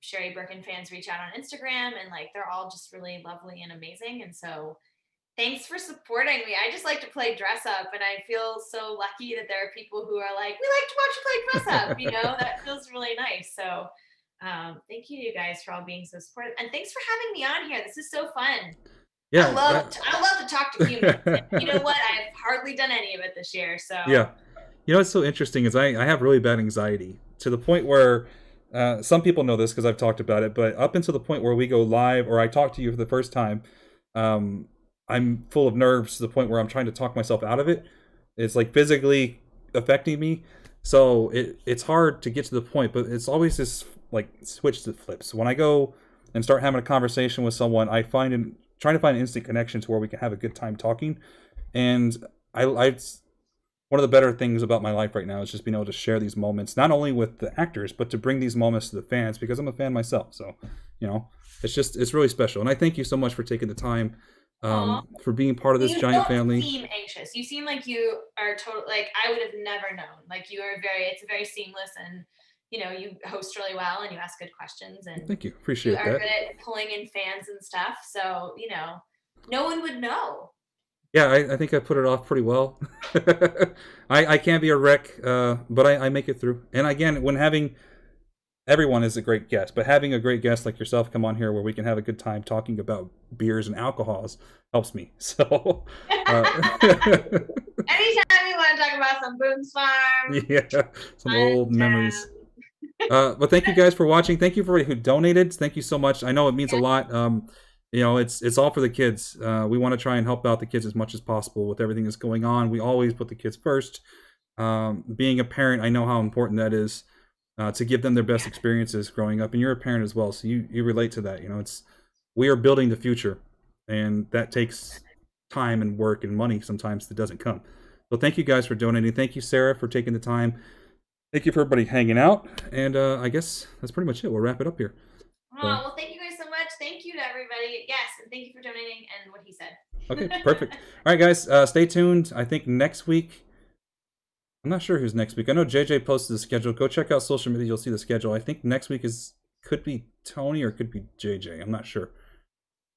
Sherry Birkin fans reach out on Instagram, and like they're all just really lovely and amazing. And so thanks for supporting me. I just like to play dress up, and I feel so lucky that there are people who are like, we like to watch you play dress up. You know, that feels really nice. So thank you to you guys for all being so supportive, and thanks for having me on here. This is so fun. Yeah, I love to talk to humans. You know what? I've hardly done any of it this year. So yeah, you know what's so interesting is I have really bad anxiety to the point where some people know this because I've talked about it, but up until the point where we go live or I talk to you for the first time, I'm full of nerves to the point where I'm trying to talk myself out of it. It's like physically affecting me. So it's hard to get to the point, but it's always this like switch that flips. When I go and start having a conversation with someone, I trying to find an instant connection to where we can have a good time talking. And I one of the better things about my life right now is just being able to share these moments, not only with the actors, but to bring these moments to the fans, because I'm a fan myself. So, you know, it's really special. And I thank you so much for taking the time for being part of this giant family. You seem anxious. You seem like you are totally, like, I would have never known. Like, it's very seamless, and, you know, you host really well and you ask good questions. And thank you. Appreciate that. You are good at pulling in fans and stuff. So, you know, no one would know. Yeah, I think I put it off pretty well. I can't be a wreck, but I make it through. And again, when having everyone is a great guest, but having a great guest like yourself come on here where we can have a good time talking about beers and alcohols helps me. So anytime you want to talk about some Boone's Farm, yeah, some old memories. But thank you guys for watching. Thank you for everybody who donated. Thank you so much. I know it means a lot. You know, it's all for the kids. We want to try and help out the kids as much as possible with everything that's going on. We always put the kids first. Being a parent, I know how important that is to give them their best experiences growing up. And you're a parent as well, so you relate to that. You know, we are building the future, and that takes time and work and money sometimes that doesn't come. So thank you guys for donating. Thank you, Sarah, for taking the time. Thank you for everybody hanging out. And I guess that's pretty much it. We'll wrap it up here. Oh, well, thank you guys so much. Thank you to everybody. Yes, and thank you for donating and what he said. Okay, perfect. All right, guys, stay tuned. I think next week I'm not sure who's next week. I know JJ posted the schedule. Go check out social media. You'll see the schedule. I think next week could be Tony or could be JJ. I'm not sure.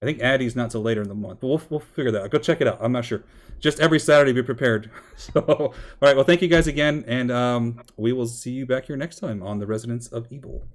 I think Addie's not till later in the month, but we'll figure that out. Go check it out. I'm not sure. Just every Saturday, be prepared. So, all right. Well, thank you guys again, and we will see you back here next time on the Residents of Evil.